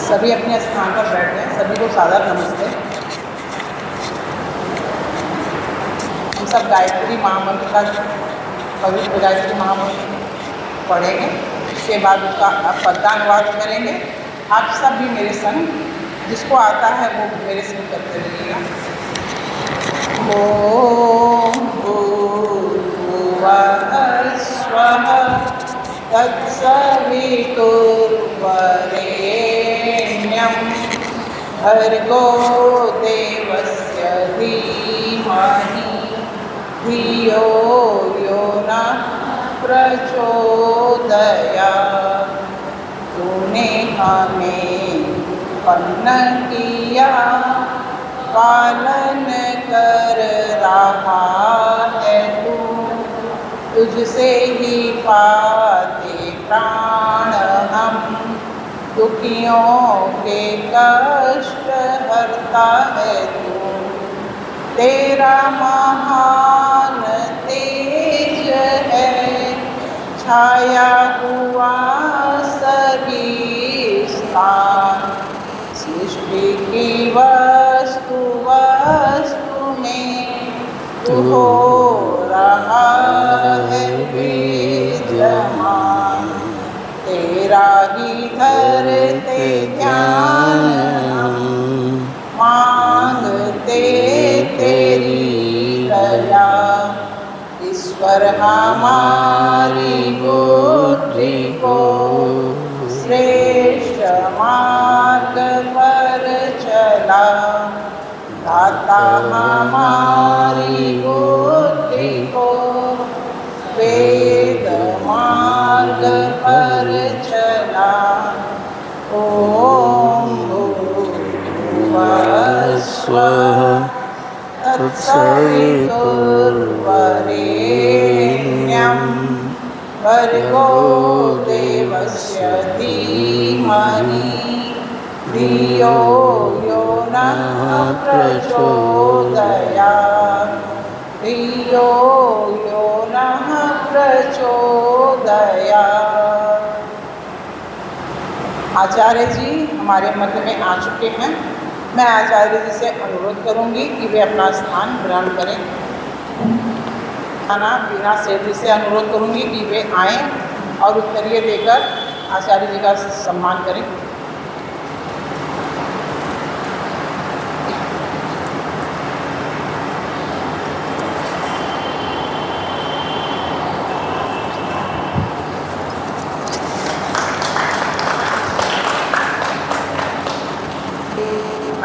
सभी अपने स्थान पर बैठ गए। सभी को सादर नमस्ते। हम सब गायत्री महामंत्र का पवित्र गायत्री महामंत्र पढ़ेंगे। उसके बाद उसका पद्यानुवाद करेंगे। आप सब भी मेरे संग, जिसको आता है वो मेरे संग करते रहिएगा। ओम भूर्भुवः स्वः तत्सवितुर्वरेण्यं भर्गो देवस्य धीमहि धियो यो नः प्रचोदयात्। तूने हमें उत्पन्न किया, पालन कर रहा है तू। तुझसे ही पाते प्राण हम, दुखियों के कष्ट हरता है तू। तेरा महान तेज है, छाया हुआ सभी स्थान। सृष्टि की वस्तु में तू हो रहा है विद्यमान। तेरा ही धरते ध्यान हम, मांगते तेरी दया। ईश्वर हमारी बुद्धि को श्रेष्ठ मार्ग पर चला। दाता हमारी बुद्धि को वेद मार्ग पर चला। ओम भूर्भुवः स्वः तत्सवितुर्वरेण्यं भर्गो देवस्य धीमहि धियो यो नः प्रचोदयात्। धियो यो नः प्रचोदयात्। आचार्य जी हमारे मध्य में आ चुके हैं। मैं आचार्य जी से अनुरोध करूंगी कि वे अपना स्थान ग्रहण करें। बीना सेठ जी से अनुरोध करूंगी कि वे आएं और उत्तरीय देकर आचार्य जी का सम्मान करें।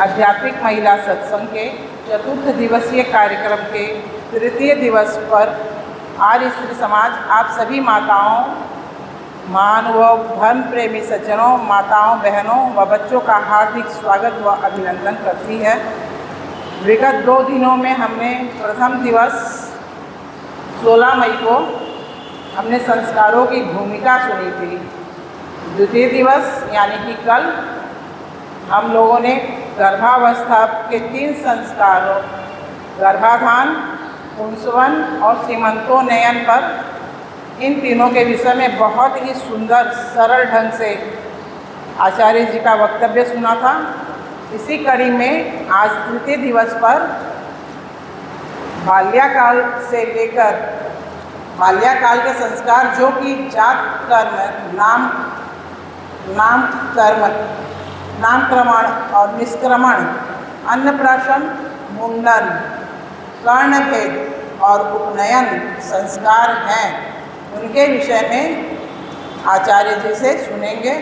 आध्यात्मिक महिला सत्संग के चतुर्थ दिवसीय कार्यक्रम के तृतीय दिवस पर आर्य स्त्री समाज आप सभी माताओं, मान व धर्म प्रेमी सज्जनों, माताओं, बहनों व बच्चों का हार्दिक स्वागत व अभिनंदन करती है। विगत 2 दिनों में हमने प्रथम दिवस 16 मई को हमने संस्कारों की भूमिका सुनी थी। द्वितीय दिवस यानी कि कल हम लोगों ने गर्भावस्था के 3 संस्कारों गर्भाधान, पुंसवन और सीमंतोन्नयन पर इन तीनों के विषय में बहुत ही सुंदर सरल ढंग से आचार्य जी का वक्तव्य सुना था। इसी कड़ी में आज तृतीय दिवस पर बाल्यकाल से लेकर बाल्यकाल के संस्कार जो कि जात कर्म, नामक्रमण और निष्क्रमण, अन्नप्राशन, मुंडन, कर्णभेद और उपनयन संस्कार हैं, उनके विषय में आचार्य जी से सुनेंगे।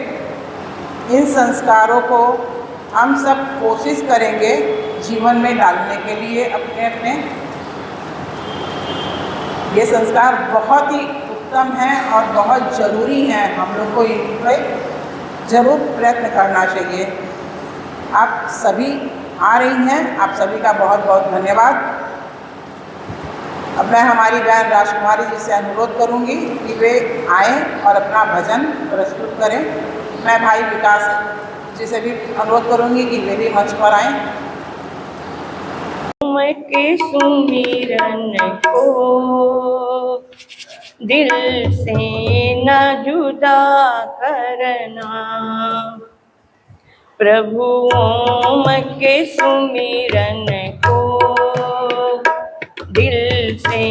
इन संस्कारों को हम सब कोशिश करेंगे जीवन में डालने के लिए अपने। ये संस्कार बहुत ही उत्तम हैं और बहुत ज़रूरी हैं। हम लोग को इन पर जरूर प्रयत्न करना चाहिए। आप सभी आ रही हैं, आप सभी का बहुत बहुत धन्यवाद। अब मैं हमारी बहन राजकुमारी जी से अनुरोध करूंगी कि वे आएं और अपना भजन प्रस्तुत करें। मैं भाई विकास जी से भी अनुरोध करूंगी कि वे भी मंच पर आएं। के सुमिरन को दिल से न जुदा करना, प्रभु ओम के सुमिरन को दिल से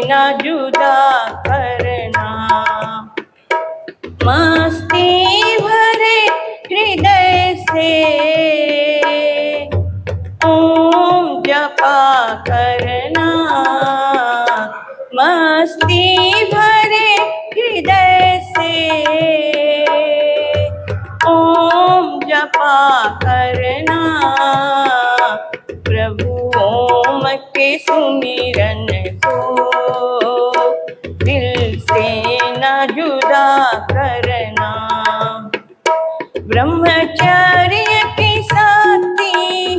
न जुदा करना। मस्ती भरे हृदय से ओम जपा करना। मस्ती भरे हृदय से ओम जपा करना। प्रभु ओम के सुमिरन को दिल से न जुदा करना। ब्रह्मचर्य की शक्ति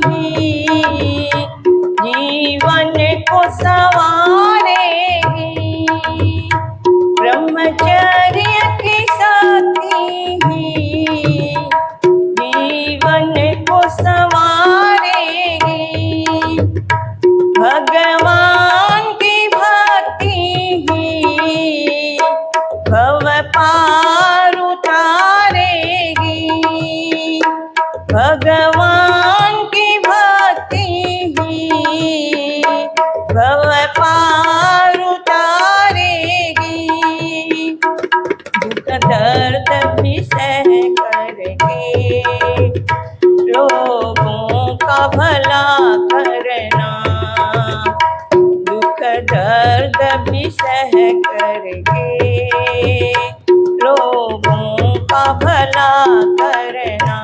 ही जीवन को संवारेगी। ब्रह्मचर्य की शक्ति ही जीवन को संवारेगी। भगवान की भक्ति ही भव पार उतारेगी। भगवान की भक्ति ही भव पार उतारेगी। दुख दर्द भी सह करके लोगों का भला करना। दुख दर्द भी सह करके लोगों का भला करना।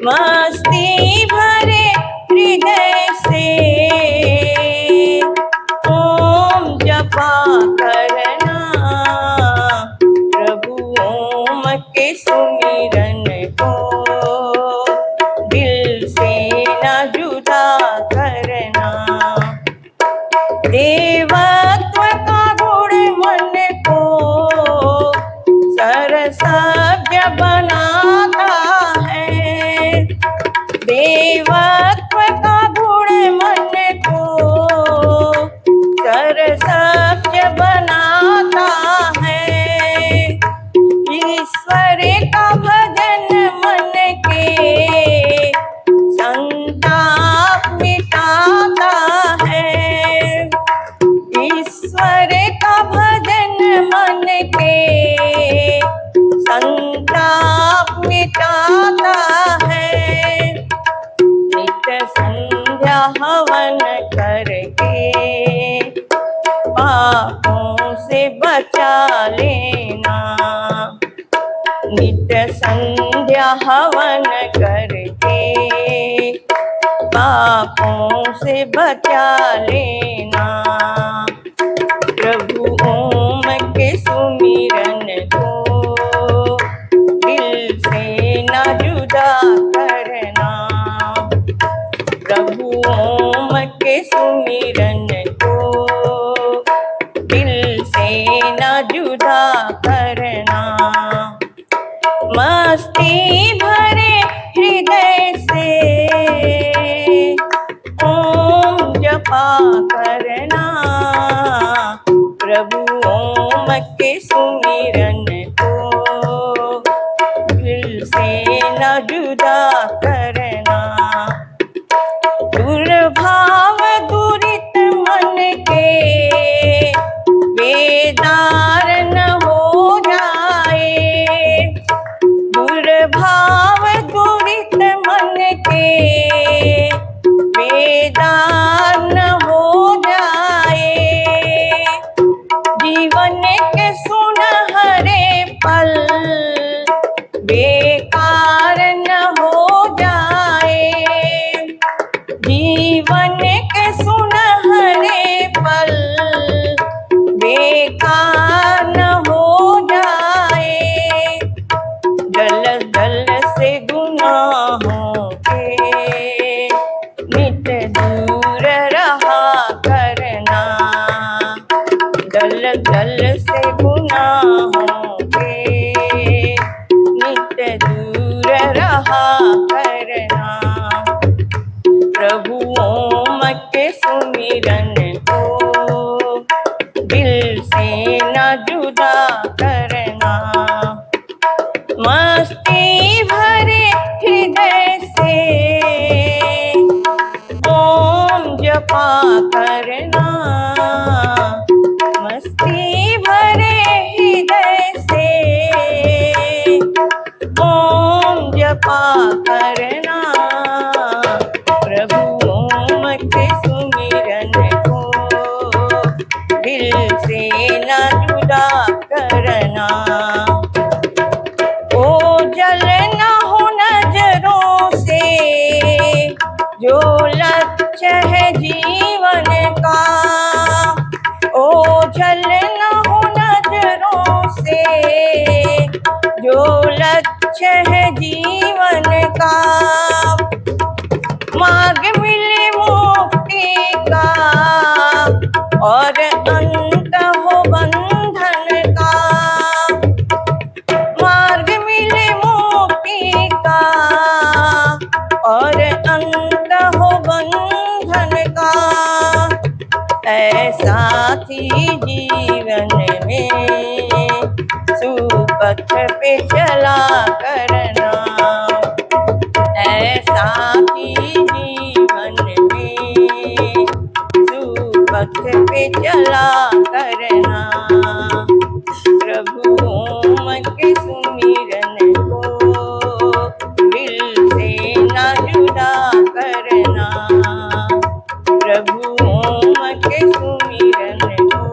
मस्ती भरे हृदय से ओम जपा करना। प्रभु ओम के सुमिरन को दिल से न जुदा करना। देवत्व का गुण मन को सरसव्य बनाता है। देवत्व का गुण मन को सरसव्य बनाता है। ईश्वर का भजन मन के संताप मिटाता है। ईश्वर का भजन मन के संताप मिटाता है। नित्य संध्या हवन करके पापों से बचा लेना। नित्य संध्या हवन करके पापों से बचा लेना। प्रभु ओम के सुमिरन को दिल से न जुदा करना। प्रभु ओम के सुमिरन को दिल से न जुदा करना। मस्ती भरे हृदय से ओम जपा करना। प्रभु ओम के सुमिरन को दिल से न जुदा करना। दुर्भाव दुरित मन के बेदार न हो जाए। दुर्भाव दुरित मन के बेदार न हो जाए। जीवन के सुनहरे पल बेकार न हो जाए। जीवन के सुनहरे पल बेकार न हो जाए। दल दल से गुनाहों के नित दूर रहा करना। दल दल से गुनाहों के नित दूर रहा करना। प्रभु ओम के सुमिरन को दिल से न जुदा करना। मस्ती भरे से न जुदा करना। ओझल न हो नजरों से जो लक्ष्य है जीवन का। ओझल न हो नजरों से जो लक्ष्य है जीवन का। मार्ग मिले मुक्ति का और अंत हो बंधन का। मार्ग मिले मुक्ति का और अंत हो बंधन का। ऐसा ही जीवन में सुपथ पे चला करना। ऐसा ही जीवन में सुपथ पे चला करना। प्रभु ओम के सुमिरन को दिल से न जुदा करना। प्रभु ओम के सुमिरन को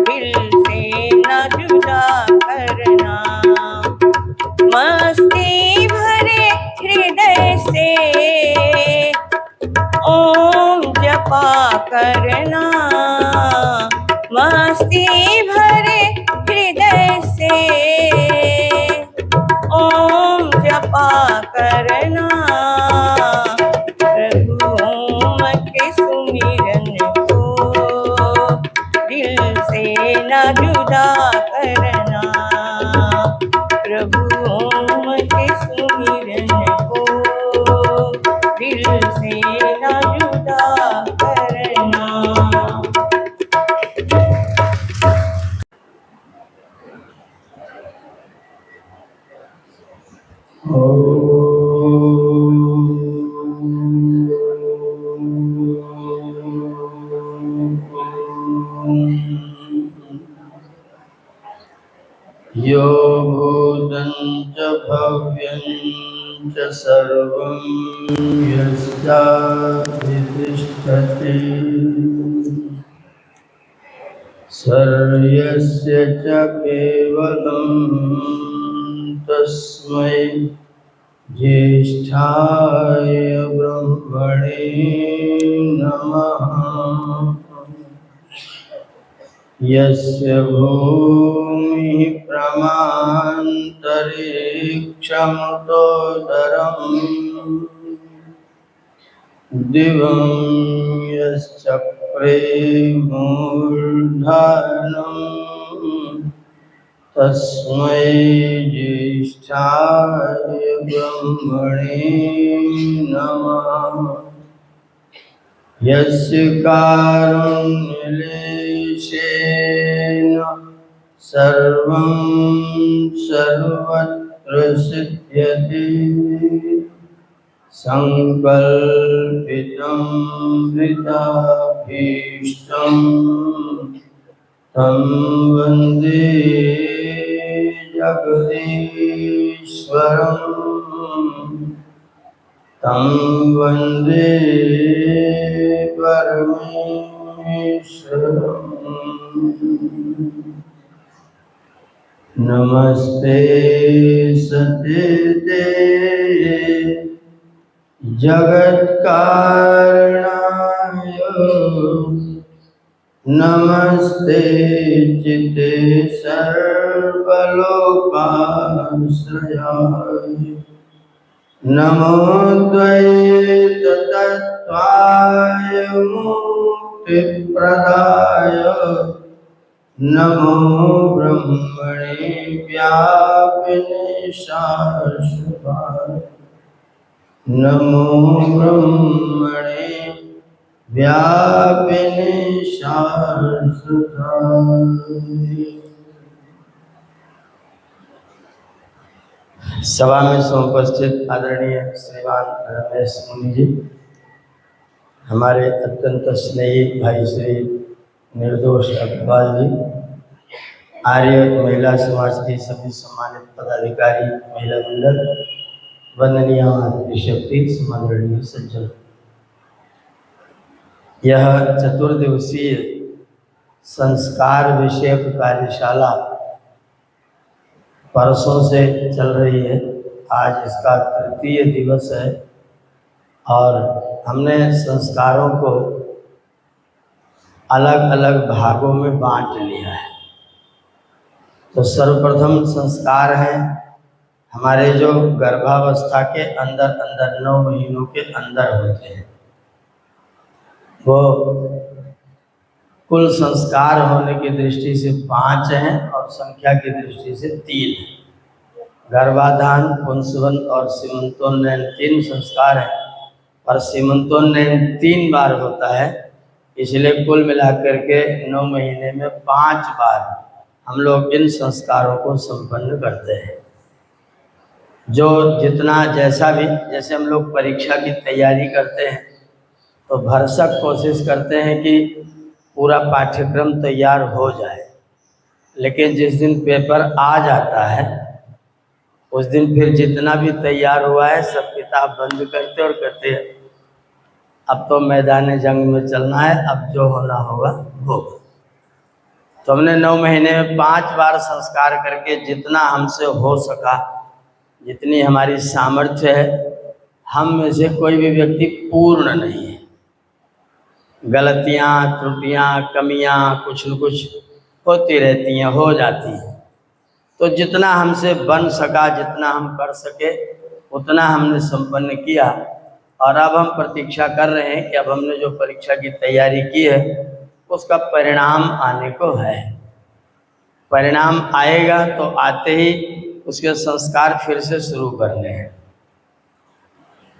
दिल से न जुदा करना। मस्ती भरे हृदय से ओम जपा करना। मस्ती भरे हृदय से ओम जपा करना। प्रभु ओम के सुमिरन को दिल से न जुदा करना। प्रभु ओम के सुमिरन को दिल से न जुदा करना। यो भूतं च भव्यं च सर्वं यस्याधितिष्ठति सर्वस्य च केवलं तस्मै ज्येष्ठाय ब्रह्मणे नमः। यस्य भूमिः प्रमान्तरिक्षमुतोदरम् दिवं यश्चक्रे मूर्धन्यम् तस्मै ज्येष्ठाय ब्रह्मणे नमः। यस्य कारुण्यलेशेन सर्वं सर्वत्र सिद्ध्यति संकल्पितं हृताभीष्टं तं वन्दे जगदीश्वरम् तं वन्दे परमेश्वरम्। नमस्ते सतेते जगत्कारणाय नमस्ते चिते सर्वलोकाश्रयाय नमो द्वैततत्त्वाय मुक्तिप्रदाय नमो ब्रह्मणे व्यापिने शाश्वताय नमो ब्रह्मणे व्यापिने शाश्वताय। सभा में समुपस्थित आदरणीय श्रीमान रमेश मुनि जी, हमारे अत्यंत स्नेही भाई श्री निर्दोष अग्रवाल जी, आर्य महिला समाज के सभी सम्मानित पदाधिकारी, महिला मंडल, वंदनीय मातृशक्ति, समादरणीय सज्जन। यह चतुर्दिवसीय संस्कार विषयक कार्यशाला परसों से चल रही है। आज इसका तृतीय दिवस है और हमने संस्कारों को अलग अलग भागों में बांट लिया है। तो सर्वप्रथम संस्कार हैं हमारे जो गर्भावस्था के अंदर 9 महीनों के अंदर होते हैं। वो कुल संस्कार होने की दृष्टि से 5 हैं और संख्या की दृष्टि से 3 हैं। गर्भाधान, पुंसवन और सीमंतोन्नयन 3 संस्कार हैं, और सीमंतोन्नयन 3 बार होता है। इसलिए कुल मिलाकर के 9 महीने में 5 बार हम लोग इन संस्कारों को संपन्न करते हैं। जो जितना जैसा भी, जैसे हम लोग परीक्षा की तैयारी करते हैं तो भरसक कोशिश करते हैं कि पूरा पाठ्यक्रम तैयार हो जाए, लेकिन जिस दिन पेपर आ जाता है उस दिन फिर जितना भी तैयार हुआ है सब किताब बंद करते और कहते हैं अब तो मैदान जंग में चलना है, अब जो होना होगा होगा। तो हमने 9 महीने में 5 बार संस्कार करके जितना हमसे हो सका, जितनी हमारी सामर्थ्य है, हम में से कोई भी व्यक्ति पूर्ण नहीं है। गलतियाँ, त्रुटियाँ, कमियाँ कुछ न कुछ होती रहती हैं, हो जाती हैं। तो जितना हमसे बन सका, जितना हम कर सके उतना हमने संपन्न किया। और अब हम प्रतीक्षा कर रहे हैं कि अब हमने जो परीक्षा की तैयारी की है उसका परिणाम आने को है। परिणाम आएगा तो आते ही उसके संस्कार फिर से शुरू करने हैं।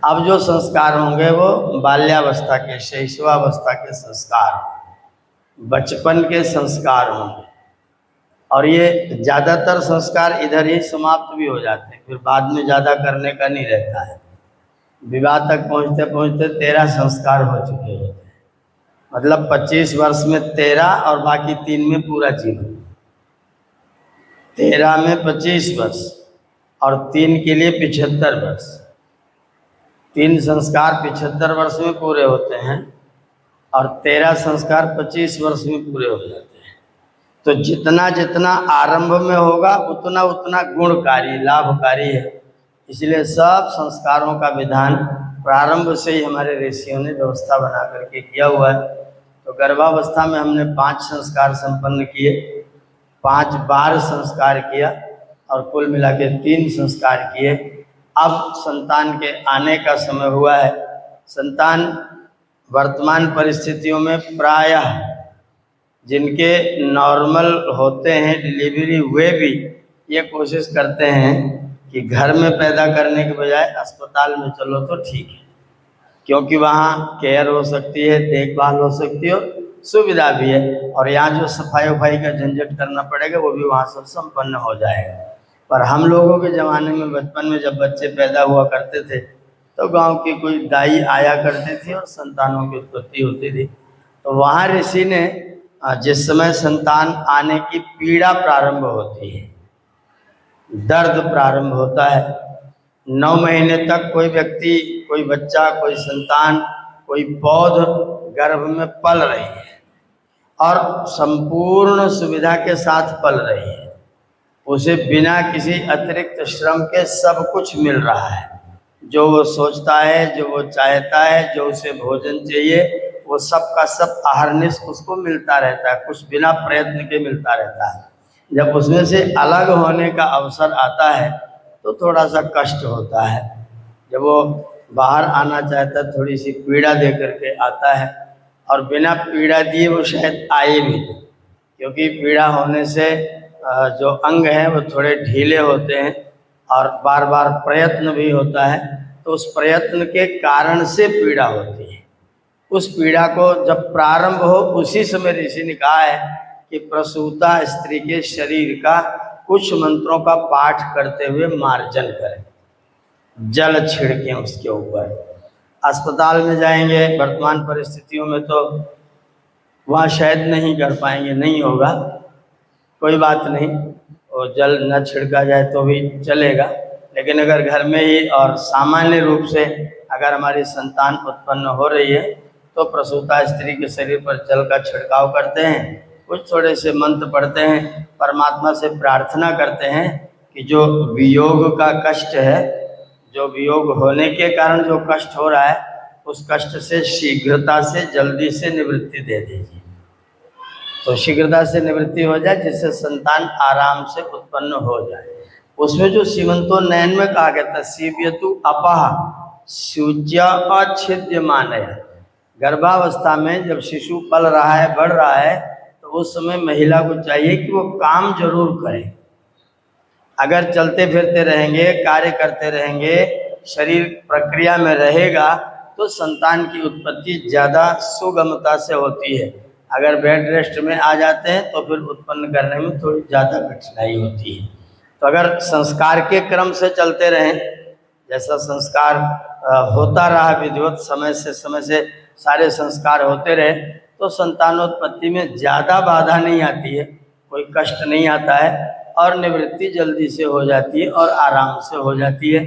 अब जो संस्कार होंगे वो बाल्यावस्था के, शैशवावस्था के संस्कार, बचपन के संस्कार होंगे। और ये ज़्यादातर संस्कार इधर ही समाप्त भी हो जाते हैं, फिर बाद में ज़्यादा करने का नहीं रहता है। विवाह तक पहुँचते पहुँचते 13 संस्कार हो चुके होते हैं। मतलब 25 वर्ष में 13 और बाकी 3 में पूरा जीवन। 13 में 25 वर्ष और 3 के लिए 75 वर्ष। 3 संस्कार 75 वर्ष में पूरे होते हैं और 13 संस्कार 25 वर्ष में पूरे हो जाते हैं। तो जितना जितना आरंभ में होगा उतना उतना गुणकारी, लाभकारी है। इसलिए सब संस्कारों का विधान प्रारंभ से ही हमारे ऋषियों ने व्यवस्था बना करके किया हुआ है। तो गर्भावस्था में हमने 5 संस्कार संपन्न किए, 5 बार संस्कार किया और कुल मिला के 3 संस्कार किए। अब संतान के आने का समय हुआ है। संतान वर्तमान परिस्थितियों में प्रायः जिनके नॉर्मल होते हैं डिलीवरी, वे भी ये कोशिश करते हैं कि घर में पैदा करने के बजाय अस्पताल में चलो तो ठीक है, क्योंकि वहाँ केयर हो सकती है, देखभाल हो सकती है, सुविधा भी है। और यहाँ जो सफाई वफाई का झंझट करना पड़ेगा वो भी वहाँ सब संपन्न हो जाएगा। पर हम लोगों के ज़माने में, बचपन में जब बच्चे पैदा हुआ करते थे तो गांव की कोई दाई आया करती थी और संतानों की उत्पत्ति होती थी। तो वहाँ ऋषि ने जिस समय संतान आने की पीड़ा प्रारंभ होती है, दर्द प्रारंभ होता है, 9 महीने तक कोई व्यक्ति, कोई बच्चा, कोई संतान, कोई पौध गर्भ में पल रही है और संपूर्ण सुविधा के साथ पल रही है। उसे बिना किसी अतिरिक्त श्रम के सब कुछ मिल रहा है। जो वो सोचता है, जो वो चाहता है, जो उसे भोजन चाहिए, वो सब का सब अहर्निश उसको मिलता रहता है, कुछ बिना प्रयत्न के मिलता रहता है। जब उसमें से अलग होने का अवसर आता है तो थोड़ा सा कष्ट होता है। जब वो बाहर आना चाहता है थोड़ी सी पीड़ा दे करके आता है, और बिना पीड़ा दिए वो शायद आए भी नहीं, क्योंकि पीड़ा होने से जो अंग हैं वो थोड़े ढीले होते हैं और बार बार प्रयत्न भी होता है। तो उस प्रयत्न के कारण से पीड़ा होती है। उस पीड़ा को जब प्रारंभ हो उसी समय ऋषि ने कहा है कि प्रसूता स्त्री के शरीर का कुछ मंत्रों का पाठ करते हुए मार्जन करें, जल छिड़कें उसके ऊपर। अस्पताल में जाएंगे वर्तमान परिस्थितियों में तो वहाँ शायद नहीं कर पाएंगे, नहीं होगा, कोई बात नहीं, और जल न छिड़का जाए तो भी चलेगा। लेकिन अगर घर में ही और सामान्य रूप से अगर हमारी संतान उत्पन्न हो रही है तो प्रसूता स्त्री के शरीर पर जल का छिड़काव करते हैं कुछ थोड़े से मंत्र पढ़ते हैं, परमात्मा से प्रार्थना करते हैं कि जो वियोग का कष्ट है, जो वियोग होने के कारण जो कष्ट हो रहा है, उस कष्ट से शीघ्रता से जल्दी से निवृत्ति दे दीजिए। तो शीघ्रता से निवृत्ति हो जाए, जिससे संतान आराम से उत्पन्न हो जाए। उसमें जो सीमंतोन्नयन में कहा गया था, सीव्यतु अपह सूच्या अच्छिद्य मानय, गर्भावस्था में जब शिशु पल रहा है, बढ़ रहा है, तो उस समय महिला को चाहिए कि वो काम जरूर करे। अगर चलते फिरते रहेंगे, कार्य करते रहेंगे, शरीर प्रक्रिया में रहेगा, तो संतान की उत्पत्ति ज़्यादा सुगमता से होती है। अगर बेड रेस्ट में आ जाते हैं तो फिर उत्पन्न करने में थोड़ी ज़्यादा कठिनाई होती है। तो अगर संस्कार के क्रम से चलते रहें, जैसा संस्कार होता रहा विधिवत, समय से सारे संस्कार होते रहे, तो संतानोत्पत्ति में ज़्यादा बाधा नहीं आती है, कोई कष्ट नहीं आता है और निवृत्ति जल्दी से हो जाती है और आराम से हो जाती है।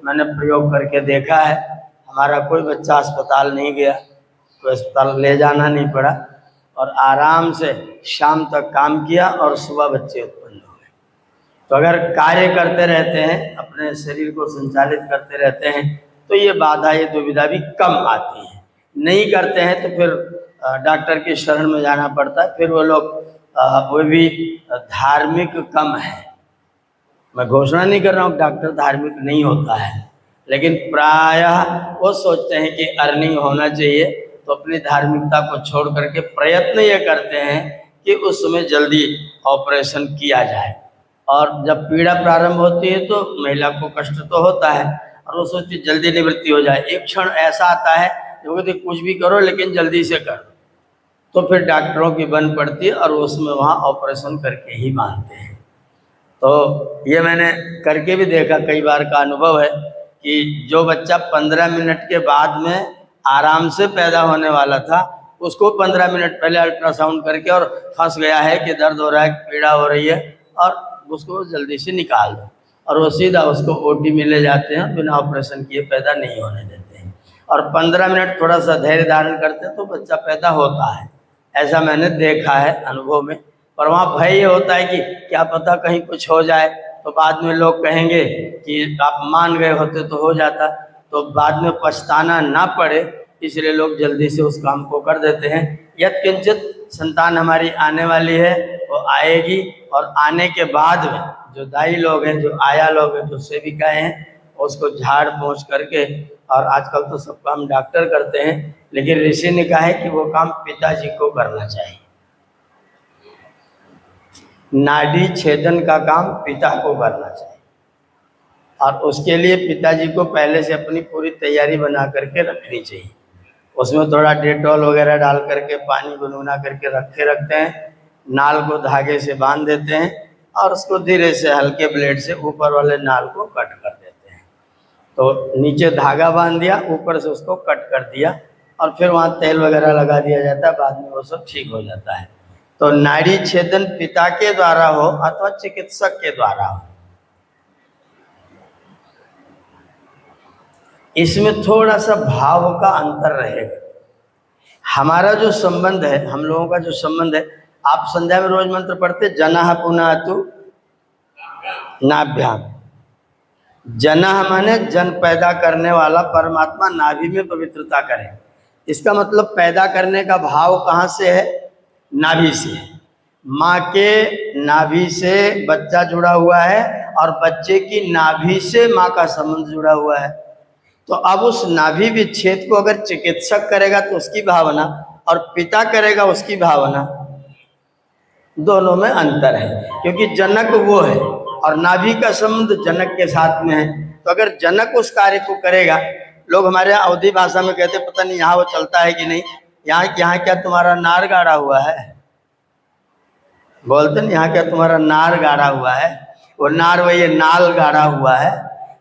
मैंने प्रयोग करके देखा है, हमारा कोई बच्चा अस्पताल नहीं गया, कोई अस्पताल ले जाना नहीं पड़ा और आराम से शाम तक काम किया और सुबह बच्चे उत्पन्न हो गए। तो अगर कार्य करते रहते हैं, अपने शरीर को संचालित करते रहते हैं, तो ये बाधा, ये दुविधा भी कम आती है। नहीं करते हैं तो फिर डॉक्टर की शरण में जाना पड़ता है। फिर वो लोग वो भी धार्मिक कम है। मैं घोषणा नहीं कर रहा हूँ डॉक्टर धार्मिक नहीं होता है, लेकिन प्रायः वो सोचते हैं कि अर्निंग होना चाहिए, तो अपनी धार्मिकता को छोड़ करके प्रयत्न ये करते हैं कि उस समय जल्दी ऑपरेशन किया जाए। और जब पीड़ा प्रारंभ होती है तो महिला को कष्ट तो होता है और वो सोचती जल्दी निवृत्ति हो जाए। एक क्षण ऐसा आता है जो कहते कुछ भी करो लेकिन जल्दी से करो, तो फिर डॉक्टरों की बन पड़ती है और उसमें वहाँ ऑपरेशन करके ही मानते हैं। तो ये मैंने करके भी देखा, कई बार का अनुभव है कि जो बच्चा 15 मिनट के बाद में आराम से पैदा होने वाला था, उसको 15 मिनट पहले अल्ट्रासाउंड करके और फंस गया है कि दर्द हो रहा है, पीड़ा हो रही है, और उसको जल्दी से निकाल दो और वो सीधा उसको ओटी में ले जाते हैं, बिना ऑपरेशन किए पैदा नहीं होने देते हैं। और 15 मिनट थोड़ा सा धैर्य धारण करते हैं तो बच्चा पैदा होता है। ऐसा मैंने देखा है अनुभव में। पर वहाँ भय ये होता है कि क्या पता कहीं कुछ हो जाए, तो बाद में लोग कहेंगे कि आप मान गए होते तो हो जाता, तो बाद में पछताना ना पड़े, इसलिए लोग जल्दी से उस काम को कर देते हैं। यत् किंचित संतान हमारी आने वाली है, वो आएगी, और आने के बाद में जो दाई लोग हैं, जो आया लोग हैं, जो सेविकाएँ हैं, उसको झाड़ पोंछ करके, और आजकल तो सब काम डॉक्टर करते हैं, लेकिन ऋषि ने कहा है कि वो काम पिताजी को करना चाहिए। नाड़ी छेदन का काम पिता को करना चाहिए, और उसके लिए पिताजी को पहले से अपनी पूरी तैयारी बना करके रखनी चाहिए। उसमें थोड़ा डेटॉल वगैरह डाल करके पानी गुनगुना करके रखते हैं, नाल को धागे से बांध देते हैं और उसको धीरे से हल्के ब्लेड से ऊपर वाले नाल को कट कर देते हैं। तो नीचे धागा बांध दिया, ऊपर से उसको कट कर दिया, और फिर वहाँ तेल वगैरह लगा दिया जाता है, बाद में वो सब ठीक हो जाता है। तो नाड़ी छेदन पिता के द्वारा हो अथवा चिकित्सक के द्वारा हो, इसमें थोड़ा सा भाव का अंतर रहेगा। हमारा जो संबंध है, हम लोगों का जो संबंध है, आप संध्या में रोज मंत्र पढ़ते, जनः पुनातु नाभ्याम। जनः माने जन पैदा करने वाला परमात्मा नाभि में पवित्रता करे। इसका मतलब पैदा करने का भाव कहाँ से है? नाभि से। माँ के नाभि से बच्चा जुड़ा हुआ है और बच्चे की नाभि से माँ का संबंध जुड़ा हुआ है। तो अब उस नाभि विच्छेद को अगर चिकित्सक करेगा तो उसकी भावना, और पिता करेगा उसकी भावना, दोनों में अंतर है। क्योंकि जनक वो है और नाभि का संबंध जनक के साथ में है। तो अगर जनक उस कार्य को करेगा, लोग हमारे यहाँ अवधी भाषा में कहते पता नहीं यहाँ वो चलता है कि नहीं, यहाँ क्या तुम्हारा नार गाड़ा हुआ है, बोलते नहीं यहाँ क्या तुम्हारा नार गाड़ा हुआ है। वो नार वही नाल गाड़ा हुआ है।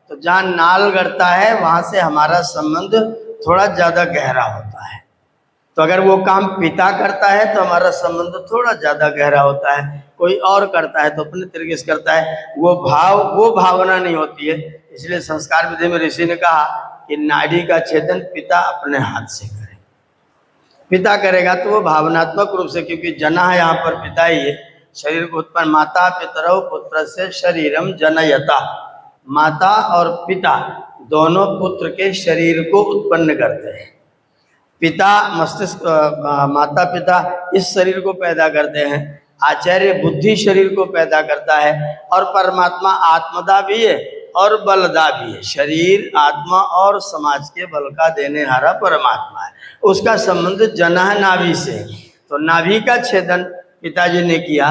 तो जहाँ नाल गड़ता है वहाँ से हमारा संबंध थोड़ा ज़्यादा गहरा होता है। तो अगर वो काम पिता करता है तो हमारा संबंध थोड़ा ज़्यादा गहरा होता है, कोई और करता है तो अपने तरीके से करता है, वो भावना नहीं होती है। इसलिए संस्कार विधि में ऋषि ने कहा कि नाड़ी का छेदन पिता अपने हाथ से करे। पिता करेगा तो वो भावनात्मक रूप से, क्योंकि जना है यहाँ पर पिता ही है, शरीर को उत्पन्न, माता पितरौ पुत्र से शरीरम जनयता, माता और पिता दोनों पुत्र के शरीर को उत्पन्न करते हैं। पिता मस्तिष्क, माता पिता इस शरीर को पैदा करते हैं, आचार्य बुद्धि शरीर को पैदा करता है, और परमात्मा आत्मदा भी है और बलदा भी है। शरीर, आत्मा और समाज के बल का देने हारा परमात्मा है। उसका संबंध जना नाभि से। तो नाभि का छेदन पिताजी ने किया,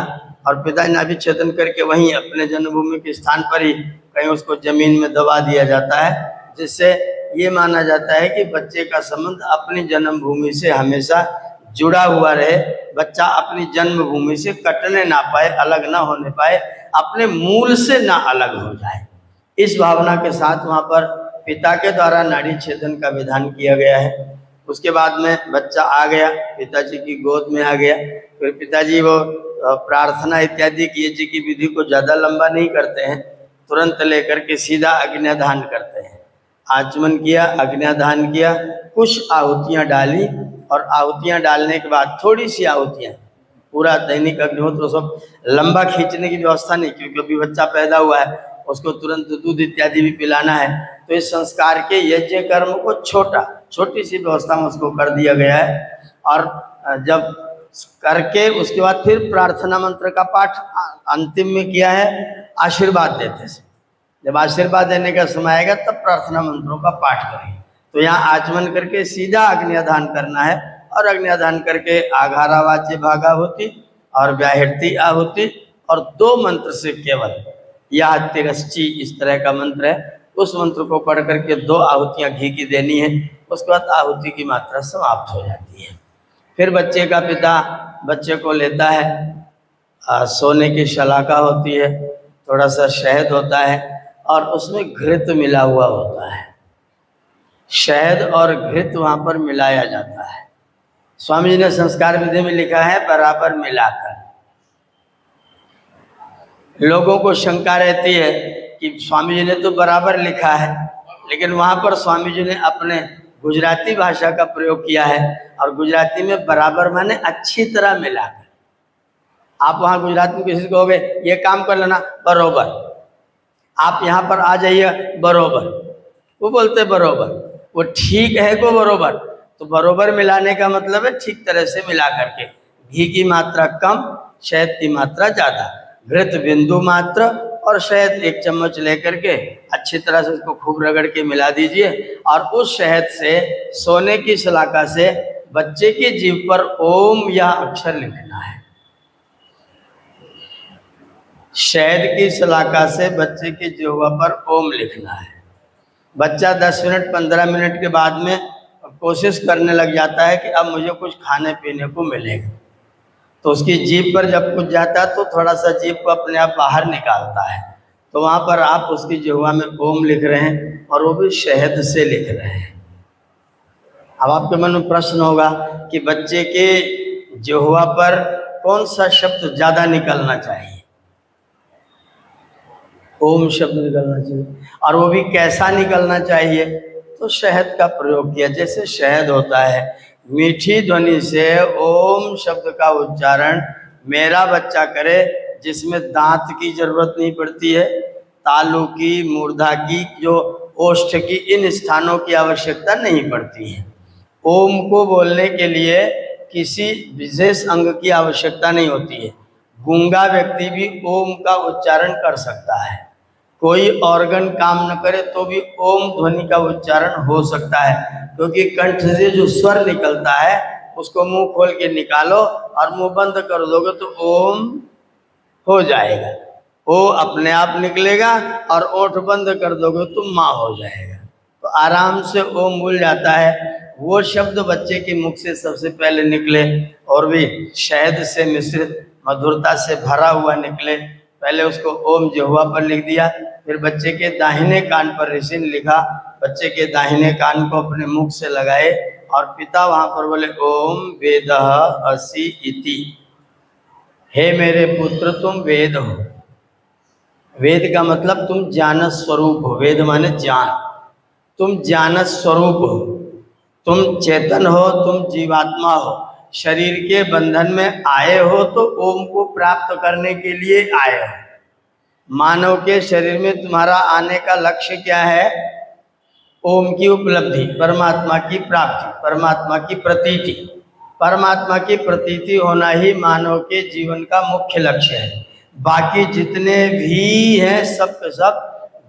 और पिताजी नाभि छेदन करके वहीं अपने जन्मभूमि के स्थान पर ही कहीं उसको जमीन में दबा दिया जाता है, जिससे ये माना जाता है कि बच्चे का संबंध अपनी जन्मभूमि से हमेशा जुड़ा हुआ रहे। बच्चा अपनी जन्मभूमि से कटने ना पाए, अलग ना होने पाए, अपने मूल से ना अलग हो जाए। इस भावना के साथ वहाँ पर पिता के द्वारा नाड़ी छेदन का विधान किया गया है। उसके बाद में बच्चा आ गया, पिताजी की गोद में आ गया। फिर पिताजी वो प्रार्थना इत्यादि की यज्ञ की विधि को ज़्यादा लंबा नहीं करते हैं, तुरंत लेकर के सीधा अग्न्याधान करते हैं। आचमन किया, अग्न्याधान किया, कुछ आहुतियाँ डाली, और आहुतियाँ डालने के बाद थोड़ी सी आहुतियाँ, पूरा दैनिक अग्निहोत्र सब लंबा खींचने की व्यवस्था नहीं, क्योंकि अभी बच्चा पैदा हुआ है, उसको तुरंत दूध इत्यादि भी पिलाना है। तो इस संस्कार के यज्ञ कर्म को छोटी सी व्यवस्था में उसको कर दिया गया है। और जब करके उसके बाद फिर प्रार्थना मंत्र का पाठ अंतिम में किया है, आशीर्वाद देते से। जब आशीर्वाद देने का समय आएगा तब प्रार्थना मंत्रों का पाठ करें। तो यहाँ आचमन करके सीधा अग्न्याधान करना है, और अग्न्याधान करके आघारावाच्य भागाहुति और व्याहृति आहुति, और 2 मंत्र से केवल, या तिरश्ची इस तरह का मंत्र है, उस मंत्र को पढ़ करके 2 आहुतियाँ घी की देनी है। उसके बाद आहुति की मात्रा समाप्त हो जाती है। फिर बच्चे का पिता बच्चे को लेता है, सोने की शलाका होती है, थोड़ा सा शहद होता है, और उसमें घृत मिला हुआ होता है। शहद और घृत वहाँ पर मिलाया जाता है। स्वामी जी ने संस्कार विधि में लिखा है बराबर मिलाकर। लोगों को शंका रहती है कि स्वामी जी ने तो बराबर लिखा है, लेकिन वहाँ पर स्वामी जी ने अपने गुजराती भाषा का प्रयोग किया है, और गुजराती में बराबर माने अच्छी तरह मिलाकर। आप वहाँ गुजरात में किसी को कहोगे ये काम कर लेना, बरोबर, आप यहाँ पर आ जाइए, बरोबर, वो बोलते बरोबर, वो ठीक है को बरोबर। तो बरोबर मिलाने का मतलब है ठीक तरह से मिला करके, घी की मात्रा कम, शहद की मात्रा ज़्यादा, घृत बिंदु मात्र, और शहद 1 चम्मच लेकर के अच्छी तरह से उसको खूब रगड़ के मिला दीजिए। और उस शहद से, सोने की शलाका से बच्चे की जीभ पर ओम या अक्षर लिखना है। शहद की शलाका से बच्चे की जिह्वा पर ओम लिखना है। बच्चा 10 मिनट 15 मिनट के बाद में कोशिश करने लग जाता है कि अब मुझे कुछ खाने पीने को मिलेगा। तो उसकी जीभ पर जब कुछ जाता है तो थोड़ा सा जीभ को अपने आप बाहर निकालता है। तो वहाँ पर आप उसकी जिह्वा में ओम लिख रहे हैं, और वो भी शहद से लिख रहे हैं। अब आपके मन में प्रश्न होगा कि बच्चे के जिह्वा पर कौन सा शब्द ज़्यादा निकलना चाहिए? ओम शब्द निकलना चाहिए, और वो भी कैसा निकलना चाहिए? तो शहद का प्रयोग किया। जैसे शहद होता है, मीठी ध्वनि से ओम शब्द का उच्चारण मेरा बच्चा करे, जिसमें दांत की जरूरत नहीं पड़ती है, तालु की, मूर्धा की, जो ओष्ठ की, इन स्थानों की आवश्यकता नहीं पड़ती है। ओम को बोलने के लिए किसी विशेष अंग की आवश्यकता नहीं होती है। गूंगा व्यक्ति भी ओम का उच्चारण कर सकता है। कोई ऑर्गन काम न करे तो भी ओम ध्वनि का उच्चारण हो सकता है, क्योंकि कंठ से जो स्वर निकलता है उसको मुंह खोल के निकालो और मुंह बंद कर दोगे तो ओम हो जाएगा। ओ अपने आप निकलेगा, और ओठ बंद कर दोगे तो माँ हो जाएगा। तो आराम से ओम बोल जाता है। वो शब्द बच्चे के मुख से सबसे पहले निकले, और भी शहद से मिश्रित मधुरता से भरा हुआ निकले। पहले उसको ओम जिह्वा पर लिख दिया, फिर बच्चे के दाहिने कान पर ऋषि ने लिखा। बच्चे के दाहिने कान को अपने मुख से लगाए, और पिता वहाँ पर बोले ओम वेदः असि इति। हे मेरे पुत्र तुम वेद हो। वेद का मतलब तुम ज्ञान स्वरूप हो। वेद माने ज्ञान, तुम ज्ञान स्वरूप हो। तुम चेतन हो, तुम जीवात्मा हो, शरीर के बंधन में आए हो तो ओम को प्राप्त करने के लिए आए हो। मानव के शरीर में तुम्हारा आने का लक्ष्य क्या है? ओम की उपलब्धि, परमात्मा की प्राप्ति, परमात्मा की प्रतीति। परमात्मा की प्रतीति होना ही मानव के जीवन का मुख्य लक्ष्य है। बाकी जितने भी हैं सब के सब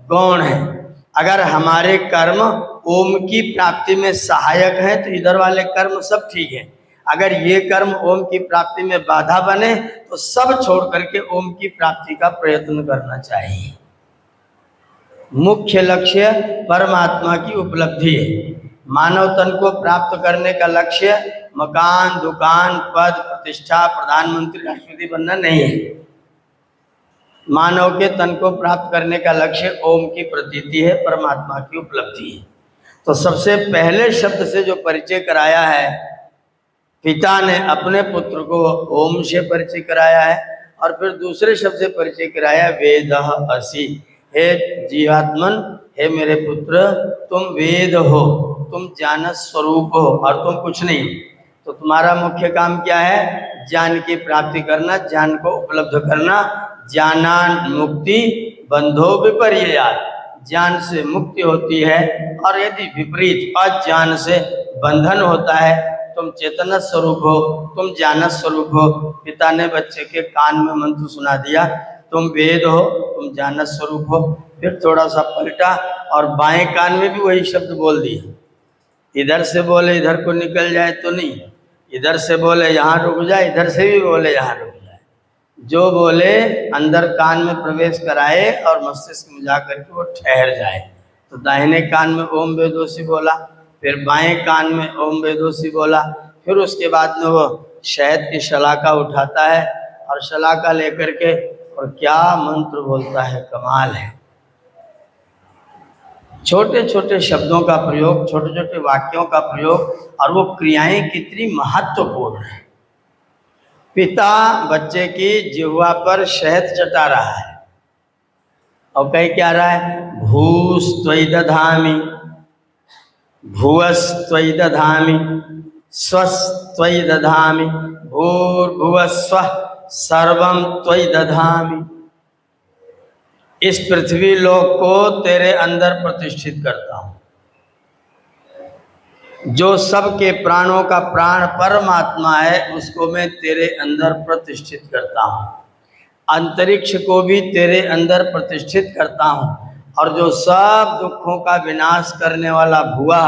गौण हैं। अगर हमारे कर्म ओम की प्राप्ति में सहायक हैं तो इधर वाले कर्म सब ठीक है। अगर ये कर्म ओम की प्राप्ति में बाधा बने तो सब छोड़ करके ओम की प्राप्ति का प्रयत्न करना चाहिए। मुख्य लक्ष्य परमात्मा की उपलब्धि है। मानव तन को प्राप्त करने का लक्ष्य मकान, दुकान, पद, प्रतिष्ठा, प्रधानमंत्री, राष्ट्रपति बनना नहीं है। मानव के तन को प्राप्त करने का लक्ष्य ओम की प्रतीति है, परमात्मा की उपलब्धि है। तो सबसे पहले शब्द से जो परिचय कराया है, पिता ने अपने पुत्र को ओम से परिचय कराया है और फिर दूसरे शब्द से परिचय कराया वेदः असि। हे जीवात्मन, हे मेरे पुत्र, तुम वेद हो, तुम ज्ञान स्वरूप हो और तुम कुछ नहीं। तो तुम्हारा मुख्य काम क्या है? ज्ञान की प्राप्ति करना, ज्ञान को उपलब्ध करना। ज्ञानान मुक्ति बंधो विपर्ययात्। ज्ञान से मुक्ति होती है और यदि विपरीत अज्ञान से बंधन होता है। तुम चेतन स्वरूप हो, तुम ज्ञान स्वरूप हो। पिता ने बच्चे के कान में मंत्र सुना दिया, तुम वेद हो, तुम ज्ञान स्वरूप हो। फिर थोड़ा सा पलटा और बाएं कान में भी वही शब्द बोल दिया। इधर से बोले इधर को निकल जाए तो नहीं, इधर से बोले यहाँ रुक जाए, इधर से भी बोले यहाँ रुक जाए। जो बोले अंदर कान में प्रवेश कराए और मस्तिष्क में जा करके वो ठहर जाए। तो दाहिने कान में ओम वेदोसी बोला, फिर बाएं कान में ओम वेदोसी बोला, फिर उसके बाद में वो शहद की शलाका उठाता है और शलाका लेकर के और क्या मंत्र बोलता है, कमाल है। छोटे छोटे शब्दों का प्रयोग, छोटे छोटे वाक्यों का प्रयोग और वो क्रियाएं कितनी महत्वपूर्ण है। पिता बच्चे की जिह्वा पर शहद चटा रहा है और कह क्या रहा है? भूस्त्वयि दधामि, भुवस्त्वयि दधामि, स्वस्त्वयि दधामि, भूर्भुवस्वः सर्वं त्वयि दधामि। इस पृथ्वी लोक को तेरे अंदर प्रतिष्ठित करता हूँ। जो सबके प्राणों का प्राण परमात्मा है उसको मैं तेरे अंदर प्रतिष्ठित करता हूँ। अंतरिक्ष को भी तेरे अंदर प्रतिष्ठित करता हूँ और जो सब दुखों का विनाश करने वाला भुआ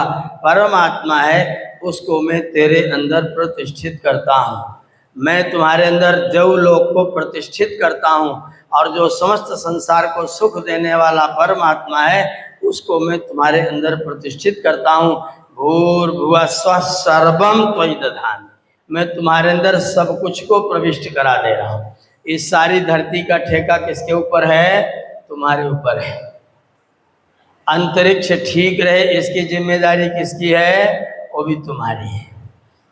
परमात्मा है उसको मैं तेरे अंदर प्रतिष्ठित करता हूँ। मैं तुम्हारे अंदर देवलोक को प्रतिष्ठित करता हूँ और जो समस्त संसार को सुख देने वाला परमात्मा है उसको मैं तुम्हारे अंदर प्रतिष्ठित करता हूँ। भूर्भुवः स्वः सर्वं त्वयि दधामि। मैं तुम्हारे अंदर सब कुछ को प्रविष्ट करा दे रहा हूँ। इस सारी धरती का ठेका किसके ऊपर है? तुम्हारे ऊपर है। अंतरिक्ष ठीक रहे इसकी जिम्मेदारी किसकी है? वो भी तुम्हारी है।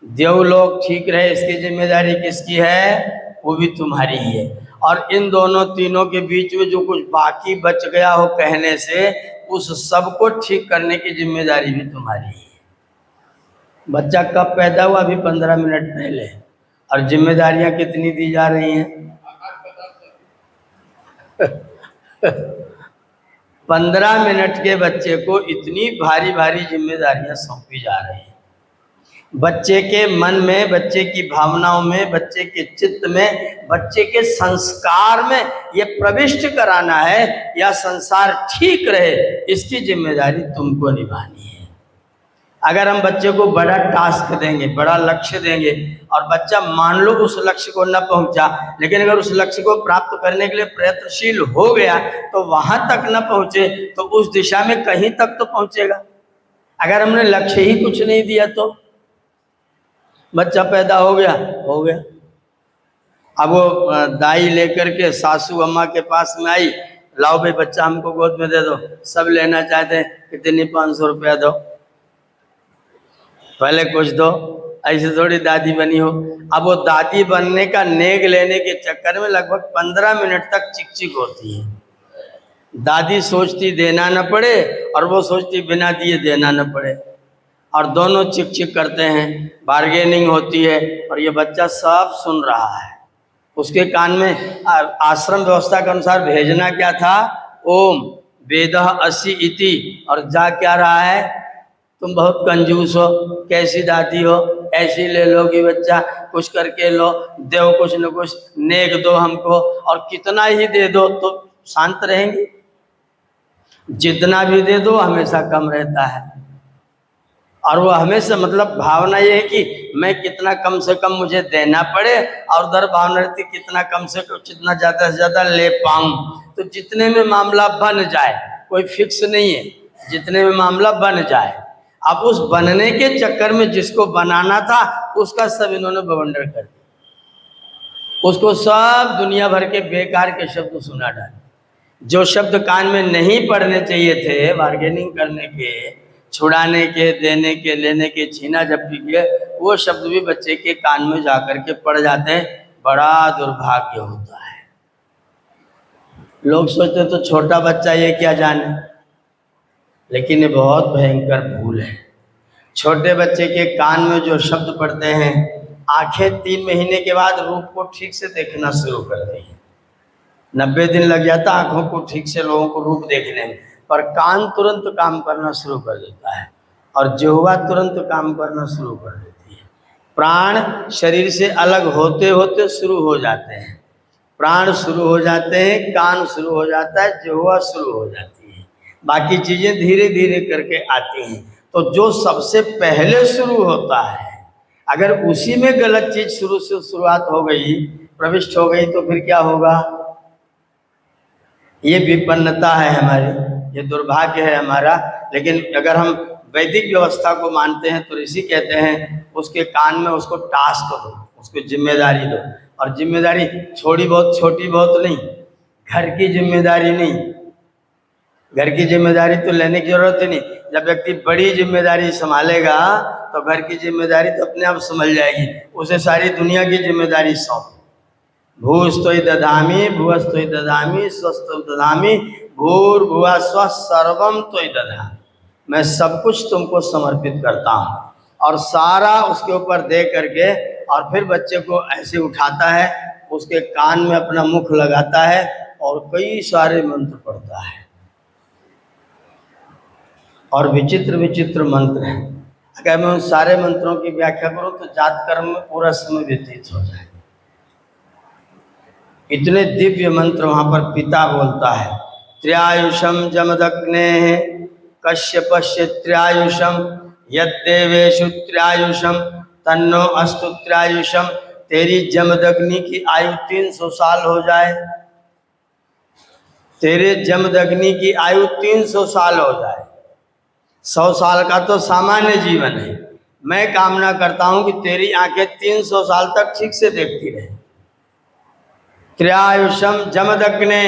देवलोक ठीक रहे इसकी जिम्मेदारी किसकी है? वो भी तुम्हारी ही है। और इन दोनों तीनों के बीच में जो कुछ बाकी बच गया हो कहने से, उस सब को ठीक करने की जिम्मेदारी भी तुम्हारी है। बच्चा कब पैदा हुआ? अभी 15 मिनट पहले। और जिम्मेदारियां कितनी दी जा रही हैं? 15 मिनट के बच्चे को इतनी भारी भारी जिम्मेदारियां सौंपी जा रही हैं। बच्चे के मन में, बच्चे की भावनाओं में, बच्चे के चित्त में, बच्चे के संस्कार में ये प्रविष्ट कराना है या संसार ठीक रहे इसकी जिम्मेदारी तुमको निभानी है। अगर हम बच्चे को बड़ा टास्क देंगे, बड़ा लक्ष्य देंगे और बच्चा मान लो उस लक्ष्य को न पहुंचा, लेकिन अगर उस लक्ष्य को प्राप्त करने के लिए प्रयत्नशील हो गया तो वहां तक न पहुंचे तो उस दिशा में कहीं तक तो पहुंचेगा। अगर हमने लक्ष्य ही कुछ नहीं दिया तो बच्चा पैदा हो गया। अब वो दाई लेकर के सासू अम्मा के पास में आई, लाओ भाई बच्चा हमको गोद में दे दो। सब लेना चाहते हैं, कितनी 500 रुपया दो, पहले कुछ दो। ऐसे थोड़ी दादी बनी हो। अब वो दादी बनने का नेग लेने के चक्कर में लगभग 15 मिनट तक चिक होती है। दादी सोचती देना न पड़े और वो सोचती बिना दिए देना न पड़े। और दोनों चिक चिक करते हैं, बार्गेनिंग होती है, और ये बच्चा सब सुन रहा है। उसके कान में आश्रम व्यवस्था के अनुसार भेजना क्या था, ओम वेदः असि इति, और जा क्या रहा है, तुम बहुत कंजूस हो, कैसी दादी हो, ऐसी ले लोगी बच्चा, कुछ करके लो, दो कुछ न कुछ, नेक दो हमको, और कितना ही दे दो तो शांत रहेंगे, जितना भी दे दो हमेशा कम रहता है। और वो हमेशा मतलब भावना ये है कि मैं कितना कम से कम मुझे देना पड़े, और उधर भावना रहती कितना कम से कम जितना ज़्यादा से ज़्यादा ले पाऊँ। तो जितने में मामला बन जाए, कोई फिक्स नहीं है, जितने में मामला बन जाए। अब उस बनने के चक्कर में जिसको बनाना था उसका सब इन्होंने बवंडर कर दिया, उसको सब दुनिया भर के बेकार के शब्द सुना डाले। जो शब्द कान में नहीं पड़ने चाहिए थे, बार्गेनिंग करने के, छुड़ाने के, देने के, लेने के, छीना झपटी के, वो शब्द भी बच्चे के कान में जाकर के पड़ जाते हैं। बड़ा दुर्भाग्य होता है। लोग सोचते तो छोटा बच्चा ये क्या जाने, लेकिन ये बहुत भयंकर भूल है। छोटे बच्चे के कान में जो शब्द पड़ते हैं, आंखें 3 महीने के बाद रूप को ठीक से देखना शुरू करती हैं। 90 दिन लग जाता आंखों को ठीक से लोगों को रूप देखने में, पर कान तुरंत काम करना शुरू कर देता है, और जिह्वा तुरंत काम करना शुरू कर देती है। प्राण शरीर से अलग होते होते शुरू हो जाते हैं, प्राण शुरू हो जाते हैं, कान शुरू हो जाता है, जिह्वा शुरू हो जाती है, बाकी चीज़ें धीरे धीरे करके आती हैं। तो जो सबसे पहले शुरू होता है, अगर उसी में गलत चीज़ शुरुआत हो गई, प्रविष्ट हो गई, तो फिर क्या होगा। ये विपन्नता है हमारी, ये दुर्भाग्य है हमारा। लेकिन अगर हम वैदिक व्यवस्था को मानते हैं तो ऋषि कहते हैं उसके कान में उसको टास्क दो, उसको जिम्मेदारी दो, और जिम्मेदारी छोटी बहुत नहीं, घर की जिम्मेदारी नहीं। घर की जिम्मेदारी तो लेने की जरूरत ही नहीं। जब व्यक्ति बड़ी जिम्मेदारी संभालेगा तो घर की जिम्मेदारी तो अपने आप संभल जाएगी, उसे सारी दुनिया की जिम्मेदारी सौंप। भूस्तोई दधामी भुवस्तोई दधामी स्वस्तोई दधामी भूर्भुवः स्वः सर्वम तोई दधामी। मैं सब कुछ तुमको समर्पित करता हूँ, और सारा उसके ऊपर दे करके, और फिर बच्चे को ऐसे उठाता है, उसके कान में अपना मुख लगाता है और कई सारे मंत्र पढ़ता है, और विचित्र विचित्र मंत्र हैं। अगर मैं उन सारे मंत्रों की व्याख्या करूं तो जात कर्म में पूरा समय व्यतीत हो जाए। इतने दिव्य मंत्र वहाँ पर पिता बोलता है। त्र्यायुषम जमदग्ने कश्यपस्य त्र्यायुषम यद्देवेषु त्र्यायुषम तन्नो अस्तु त्र्यायुषम। तेरी जमदग्नि की आयु 300 साल हो जाए, तेरे जमदग्नि की आयु 300 साल हो जाए। 100 साल का तो सामान्य जीवन है। मैं कामना करता हूं कि तेरी आंखें 300 साल तक ठीक से देखती रहे। त्र्यायुषम जमदग्ने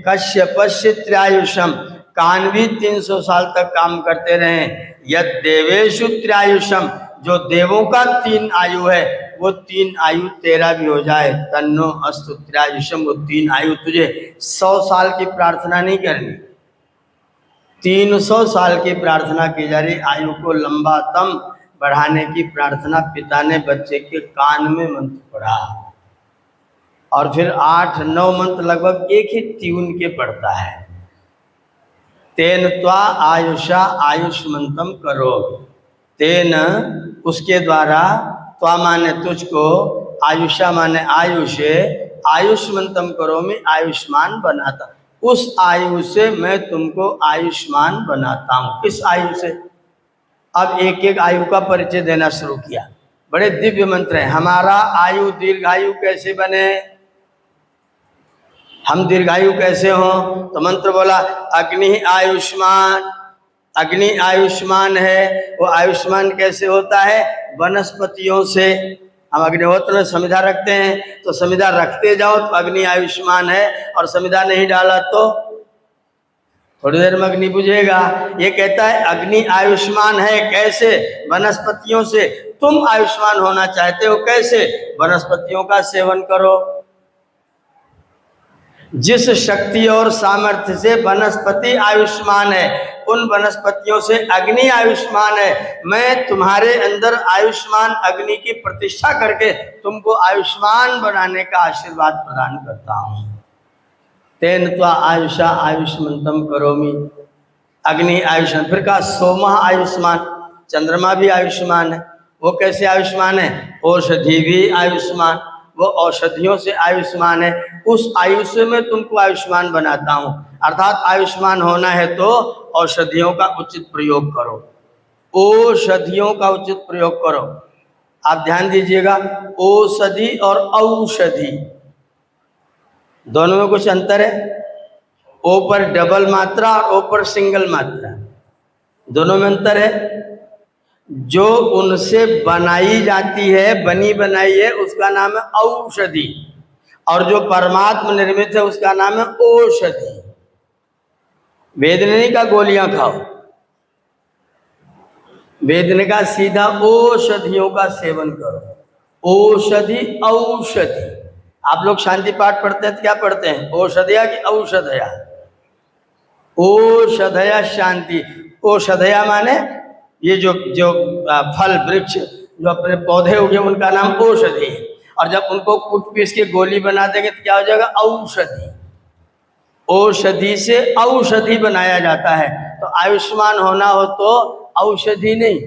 कश्यपस्य त्र्यायुषम। कान भी 300 साल तक काम करते रहे। यद देवेषु त्र्यायुषम। जो देवों का 3 आयु है वो 3 आयु तेरा भी हो जाए। तन्नो अस्तु त्र्यायुषम। वो 3 आयु तुझे 100 साल की प्रार्थना नहीं करनी, 300 साल की प्रार्थना की जा रही। आयु को लंबातम बढ़ाने की प्रार्थना पिता ने बच्चे के कान में मंत्र पढ़ा, और फिर 8-9 मंत्र लगभग एक ही ट्यून के पढ़ता है। तेन त्वा आयुषा आयुष्मंतम करो। तेन उसके द्वारा, त्वा माने तुझको, आयुषा माने आयुष, आयुष्मंतम करो में आयुष्मान बनाता। उस आयु से मैं तुमको आयुष्मान बनाता हूँ। किस आयु से? अब एक एक आयु का परिचय देना शुरू किया। बड़े दिव्य मंत्र हैं। हमारा आयु दीर्घायु कैसे बने, हम दीर्घायु कैसे हों? तो मंत्र बोला अग्नि आयुष्मान। अग्नि आयुष्मान है। वो आयुष्मान कैसे होता है? वनस्पतियों से। हम अग्निहोत्र में समिधा रखते हैं, तो समिधा रखते जाओ तो अग्नि आयुष्मान है, और समिधा नहीं डाला तो थोड़ी देर में अग्नि बुझेगा। ये कहता है अग्नि आयुष्मान है। कैसे? वनस्पतियों से। तुम आयुष्मान होना चाहते हो, कैसे? वनस्पतियों का सेवन करो। जिस शक्ति और सामर्थ्य से वनस्पति आयुष्मान है, उन वनस्पतियों से अग्नि आयुष्मान है। मैं तुम्हारे अंदर आयुष्मान अग्नि की प्रतिष्ठा करके तुमको आयुष्मान बनाने का आशीर्वाद प्रदान करता हूँ। तेन त्वा आयुषा आयुष्मंतम करोमि। अग्नि आयुष्मान, फिर कहा सोमः आयुष्मान, चंद्रमा भी आयुष्मान है। वो कैसे आयुष्मान है? औषधि भी आयुष्मान, वो औषधियों से आयुष्मान है। उस आयुष्य में तुमको आयुष्मान बनाता हूँ। अर्थात आयुष्मान होना है तो औषधियों का उचित प्रयोग करो, औषधियों का उचित प्रयोग करो। आप ध्यान दीजिएगा, औषधि और औषधि दोनों में कुछ अंतर है। ओ पर डबल मात्रा और ओ पर सिंगल मात्रा, दोनों में अंतर है। जो उनसे बनाई जाती है, बनी बनाई है, उसका नाम है औषधि, और जो परमात्मा निर्मित है उसका नाम है औषधि। वेद ने नहीं कहा गोलियां खाओ, वेद ने कहा सीधा औषधियों का सेवन करो। औषधि औषधि, आप लोग शांति पाठ पढ़ते हैं तो क्या पढ़ते हैं? औषधया कि औषधया? औषधया शांति। औषधया माने ये जो जो फल वृक्ष जो अपने पौधे उगे उनका नाम औषधि है, और जब उनको कूट पीस के गोली बना देंगे तो क्या हो जाएगा? औषधि। औषधि से औषधि बनाया जाता है। तो आयुष्मान होना हो तो औषधि नहीं,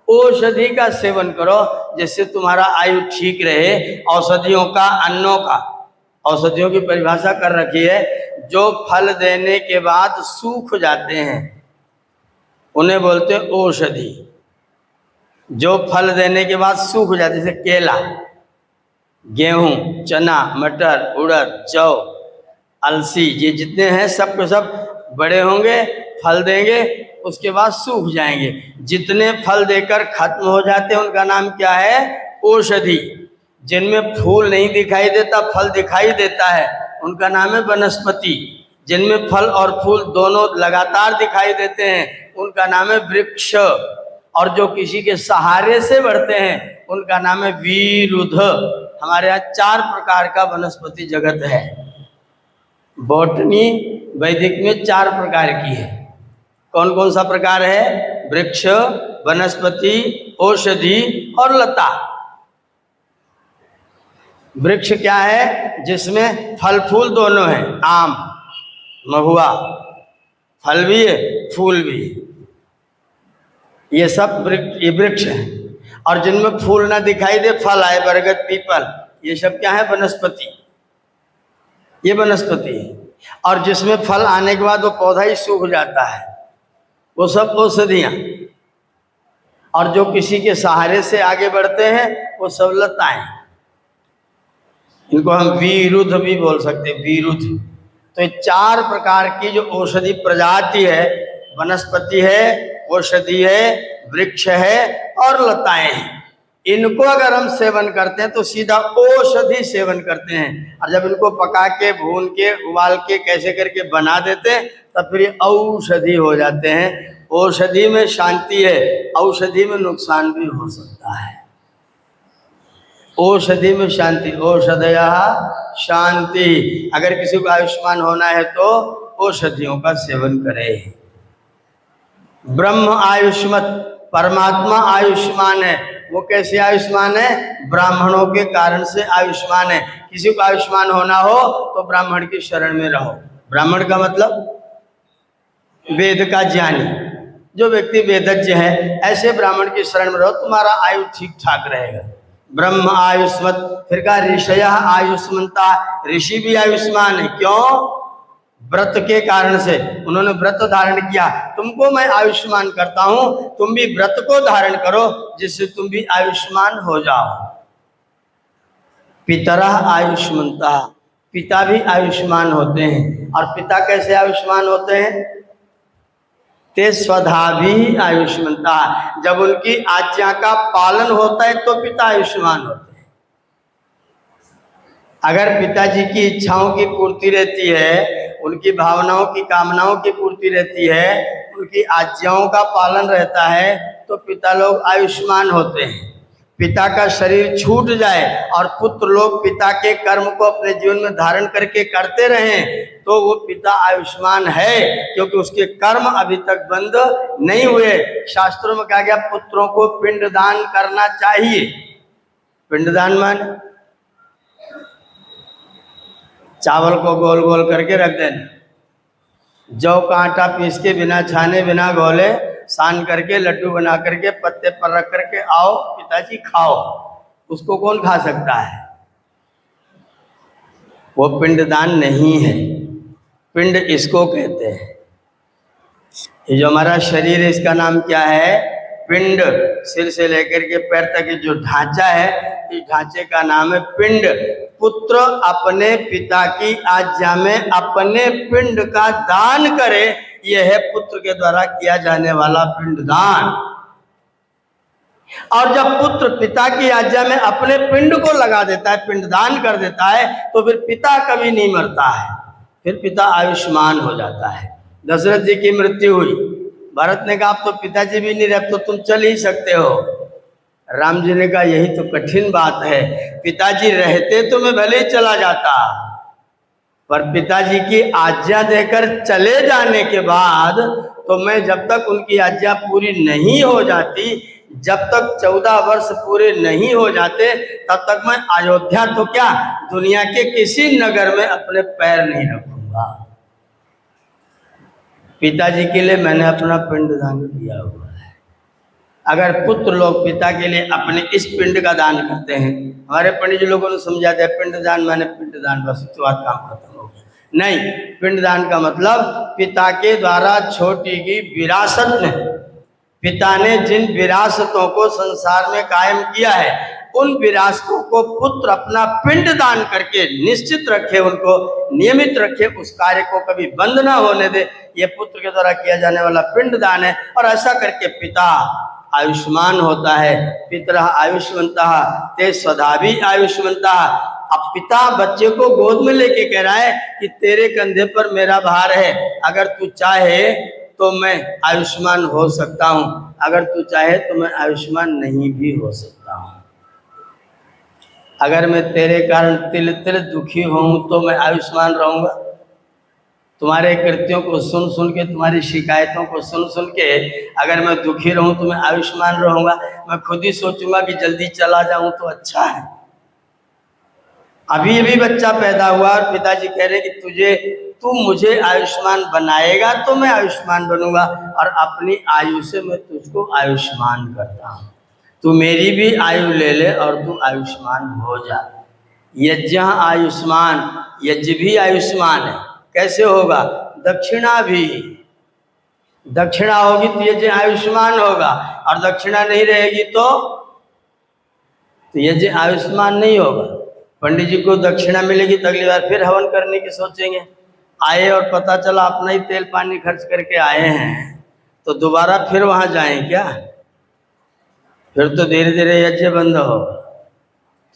औषधि का सेवन करो, जिससे तुम्हारा आयु ठीक रहे। औषधियों का, अन्नों का, औषधियों की परिभाषा कर रखी है, जो फल देने के बाद सूख जाते हैं उन्हें बोलते हैं औषधि। जो फल देने के बाद सूख जाते, जैसे केला, गेहूं, चना, मटर, उड़द, जौ, अलसी, ये जितने हैं सब के सब बड़े होंगे, फल देंगे, उसके बाद सूख जाएंगे। जितने फल देकर खत्म हो जाते हैं उनका नाम क्या है? औषधि। जिनमें फूल नहीं दिखाई देता, फल दिखाई देता है, उनका नाम है वनस्पति। जिनमें फल और फूल दोनों लगातार दिखाई देते हैं उनका नाम है वृक्ष। और जो किसी के सहारे से बढ़ते हैं उनका नाम है विरुद्ध। हमारे यहाँ 4 प्रकार का वनस्पति जगत है। बॉटनी वैदिक में 4 प्रकार की है। कौन कौन सा प्रकार है? वृक्ष, वनस्पति, औषधि और लता। वृक्ष क्या है? जिसमें फल फूल दोनों हैं। आम, महुआ, फल भी है, फूल भी है, ये सब वृक्ष हैं। और जिनमें फूल ना दिखाई दे, फल आए, बरगद, पीपल, ये सब क्या है? वनस्पति। ये वनस्पति है। और जिसमें फल आने के बाद वो पौधा ही सूख जाता है, वो सब औषधियाँ। और जो किसी के सहारे से आगे बढ़ते हैं वो सब लताएं। इनको हम विरुद्ध भी बोल सकते हैं, विरुद्ध। तो ये 4 प्रकार की जो औषधि प्रजाति है, वनस्पति है, औषधि है, वृक्ष है और लताएं हैं। इनको अगर हम सेवन करते हैं तो सीधा औषधि सेवन करते हैं। और जब इनको पका के, भून के, उबाल के, कैसे करके बना देते हैं तब फिर ये औषधि हो जाते हैं। औषधि में शांति है, औषधि में नुकसान भी हो सकता है। औषधि में शांति, औषधया शांति। अगर किसी को आयुष्मान होना है तो औषधियों का सेवन करे। ब्रह्म आयुष्मत, परमात्मा आयुष्मान है। वो कैसे आयुष्मान है? ब्राह्मणों के कारण से आयुष्मान है। किसी को आयुष्मान होना हो तो ब्राह्मण की शरण में रहो। ब्राह्मण का मतलब वेद का ज्ञानी, जो व्यक्ति वेदज्ञ है, ऐसे ब्राह्मण की शरण में रहो, तुम्हारा आयु ठीक ठाक रहेगा। ब्रह्म आयुष्मत। फिर कहा ऋषयः आयुष्मंता, ऋषि भी आयुष्मान है। क्यों? व्रत के कारण से। उन्होंने व्रत धारण किया, तुमको मैं आयुष्मान करता हूं, तुम भी व्रत को धारण करो जिससे तुम भी आयुष्मान हो जाओ। पितरः आयुष्मंता, पिता भी आयुष्मान होते हैं। और पिता कैसे आयुष्मान होते हैं? ते स्वधाभी आयुष्मंता, जब उनकी आज्ञा का पालन होता है तो पिता आयुष्मान होते हैं। अगर पिताजी की इच्छाओं की पूर्ति रहती है, उनकी भावनाओं की, कामनाओं की पूर्ति रहती है, उनकी आज्ञाओं का पालन रहता है, तो पिता लोग आयुष्मान होते हैं। पिता का शरीर छूट जाए और पुत्र लोग पिता के कर्म को अपने जीवन में धारण करके करते रहें, तो वो पिता आयुष्मान है, क्योंकि उसके कर्म अभी तक बंद नहीं हुए। शास्त्रों में कहा गया पुत्रों को पिंडदान करना चाहिए। पिंडदान माने चावल को गोल गोल करके रख देना, जौ का आटा पीस के बिना छाने बिना घोले सान करके लड्डू बना करके पत्ते पर रख करके आओ पिताजी खाओ। उसको कौन खा सकता है? वो पिंडदान नहीं है। पिंड इसको कहते हैं। ये जो हमारा शरीर है इसका नाम क्या है? पिंड। सिर से लेकर के पैर तक जो ढांचा है, इस ढांचे का नाम है पिंड। पुत्र अपने पिता की आज्ञा में अपने पिंड का दान करे, यह है पुत्र के द्वारा किया जाने वाला पिंडदान। और जब पुत्र पिता की आज्ञा में अपने पिंड को लगा देता है, पिंडदान कर देता है, तो फिर पिता कभी नहीं मरता है, फिर पिता आयुष्मान हो जाता है। दशरथ जी की मृत्यु हुई, भरत ने कहा अब तो पिताजी भी नहीं रहे, तो तुम चल ही सकते हो। राम जी ने कहा यही तो कठिन बात है, पिताजी रहते तो मैं भले ही चला जाता, पर पिताजी की आज्ञा देकर चले जाने के बाद तो मैं जब तक उनकी आज्ञा पूरी नहीं हो जाती, जब तक 14 वर्ष पूरे नहीं हो जाते, तब तक मैं अयोध्या तो क्या दुनिया के किसी नगर में अपने पैर नहीं रखूंगा। पिताजी के लिए मैंने अपना पिंडदान किया हुआ है। अगर पुत्र लोग पिता के लिए अपने इस पिंड का दान करते हैं, हमारे पंडित जी लोगों ने समझा दिया पिंडदान माने पिंडदान, बस उसके बाद काम खत्म हो गया। नहीं, पिंडदान का मतलब पिता के द्वारा छोटी की विरासत में, पिता ने जिन विरासतों को संसार में कायम किया है, उन विरासतों को पुत्र अपना पिंड दान करके निश्चित रखे, उनको नियमित रखे, उस कार्य को कभी बंद ना होने दे। ये पुत्र के द्वारा किया जाने वाला पिंड दान है। और ऐसा करके पिता आयुष्मान होता है। पितरः आयुष्मन्तः ते स्वधाभी आयुष्मन्तः। अब पिता बच्चे को गोद में लेके कह रहा है कि तेरे कंधे पर मेरा भार है, अगर तू चाहे तो मैं आयुष्मान हो सकता हूँ, अगर तू चाहे तो मैं आयुष्मान नहीं भी हो सकता हूँ। अगर मैं तेरे कारण तिल तिल दुखी हूँ तो मैं आयुष्मान रहूँगा। तुम्हारे कृत्यों को सुन सुन के, तुम्हारी शिकायतों को सुन सुन के अगर मैं दुखी रहूँ तो मैं आयुष्मान रहूँगा। मैं खुद ही सोचूंगा कि जल्दी चला जाऊँ तो अच्छा है। अभी अभी बच्चा पैदा हुआ और पिताजी कह रहे कि तू मुझे आयुष्मान बनाएगा तो मैं आयुष्मान बनूंगा, और अपनी आयु से मैं तुझको आयुष्मान करता हूँ। तू मेरी भी आयु ले ले और तू आयुष्मान हो जा। यज्ञ आयुष्मान, यज्ञ भी आयुष्मान है। कैसे होगा? दक्षिणा भी, दक्षिणा होगी तो यज्ञ आयुष्मान होगा, और दक्षिणा नहीं रहेगी तो यज्ञ आयुष्मान नहीं होगा। पंडित जी को दक्षिणा मिलेगी तो अगली बार फिर हवन करने की सोचेंगे। आए और पता चला अपना ही तेल पानी खर्च करके आए हैं तो दोबारा फिर वहां जाएं क्या? फिर तो धीरे धीरे यज्ञ बंद होगा।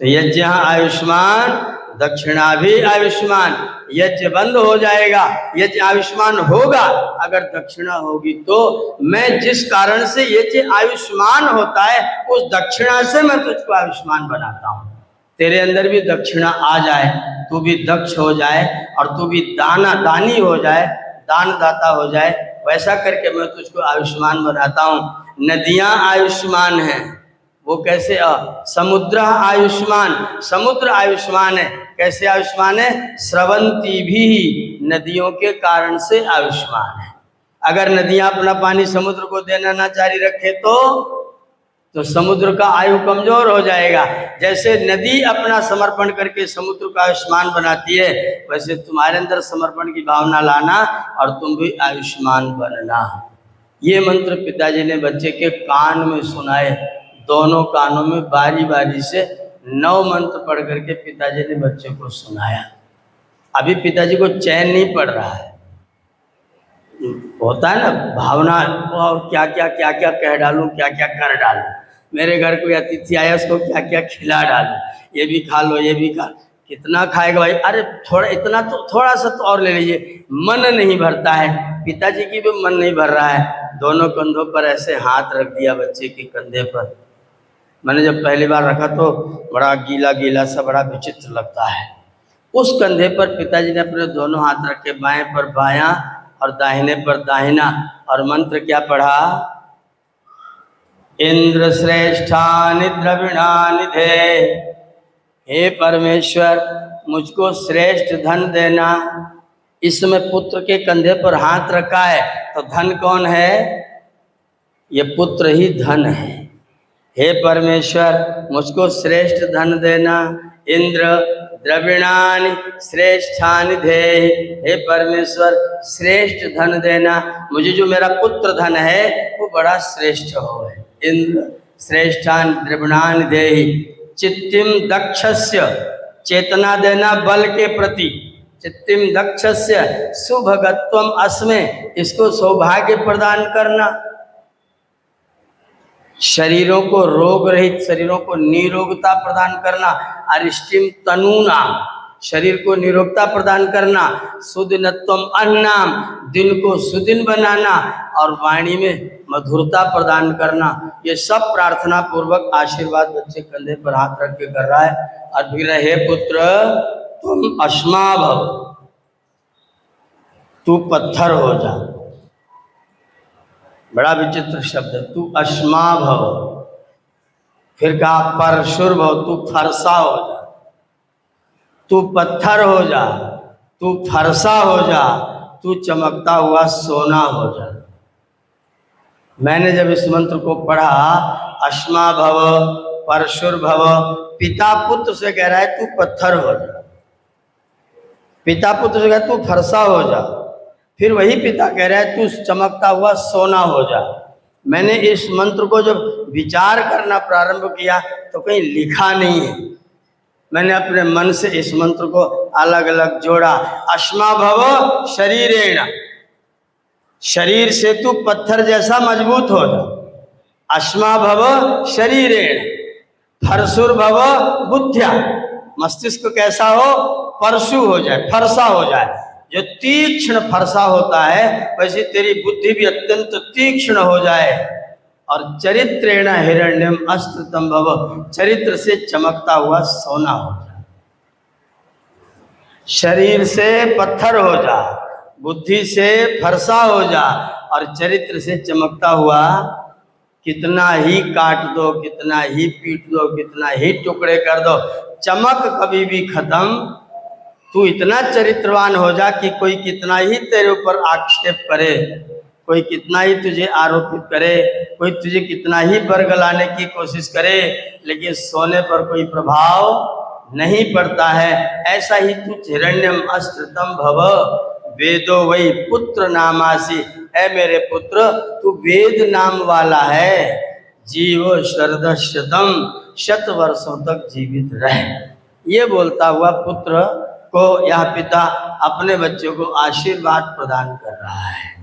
तो यज्ञ आयुष्मान, दक्षिणा भी आयुष्मान। यज्ञ बंद हो जाएगा, यज्ञ आयुष्मान होगा अगर दक्षिणा होगी तो। मैं जिस कारण से यज्ञ आयुष्मान होता है, उस दक्षिणा से मैं तुझको आयुष्मान बनाता हूँ। तेरे अंदर भी दक्षिणा आ जाए, तू भी दक्ष हो जाए और तू भी दानी हो जाए, दान दाता हो जाए, वैसा करके मैं तुझको आयुष्मान बनाता हूँ। नदियाँ आयुष्मान हैं। वो कैसे? समुद्र आयुष्मान, समुद्र आयुष्मान है। कैसे आयुष्मान है? स्रवंती भी, नदियों के कारण से आयुष्मान है। अगर नदियाँ अपना पानी समुद्र को देना ना जारी रखे तो समुद्र का आयु कमजोर हो जाएगा। जैसे नदी अपना समर्पण करके समुद्र का आयुष्मान बनाती है, वैसे तुम्हारे अंदर समर्पण की भावना लाना और तुम भी आयुष्मान बनना। ये मंत्र पिताजी ने बच्चे के कान में सुनाए, दोनों कानों में बारी बारी से 9 मंत्र पढ़ करके पिताजी ने बच्चे को सुनाया। अभी पिताजी को चैन नहीं पड़ रहा है, होता है ना भावना, और क्या क्या कह डालूं, क्या क्या कर डालूं, मेरे घर कोई अतिथि आया उसको क्या क्या खिला डालूं, ये भी खा लो ये भी खा। कितना खाएगा भाई? अरे थोड़ा, इतना तो थोड़ा सा तो और ले लीजिए। मन नहीं भरता है, पिताजी की भी मन नहीं भर रहा है। दोनों कंधों पर ऐसे हाथ रख दिया बच्चे के कंधे पर, मैंने जब पहली बार रखा तो बड़ा गीला गीला सा, बड़ा विचित्र लगता है। उस कंधे पर पिताजी ने अपने दोनों हाथ रखे, बाएं पर बायां और दाहिने पर दाहिना, और मंत्र क्या पढ़ा? इंद्र श्रेष्ठानि द्रविणानि धे, हे परमेश्वर मुझको श्रेष्ठ धन देना। इस समय पुत्र के कंधे पर हाथ रखा है तो धन कौन है? ये पुत्र ही धन है। हे परमेश्वर मुझको श्रेष्ठ धन देना। इंद्र द्रविणानि श्रेष्ठानि धे, हे परमेश्वर श्रेष्ठ धन देना, मुझे जो मेरा पुत्र धन है वो बड़ा श्रेष्ठ हो। इंद्र श्रेष्ठानि द्रविणानि देहि। चित्तिम दक्षस्य, चेतना देना बल के प्रति। चित्तिम दक्षस्य सुभगत्वम अस्मे, इसको सौभाग्य प्रदान करना। शरीरों को रोग रहित, शरीरों को निरोगता प्रदान करना। अरिष्टिम तनूना, शरीर को निरोगता प्रदान करना। सुदिनत्वम अन्नाम, दिन को सुदिन बनाना, और वाणी में मधुरता प्रदान करना। ये सब प्रार्थना पूर्वक आशीर्वाद बच्चे कंधे पर हाथ रख के कर रहा है। और फिर हे पुत्र तुम अश्मा भव, तू पत्थर हो जा। बड़ा विचित्र शब्द है, तू अश्मा भव। फिर कहा परशुर भव, तू फरसा हो जा। तू पत्थर हो जा, तू फरसा हो जा, तू चमकता हुआ सोना हो जा। मैंने जब इस मंत्र को पढ़ा, अश्मा भव परशुर भव, पिता पुत्र से कह रहा है तू पत्थर हो जा। पिता पुत्र से कह रहा है तू फरसा हो जा। फिर वही पिता कह रहा है तू चमकता हुआ सोना हो जा। मैंने इस मंत्र को जब विचार करना प्रारंभ किया तो कहीं लिखा नहीं है। मैंने अपने मन से इस मंत्र को अलग अलग जोड़ा। अश्मा भव शरीरेण, शरीर से तू पत्थर जैसा मजबूत हो जा। अश्मा भव शरीरेण, फरसुर भव बुद्ध्या, मस्तिष्क कैसा हो? परशु हो जाए, फरसा हो जाए। जो तीक्ष्ण फरसा होता है वैसे तेरी बुद्धि भी अत्यंत तीक्ष्ण हो जाए। और चरित्रेण हिरण्यम अस्त्रतम भव, चरित्र से चमकता हुआ सोना हो जा। शरीर से पत्थर हो जा, बुद्धि से फरसा हो जा, और चरित्र से चमकता हुआ। कितना ही काट दो, कितना ही पीट दो, कितना ही टुकड़े कर दो, चमक कभी भी खत्म। तू इतना चरित्रवान हो जा कि कोई कितना ही तेरे ऊपर आक्षेप करे, कोई कितना ही तुझे आरोपित करे, कोई तुझे कितना ही बरगलाने की कोशिश करे, लेकिन सोने पर कोई प्रभाव नहीं पड़ता है। ऐसा ही तू हिरण्यम अस्त्रतम भव, वेदो वही पुत्र नामासी, ऐ मेरे पुत्र तू वेद नाम वाला है। जीवो शरदशतम, 100 वर्षों तक जीवित रहे। ये बोलता हुआ पुत्र को यह पिता अपने बच्चों को आशीर्वाद प्रदान कर रहा है।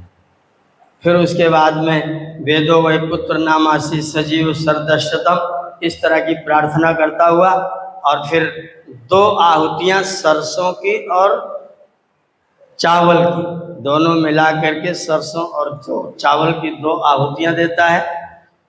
फिर उसके बाद में वेदो वै पुत्र नामासी सजीव शरदशतम, इस तरह की प्रार्थना करता हुआ, और फिर 2 आहुतियां सरसों की और चावल की, दोनों मिला करके सरसों और चावल की 2 आहुतियां देता है।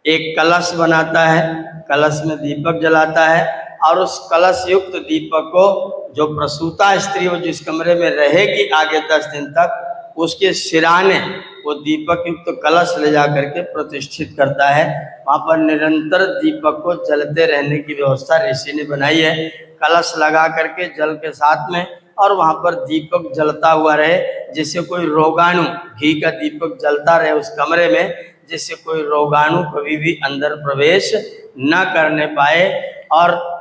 एक कलश बनाता है, कलश में दीपक जलाता है, और उस कलश युक्त दीपक को जो प्रसूता स्त्री वो जिस कमरे में रहेगी आगे 10 दिन तक, उसके सिराने वो दीपक युक्त कलश ले जा करके प्रतिष्ठित करता है। वहाँ पर निरंतर दीपक को जलते रहने की व्यवस्था ऋषि ने बनाई है। कलश लगा करके जल के साथ में, और वहाँ पर दीपक जलता हुआ रहे, जिससे कोई रोगाणु, घी का दीपक जलता रहे उस कमरे में, जिससे कोई रोगाणु कभी भी अंदर प्रवेश न करने पाए। और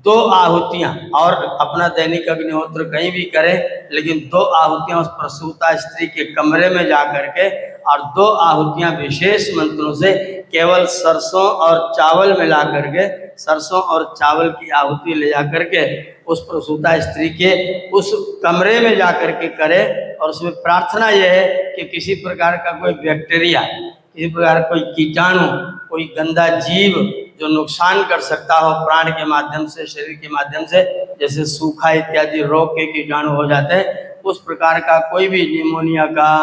2 आहुतियाँ, और अपना दैनिक अग्निहोत्र कहीं भी करें, लेकिन 2 आहुतियाँ उस प्रसूता स्त्री के कमरे में जा करके, और 2 आहुतियाँ विशेष मंत्रों से केवल सरसों और चावल मिला करके, सरसों और चावल की आहुति ले जा करके उस प्रसूता स्त्री के उस कमरे में जा करके करे। और उसमें प्रार्थना यह है कि किसी प्रकार का कोई बैक्टीरिया, किसी प्रकार कोई कीटाणु, कोई गंदा जीव जो नुकसान कर सकता हो प्राण के माध्यम से, शरीर के माध्यम से, जैसे सूखा इत्यादि रोग के कीटाणु हो जाते हैं, उस प्रकार का कोई भी निमोनिया का,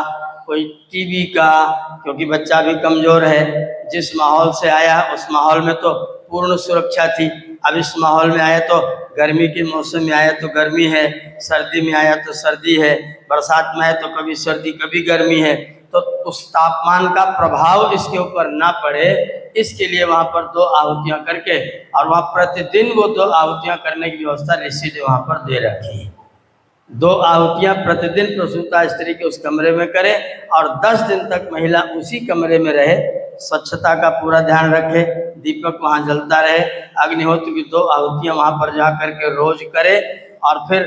कोई टीबी का, क्योंकि बच्चा भी कमज़ोर है, जिस माहौल से आया उस माहौल में तो पूर्ण सुरक्षा थी। अब इस माहौल में आया तो गर्मी के मौसम में आया तो गर्मी है, सर्दी में आया तो सर्दी है, बरसात में आया तो कभी सर्दी कभी गर्मी है, तो उस तापमान का प्रभाव इसके ऊपर ना पड़े, इसके लिए वहाँ पर 2 आहुतियाँ करके और वहाँ प्रतिदिन वो 2 आहुतियाँ करने की व्यवस्था ऋषि ने वहाँ पर दे रखी है। 2 आहुतियाँ प्रतिदिन प्रसूता स्त्री के उस कमरे में करे और 10 दिन तक महिला उसी कमरे में रहे, स्वच्छता का पूरा ध्यान रखे, दीपक वहाँ जलता रहे, अग्निहोत्र की 2 आहुतियाँ वहाँ पर जा करके रोज करे और फिर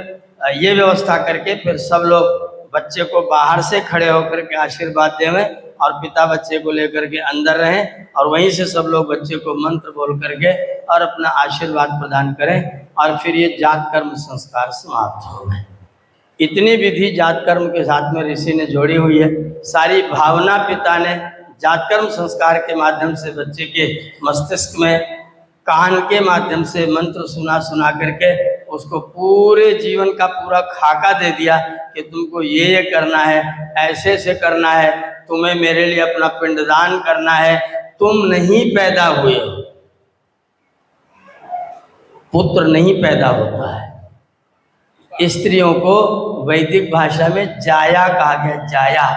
ये व्यवस्था करके फिर सब लोग बच्चे को बाहर से खड़े होकर के आशीर्वाद देवें और पिता बच्चे को लेकर के अंदर रहें और वहीं से सब लोग बच्चे को मंत्र बोल करके और अपना आशीर्वाद प्रदान करें और फिर ये जात कर्म संस्कार समाप्त हो गए। इतनी विधि जात कर्म के साथ में ऋषि ने जोड़ी हुई है। सारी भावना पिता ने जात कर्म संस्कार के माध्यम से बच्चे के मस्तिष्क में कान के माध्यम से मंत्र सुना करके उसको पूरे जीवन का पूरा खाका दे दिया कि तुमको ये करना है, ऐसे से करना है, तुम्हें मेरे लिए अपना पिंडदान करना है। तुम नहीं पैदा हुए हो, पुत्र नहीं पैदा होता है। स्त्रियों को वैदिक भाषा में जाया कहा गया, जाया।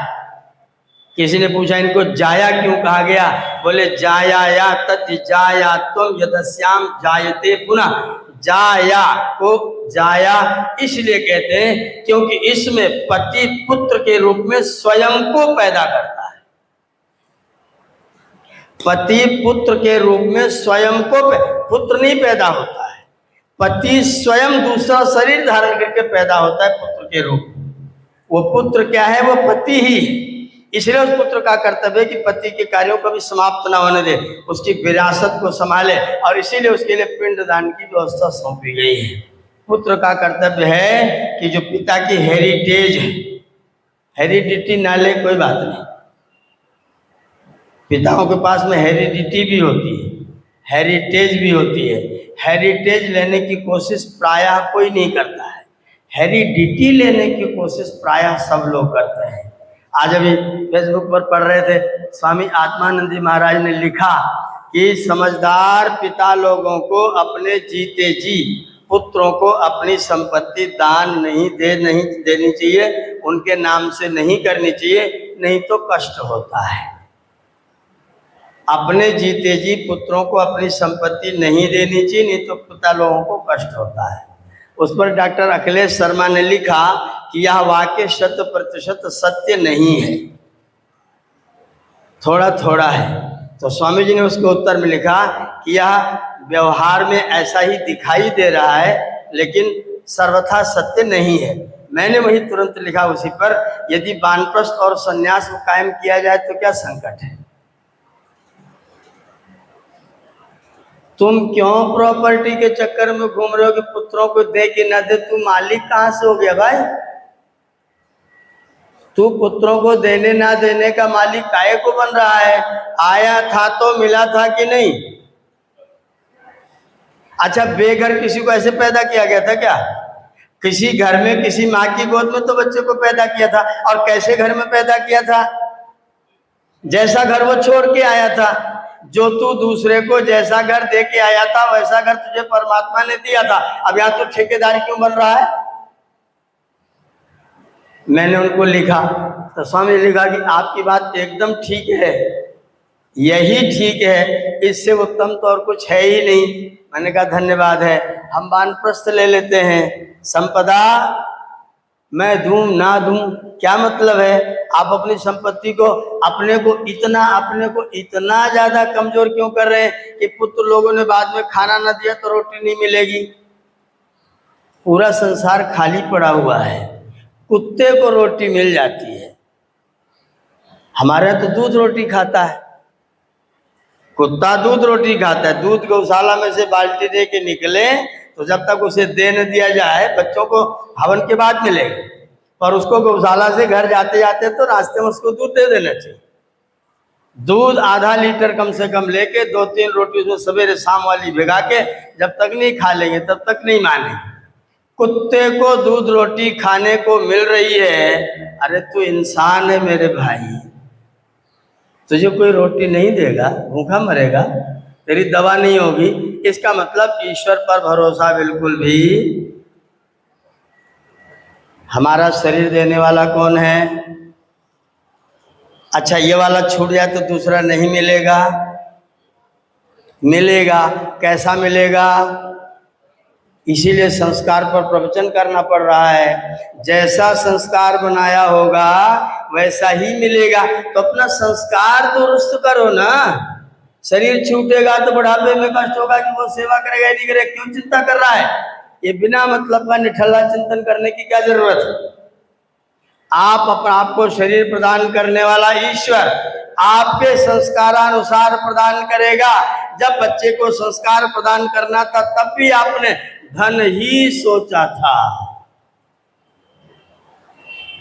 किसी ने पूछा इनको जाया क्यों कहा गया? बोले जाया या तत् जाया तुम यदस्याम जायते पुनः। जाया को जाया इसलिए कहते हैं क्योंकि इसमें पति पुत्र के रूप में स्वयं को पैदा करता है। पति पुत्र के रूप में स्वयं को, पुत्र नहीं पैदा होता है, पति स्वयं दूसरा शरीर धारण करके पैदा होता है पुत्र के रूप में। वो पुत्र क्या है? वो पति ही है। इसलिए उस पुत्र का कर्तव्य है कि पति के कार्यों को भी समाप्त न होने दे, उसकी विरासत को संभाले और इसीलिए उसके लिए पिंडदान की व्यवस्था सौंपी गई है। पुत्र का कर्तव्य है कि जो पिता की हेरिटेज है, हेरिडिटी ना ले कोई बात नहीं, पिताओं के पास में हेरिडिटी भी होती है, हेरिटेज भी होती है। हेरिटेज लेने की कोशिश प्रायः कोई नहीं करता है, हेरिडिटी लेने की कोशिश प्रायः सब लोग करते हैं। आज अभी फेसबुक पर पढ़ रहे थे, स्वामी आत्मानंद जी महाराज ने लिखा कि समझदार पिता लोगों को अपने जीते जी पुत्रों को अपनी संपत्ति दान नहीं देनी चाहिए, उनके नाम से नहीं करनी चाहिए, नहीं तो कष्ट होता है। अपने जीते जी पुत्रों को अपनी संपत्ति नहीं देनी चाहिए, नहीं तो पिता लोगों को कष्ट होता है। उस पर डॉक्टर अखिलेश शर्मा ने लिखा कि यह वाक्य 100% सत्य नहीं है, थोड़ा थोड़ा है। तो स्वामी जी ने उसके उत्तर में लिखा कि यह व्यवहार में ऐसा ही दिखाई दे रहा है लेकिन सर्वथा सत्य नहीं है। मैंने वही तुरंत लिखा उसी पर, यदि वानप्रस्थ और संन्यास को कायम किया जाए तो क्या संकट है? तुम क्यों प्रॉपर्टी के चक्कर में घूम रहे हो कि पुत्रों को दे कि न दे? तू मालिक कहाँ से हो गया भाई? तू पुत्रों को देने ना देने का मालिक काहे को बन रहा है? आया था तो मिला था कि नहीं? अच्छा, बेघर किसी को ऐसे पैदा किया गया था क्या? किसी घर में किसी माँ की गोद में तो बच्चे को पैदा किया था। और कैसे घर में पैदा किया था? जैसा घर वो छोड़ के आया था। जो तू दूसरे को जैसा घर दे के आया था वैसा घर तुझे परमात्मा ने दिया था। अब यहाँ तो ठेकेदार क्यों बन रहा है? मैंने उनको लिखा तो स्वामी ने लिखा कि आपकी बात एकदम ठीक है, यही ठीक है, इससे उत्तम तो और कुछ है ही नहीं। मैंने कहा धन्यवाद है। हम वानप्रस्थ ले लेते हैं, संपदा मैं दूं ना दूं क्या मतलब है? आप अपनी संपत्ति को अपने को इतना ज्यादा कमजोर क्यों कर रहे हैं कि पुत्र लोगों ने बाद में खाना ना दिया तो रोटी नहीं मिलेगी? पूरा संसार खाली पड़ा हुआ है, कुत्ते को रोटी मिल जाती है। हमारे यहाँ तो दूध रोटी खाता है, कुत्ता दूध रोटी खाता है। दूध गौशाला में से बाल्टी दे के निकले तो जब तक उसे दे न दिया जाए, बच्चों को हवन के बाद मिलेगा, पर उसको गौशाला से घर जाते जाते तो रास्ते में उसको दूध दे देना चाहिए। दूध आधा लीटर कम से कम लेके 2-3 रोटी उसमें सवेरे शाम वाली भिगा के जब तक नहीं खा लेंगे तब तक नहीं मानेंगे। कुत्ते को दूध रोटी खाने को मिल रही है, अरे तू इंसान है मेरे भाई, तुझे कोई रोटी नहीं देगा, भूखा मरेगा। तेरी दवा नहीं होगी। इसका मतलब ईश्वर पर भरोसा बिल्कुल भी। हमारा शरीर देने वाला कौन है? अच्छा, ये वाला छूट जाए तो दूसरा नहीं मिलेगा? मिलेगा। कैसा मिलेगा? इसीलिए संस्कार पर प्रवचन करना पड़ रहा है। जैसा संस्कार बनाया होगा वैसा ही मिलेगा। तो अपना संस्कार दुरुस्त करो ना। शरीर छूटेगा तो बुढ़ापे में कष्ट होगा कि वो सेवा करेगा नहीं करेगा, क्यों चिंता कर रहा है? ये बिना मतलब का निठल्ला चिंतन करने की क्या जरूरत है? आप अपना आपको शरीर प्रदान करने वाला ईश्वर आपके संस्कारानुसार प्रदान करेगा। जब बच्चे को संस्कार प्रदान करना था तब भी आपने धन ही सोचा था।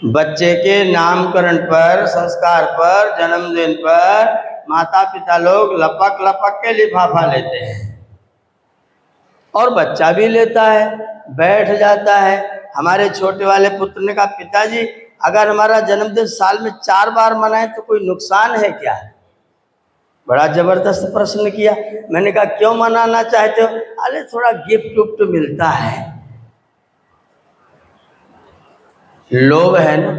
बच्चे के नामकरण पर, संस्कार पर, जन्मदिन पर माता पिता लोग लपक लपक के लिफाफा लेते हैं और बच्चा भी लेता है, बैठ जाता है। हमारे छोटे वाले पुत्र ने कहा, पिताजी अगर हमारा जन्मदिन साल में 4 बार मनाए तो कोई नुकसान है क्या? बड़ा जबरदस्त प्रश्न किया। मैंने कहा, क्यों मनाना चाहते हो? अरे थोड़ा गिफ्ट उफ्ट मिलता है। लोभ है ना,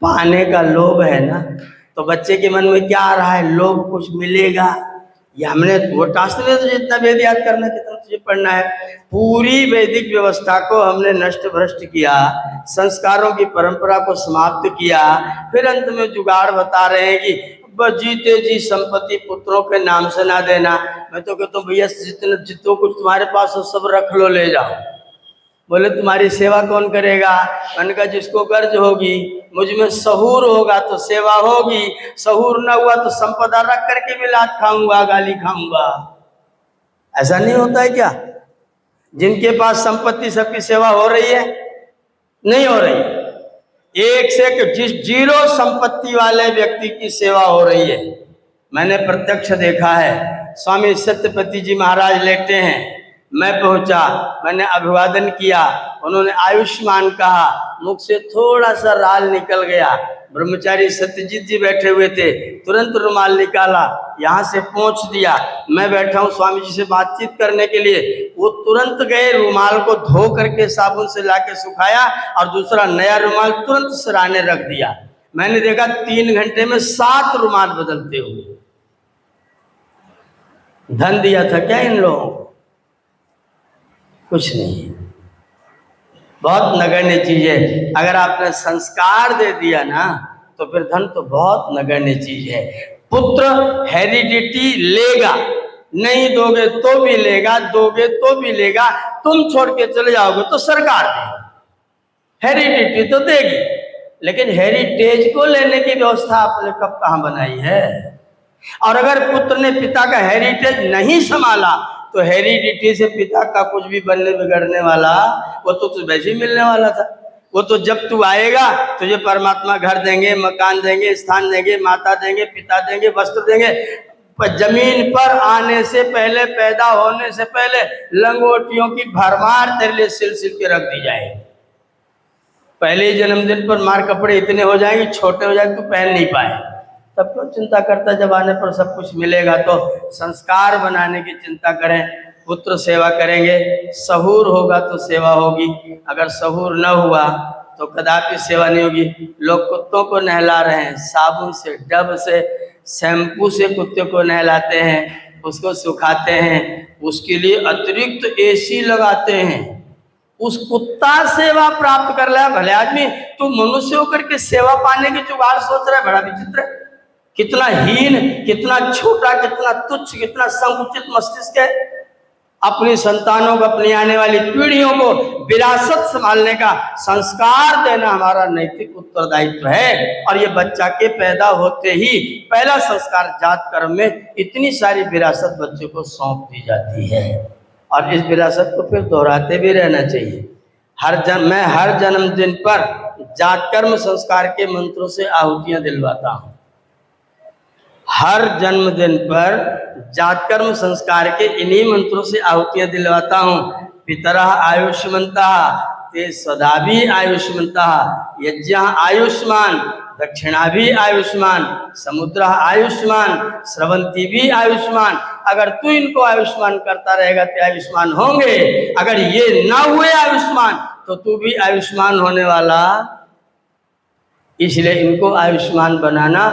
पाने का लोभ है ना। तो बच्चे के मन में क्या आ रहा है? लोभ, कुछ मिलेगा। ये हमने वो टास्क नहीं, तुझे इतना वेद याद करना, कितना तुझे पढ़ना है। पूरी वैदिक व्यवस्था को हमने नष्ट भ्रष्ट किया, संस्कारों की परंपरा को समाप्त किया। फिर अंत में जुगाड़ बता रहे हैं कि जीते जी संपत्ति पुत्रों के नाम से ना देना। मैं तो कहता हूँ भैया, जितना कुछ तुम्हारे पास हो सब रख लो, ले जाओ। बोले तुम्हारी सेवा कौन करेगा? मैंने कहा, जिसको गर्ज होगी, मुझ में सहूर होगा तो सेवा होगी, सहूर न हुआ तो संपदा रख करके भी लात खाऊंगा, गाली खाऊंगा। ऐसा नहीं होता है क्या? जिनके पास संपत्ति सबकी सेवा हो रही है? नहीं हो रही। एक से जिस जीरो संपत्ति वाले व्यक्ति की सेवा हो रही है। मैंने प्रत्यक्ष देखा है। स्वामी सत्यपति जी महाराज लेटे हैं, मैं पहुंचा, मैंने अभिवादन किया, उन्होंने आयुष्मान कहा, मुख से थोड़ा सा राल निकल गया। ब्रह्मचारी सत्यजीत जी बैठे हुए थे, तुरंत रुमाल निकाला, यहाँ से पोंछ दिया। मैं बैठा हूँ स्वामी जी से बातचीत करने के लिए, वो तुरंत गए, रुमाल को धो करके साबुन से लाके सुखाया और दूसरा नया रुमाल तुरंत सिराने रख दिया। मैंने देखा 3 घंटे में 7 रुमाल बदलते हुए। धन दिया था क्या इन लोगों को? कुछ नहीं। बहुत नगण्य चीज है। अगर आपने संस्कार दे दिया ना तो फिर धन तो बहुत नगण्य चीज है। पुत्र हेरिडिटी लेगा, नहीं दोगे तो भी लेगा, दोगे तो भी लेगा। तुम छोड़ के चले जाओगे तो सरकार देगी, हेरिडिटी तो देगी, लेकिन हेरिटेज को लेने की व्यवस्था आपने कब कहाँ बनाई है? और अगर पुत्र ने पिता का हेरिटेज नहीं संभाला तो हेरिडिटी से पिता का कुछ भी बनने बिगड़ने वाला, वो तो वैसे ही मिलने वाला था। वो तो जब तू आएगा तुझे परमात्मा घर देंगे, मकान देंगे, स्थान देंगे, माता देंगे, पिता देंगे, वस्त्र देंगे। पर जमीन पर आने से पहले, पैदा होने से पहले लंगोटियों की भरमार तेरे लिए सिल सिल के रख दी जाएगी। पहले ही जन्मदिन पर मार कपड़े इतने हो जाएंगे, छोटे हो जाएंगे तो पहन नहीं पाए। तब क्यों चिंता करता, जब आने पर सब कुछ मिलेगा। तो संस्कार बनाने की चिंता करें। पुत्र सेवा करेंगे, सहूर होगा तो सेवा होगी, अगर सहूर न हुआ तो कदापि सेवा नहीं होगी। लोग कुत्तों को नहला रहे हैं, साबुन से, डब से, शैम्पू से कुत्ते को नहलाते हैं, उसको सुखाते हैं, उसके लिए अतिरिक्त एसी लगाते हैं। उस कुत्ता सेवा प्राप्त कर लिया। भले आदमी तू मनुष्य होकर के सेवा पाने की जुगाड़ सोच रहा है, बड़ा विचित्र है। कितना हीन, कितना छोटा, कितना तुच्छ, कितना संकुचित मस्तिष्क है। अपनी संतानों को, अपनी आने वाली पीढ़ियों को विरासत संभालने का संस्कार देना हमारा नैतिक उत्तरदायित्व है। और ये बच्चा के पैदा होते ही पहला संस्कार जात कर्म में इतनी सारी विरासत बच्चे को सौंप दी जाती है और इस विरासत को फिर दोहराते भी रहना चाहिए। मैं हर जन्मदिन पर जात कर्म संस्कार के मंत्रों से आहुतियां दिलवाता हूँ। हर जन्मदिन पर जात कर्म संस्कार के इन्हीं मंत्रों से आहुतियां दिलवाता हूँ। पितरः आयुष्मन्तः ते स्वधाभी आयुष्मन्तः यज्ञः आयुष्मान दक्षिणाभी आयुष्मान समुद्रः आयुष्मान स्रवंती भी आयुष्मान। अगर तू इनको आयुष्मान करता रहेगा तो आयुष्मान होंगे, अगर ये ना हुए आयुष्मान तो तू भी आयुष्मान होने वाला। इसलिए इनको आयुष्मान बनाना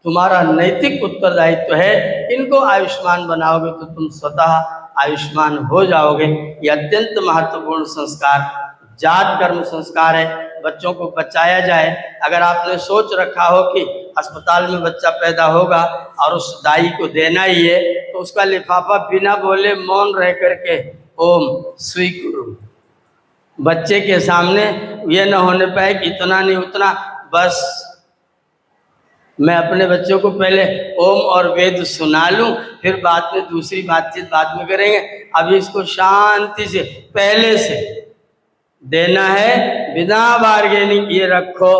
तुम्हारा नैतिक उत्तरदायित्व है। इनको आयुष्मान बनाओगे तो तुम स्वतः आयुष्मान हो जाओगे। ये अत्यंत महत्वपूर्ण संस्कार जात कर्म संस्कार है। बच्चों को बचाया जाए। अगर आपने सोच रखा हो कि अस्पताल में बच्चा पैदा होगा और उस दाई को देना ही है, तो उसका लिफाफा बिना बोले मौन रह करके ओम स्वीकुरु, बच्चे के सामने ये न होने पाए कि इतना नहीं उतना, बस मैं अपने बच्चों को पहले ओम और वेद सुना लूं, फिर बाद में दूसरी बातचीत बाद में करेंगे। अभी इसको शांति से पहले से देना है, बिना बार्गेनिंग ये रखो।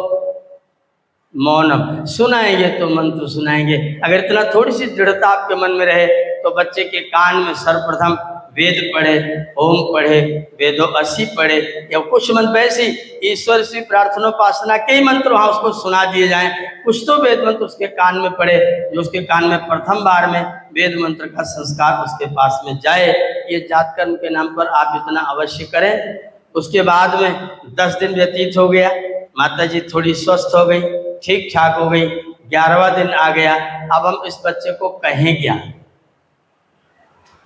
मौनम सुनाएंगे तो मंत्र सुनाएंगे। अगर इतना थोड़ी सी दृढ़ता आपके मन में रहे तो बच्चे के कान में सर्वप्रथम वेद पढ़े, ओम पढ़े, वेदो असी पढ़े, या कुछ मंत्र ऐसी ईश्वर से प्रार्थनोपासना के ही मंत्र वहाँ उसको सुना दिए जाएं। कुछ तो वेद मंत्र उसके कान में पढ़े, जो उसके कान में प्रथम बार में वेद मंत्र का संस्कार उसके पास में जाए। ये जात कर्म के नाम पर आप इतना अवश्य करें। उसके बाद में 10 दिन व्यतीत हो गया, माता जी थोड़ी स्वस्थ हो गई, ठीक ठाक हो गई, 11वां दिन आ गया। अब हम इस बच्चे को कहें क्या?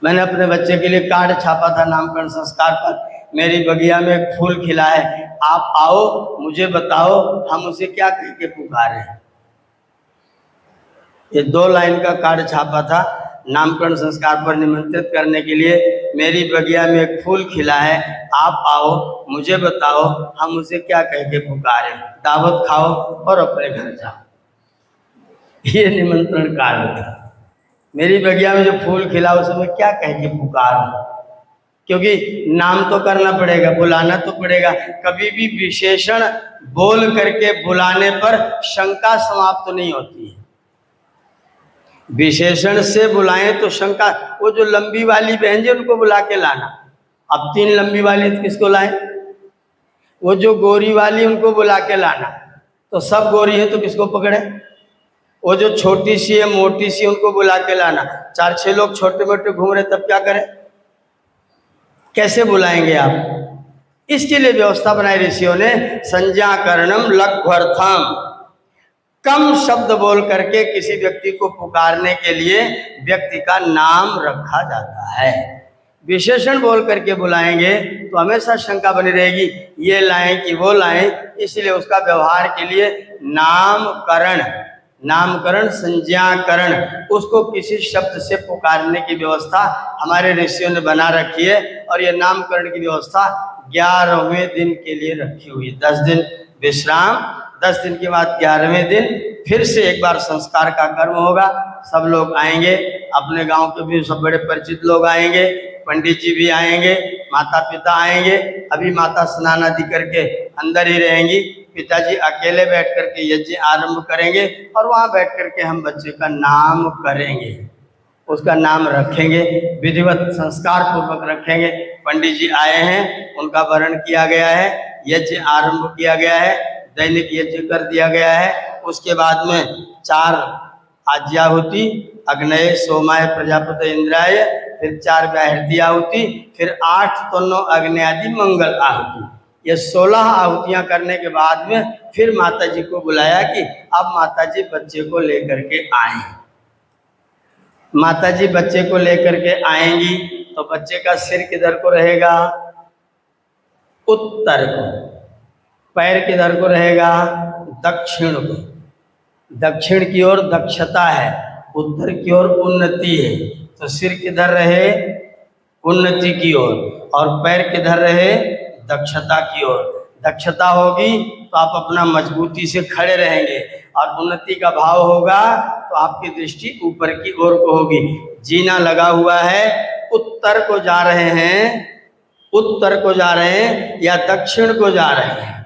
मैंने अपने बच्चे के लिए कार्ड छापा था नामकरण संस्कार पर, मेरी बगिया में एक फूल खिला है, आप आओ मुझे बताओ हम उसे क्या कह के पुकारें। ये 2 लाइन का कार्ड छापा था नामकरण संस्कार पर निमंत्रित करने के लिए। मेरी बगिया में एक फूल खिला है, आप आओ मुझे बताओ हम उसे क्या कह के पुकारें। दावत खाओ और अपने घर जाओ। ये निमंत्रण कार्ड था। मेरी बगिया में जो फूल खिला उसे मैं क्या कह के पुकारूं? क्योंकि नाम तो करना पड़ेगा, बुलाना तो पड़ेगा। कभी भी विशेषण बोल करके बुलाने पर शंका समाप्त नहीं होती है। विशेषण से बुलाएं तो शंका, वो जो लंबी वाली बहन जी उनको बुला के लाना। अब 3 लंबी वाली तो किसको लाएं? वो जो गोरी वाली उनको बुला के लाना, तो सब गोरी है तो किसको पकड़े? वो जो छोटी सी है मोटी सी उनको बुला के लाना। 4-6 लोग छोटे मोटे घूम रहे तब क्या करें? कैसे बुलाएंगे आप? इसके लिए व्यवस्था बनाई ऋषियों ने। संज्ञाकरणम लघ्वर्थम, कम शब्द बोल करके किसी व्यक्ति को पुकारने के लिए व्यक्ति का नाम रखा जाता है। विशेषण बोल करके बुलाएंगे तो हमेशा शंका बनी रहेगी, ये लाएं कि वो लाएं। इसलिए उसका व्यवहार के लिए नामकरण, नामकरण संज्ञाकरण, उसको किसी शब्द से पुकारने की व्यवस्था हमारे ऋषियों ने बना रखी है। और ये नामकरण की व्यवस्था 11वें दिन के लिए रखी हुई है। 10 दिन विश्राम, 10 दिन के बाद 11वें दिन फिर से एक बार संस्कार का कर्म होगा। सब लोग आएंगे, अपने गांव के भी सब बड़े परिचित लोग आएंगे, पंडित जी भी आएंगे, माता पिता आएंगे। अभी माता स्नान आदि करके अंदर ही रहेंगी, पिताजी अकेले बैठ करके यज्ञ आरंभ करेंगे और वहाँ बैठ करके हम बच्चे का नाम करेंगे, उसका नाम रखेंगे, विधिवत संस्कार पूर्वक रखेंगे। पंडित जी आए हैं, उनका वरण किया गया है, यज्ञ आरंभ किया गया है, दैनिक यज्ञ कर दिया गया है। उसके बाद में 4 आज्याहुति, अग्नय सोमाय प्रजापति इंद्राय, फिर 4 व्याहृति आहुति, फिर 8 तन्नो अग्नि आदि मंगल आहुति। ये 16 आहुतियाँ करने के बाद में फिर माता जी को बुलाया कि अब माता जी बच्चे को लेकर के आए। माता जी बच्चे को लेकर के आएंगी तो बच्चे का सिर किधर को रहेगा? उत्तर को। पैर किधर को रहेगा? दक्षिण को। दक्षिण की ओर दक्षता है, उत्तर की ओर उन्नति है। तो सिर किधर रहे? उन्नति की ओर। और पैर किधर रहे? दक्षता की ओर। दक्षता होगी तो आप अपना मजबूती से खड़े रहेंगे, और उन्नति का भाव होगा तो आपकी दृष्टि ऊपर की ओर को होगी। जीना लगा हुआ है, उत्तर को जा रहे हैं, उत्तर को जा रहे हैं या दक्षिण को जा रहे हैं।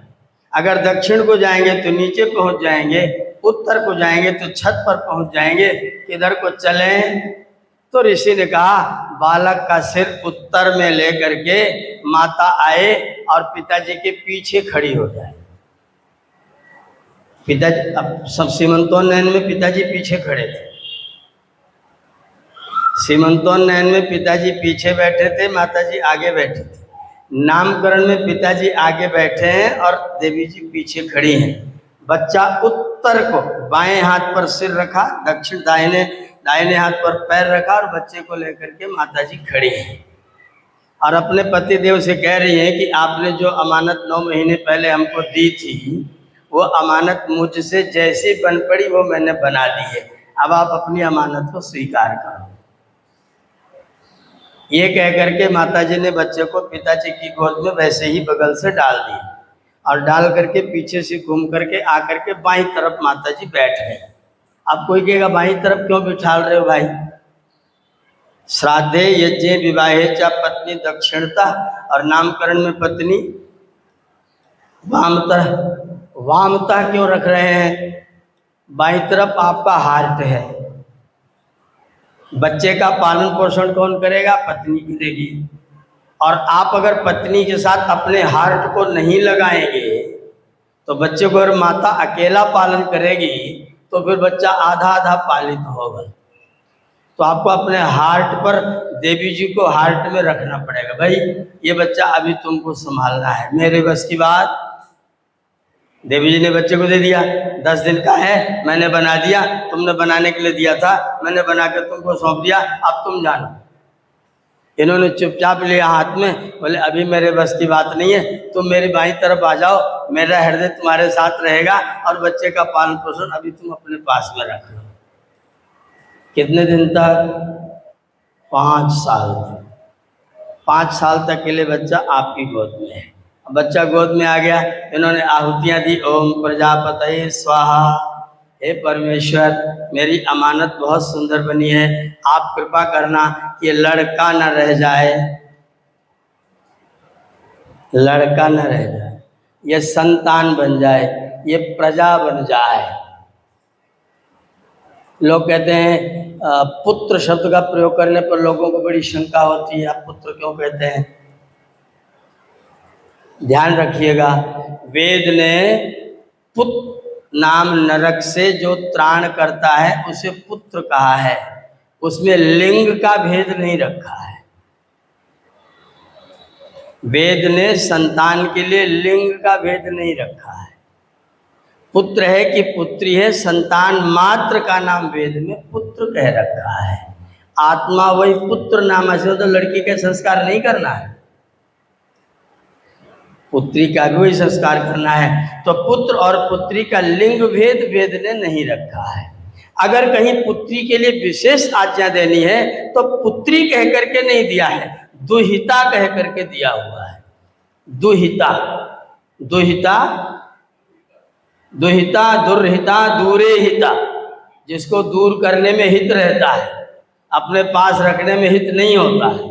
अगर दक्षिण को जाएंगे तो नीचे पहुंच जाएंगे, उत्तर को जाएंगे तो छत पर पहुंच जाएंगे। किधर को चलें? तो ऋषि ने कहा बालक का सिर उत्तर में लेकर के माता आए और पिताजी के पीछे खड़ी हो जाए। पिताजी अब सब सीमंतोन्नयन में पिताजी पीछे खड़े थे। सीमंतोन्नयन में पिताजी पीछे बैठे थे, माताजी आगे बैठे थे। नामकरण में पिताजी आगे बैठे हैं और देवी जी पीछे खड़ी हैं। बच्चा उत्तर को बाएं हाथ पर सिर रखा, दक्षिण दाहिने हाथ पर पैर रखा और बच्चे को लेकर के माताजी खड़ी हैं और अपने पति देव से कह रही हैं कि आपने जो अमानत 9 महीने पहले हमको दी थी वो अमानत मुझसे जैसी बन पड़ी वो मैंने बना दी है, अब आप अपनी अमानत को स्वीकार करो। ये कह करके माताजी ने बच्चे को पिताजी की गोद में वैसे ही बगल से डाल दिया और डाल करके पीछे से घूम करके आकर के बाईं तरफ माताजी बैठ गए। अब कोई कहेगा बाईं तरफ क्यों बिठाल रहे हो भाई? श्राद्धे यज्ञे विवाहे च पत्नी दक्षिणता और नामकरण में पत्नी वामता क्यों रख रहे हैं? बाईं तरफ आपका हार्ट है। बच्चे का पालन पोषण कौन करेगा? पत्नी करेगी। और आप अगर पत्नी के साथ अपने हार्ट को नहीं लगाएंगे तो बच्चे को अगर माता अकेला पालन करेगी तो फिर बच्चा आधा आधा पालित होगा। तो आपको अपने हार्ट पर देवी जी को हार्ट में रखना पड़ेगा। भाई ये बच्चा अभी तुमको संभालना है, मेरे बस की बात। देवी जी ने बच्चे को दे दिया, 10 दिन का है, मैंने बना दिया, तुमने बनाने के लिए दिया था, मैंने बना के तुमको सौंप दिया, अब तुम जानो। इन्होंने चुपचाप लिया हाथ में, बोले अभी मेरे बस की बात नहीं है, तुम मेरी बाईं तरफ आ जाओ, मेरा हृदय तुम्हारे साथ रहेगा और बच्चे का पालन पोषण अभी तुम अपने पास में रख लो। कितने दिन तक? 5 साल तक। 5 साल तक के लिए बच्चा आपकी गोद में है। बच्चा गोद में आ गया, इन्होंने आहुतियाँ दी, ओम प्रजापतये स्वाहा। हे परमेश्वर, मेरी अमानत बहुत सुंदर बनी है, आप कृपा करना कि लड़का न रह जाए, लड़का न रह जाए, ये संतान बन जाए, ये प्रजा बन जाए। लोग कहते हैं पुत्र शब्द का प्रयोग करने पर लोगों को बड़ी शंका होती है, आप पुत्र क्यों कहते हैं? ध्यान रखिएगा, वेद ने पुत्र नाम नरक से जो त्राण करता है उसे पुत्र कहा है, उसमें लिंग का भेद नहीं रखा है। वेद ने संतान के लिए लिंग का भेद नहीं रखा है। पुत्र है कि पुत्री है, संतान मात्र का नाम वेद में पुत्र कह रखा है। आत्मा वही पुत्र नाम से, तो लड़की का संस्कार नहीं करना है, पुत्री का भी वही संस्कार करना है। तो पुत्र और पुत्री का लिंग भेद वेद ने नहीं रखा है। अगर कहीं पुत्री के लिए विशेष आज्ञा देनी है तो पुत्री कह करके नहीं दिया है, दुहिता कह करके दिया हुआ है। दुहिता, दुहिता, दुहिता, दुर्हिता, दूरे हिता, जिसको दूर करने में हित रहता है, अपने पास रखने में हित नहीं होता है,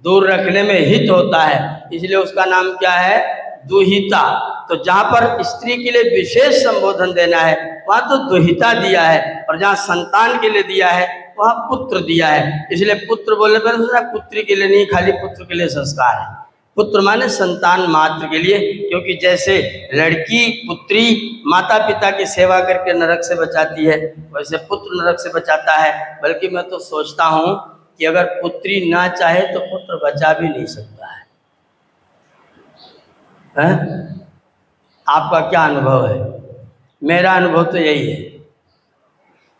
दूर रखने में हित होता है, इसलिए उसका नाम क्या है? दुहिता। तो जहाँ पर स्त्री के लिए विशेष संबोधन देना है वहाँ तो दुहिता दिया है, और जहाँ संतान के लिए दिया है वहाँ पुत्र दिया है। इसलिए पुत्र बोलने पर पुत्री के लिए नहीं, खाली पुत्र के लिए संस्कार है। पुत्र माने संतान मात्र के लिए, क्योंकि जैसे लड़की पुत्री माता पिता की सेवा करके नरक से बचाती है, वैसे पुत्र नरक से बचाता है। बल्कि मैं तो सोचता हूँ कि अगर पुत्री ना चाहे तो पुत्र बचा भी नहीं सकता है। आपका क्या अनुभव है? मेरा अनुभव तो यही है,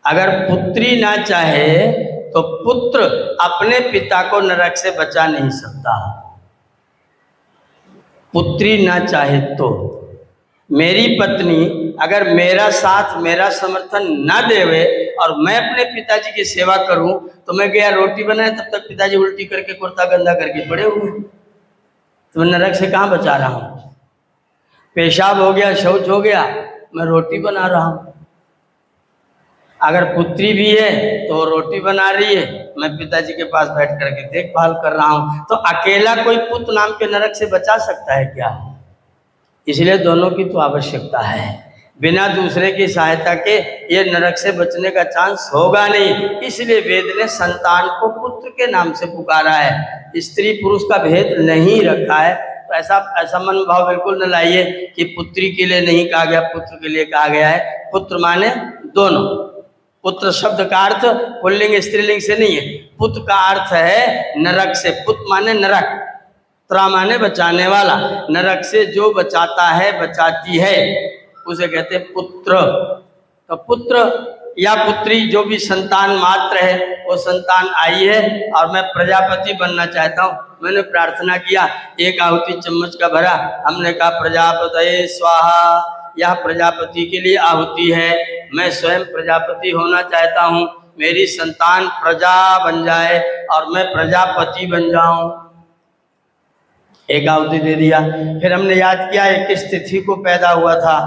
अगर पुत्री ना चाहे तो पुत्र अपने पिता को नरक से बचा नहीं सकता। पुत्री ना चाहे तो मेरी पत्नी अगर मेरा साथ मेरा समर्थन ना देवे और मैं अपने पिताजी की सेवा करूं तो मैं गया रोटी बनाए, तब तक पिताजी उल्टी करके कुर्ता गंदा करके पड़े हुए, तो मैं नरक से कहाँ बचा रहा हूँ? पेशाब हो गया, शौच हो गया, मैं रोटी बना रहा हूँ। अगर पुत्री भी है तो रोटी बना रही है, मैं पिताजी के पास बैठ करके देखभाल कर रहा हूँ। तो अकेला कोई पुत्र नाम के नरक से बचा सकता है क्या? इसलिए दोनों की तो आवश्यकता है। बिना दूसरे की सहायता के ये नरक से बचने का चांस होगा नहीं। इसलिए वेद ने संतान को पुत्र के नाम से पुकारा है, स्त्री पुरुष का भेद नहीं रखा है। तो ऐसा मनोभाव बिल्कुल न लाइए कि पुत्री के लिए नहीं कहा गया, पुत्र के लिए कहा गया है। पुत्र माने दोनों। पुत्र शब्द का अर्थ पुल्लिंग स्त्रीलिंग से नहीं है। पुत्र का अर्थ है नरक से। पुत्र माने नरक, त्र माने बचाने वाला। नरक से जो बचाता है, बचाती है, उसे कहते हैं पुत्र। तो पुत्र या पुत्री जो भी संतान मात्र है, वो संतान आई है और मैं प्रजापति बनना चाहता हूँ। मैंने प्रार्थना किया, एक आहुति चम्मच का भरा, हमने कहा प्रजापतये स्वाहा, यह प्रजापति के लिए आहुति है। मैं स्वयं प्रजापति होना चाहता हूँ, मेरी संतान प्रजा बन जाए और मैं प्रजापति बन जाऊं। एक आहुति दे दिया। फिर हमने याद किया 21 तिथि को पैदा हुआ था,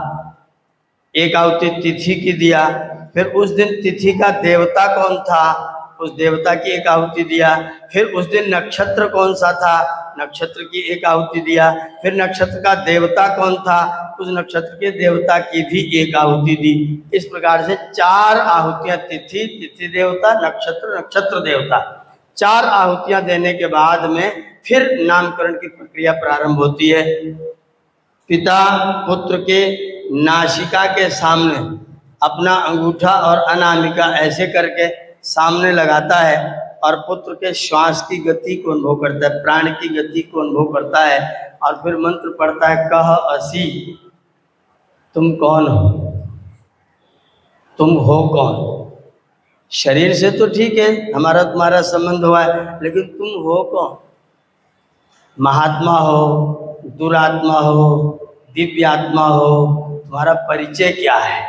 एक आहुति तिथि की दिया। फिर उस दिन तिथि का देवता कौन था, उस देवता की एक आहुति दिया। फिर उस दिन नक्षत्र कौन सा था, नक्षत्र की एक आहुति दिया। फिर नक्षत्र का देवता कौन था, उस नक्षत्र के देवता की भी एक आहुति दी। इस प्रकार से 4 आहुतियां, तिथि, तिथि देवता, नक्षत्र, नक्षत्र देवता, 4 आहुतियां देने के बाद में फिर नामकरण की प्रक्रिया प्रारंभ होती है। पिता पुत्र के नासिका के सामने अपना अंगूठा और अनामिका ऐसे करके सामने लगाता है और पुत्र के श्वास की गति को अनुभव करता है, प्राण की गति को अनुभव करता है और फिर मंत्र पढ़ता है, कह असी, तुम कौन हो, तुम हो कौन। शरीर से तो ठीक है, हमारा तुम्हारा संबंध हुआ है, लेकिन तुम हो कौन। महात्मा हो, दुरात्मा हो, दिव्यात्मा हो, तुम्हारा परिचय क्या है।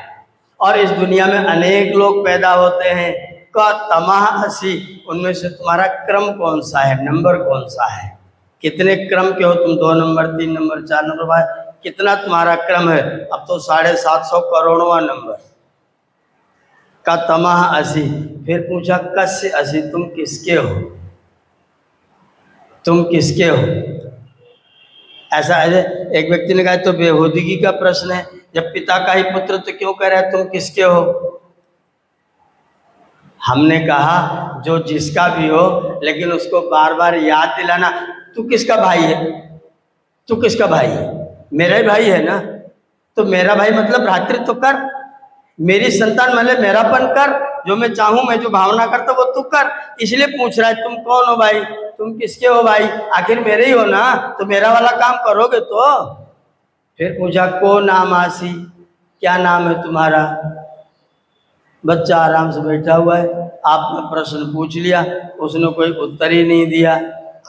और इस दुनिया में अनेक लोग पैदा होते हैं, का तमाह असी, उनमें से तुम्हारा क्रम कौन सा है, नंबर कौन सा है, कितने क्रम के हो तुम, 2 नंबर, 3 नंबर, 4 नंबर, भाई कितना तुम्हारा क्रम है। अब तो 750 करोड़वां नंबर का तमाह असी। फिर पूछा कस्य असी, तुम किसके हो, तुम किसके हो। ऐसा एक व्यक्ति ने कहा तो बेहूदगी का प्रश्न है, जब पिता का ही पुत्र तो क्यों कह रहा है तुम किसके हो। हमने कहा जो जिसका भी हो, लेकिन उसको बार बार याद दिलाना, तू किसका भाई है, तू किसका भाई है, मेरा ही भाई है ना। तो मेरा भाई मतलब भ्रातृत्व कर, मेरी संतान मतलब मेरापन कर, जो मैं चाहूं, मैं जो भावना करता वो तू कर। इसलिए पूछ रहा है तुम कौन हो भाई, तुम किसके हो भाई, आखिर मेरे ही हो ना, तो मेरा वाला काम करोगे तो। फिर पूछा को नाम आसी, क्या नाम है तुम्हारा। बच्चा आराम से बैठा हुआ है, आपने प्रश्न पूछ लिया, उसने कोई उत्तर ही नहीं दिया।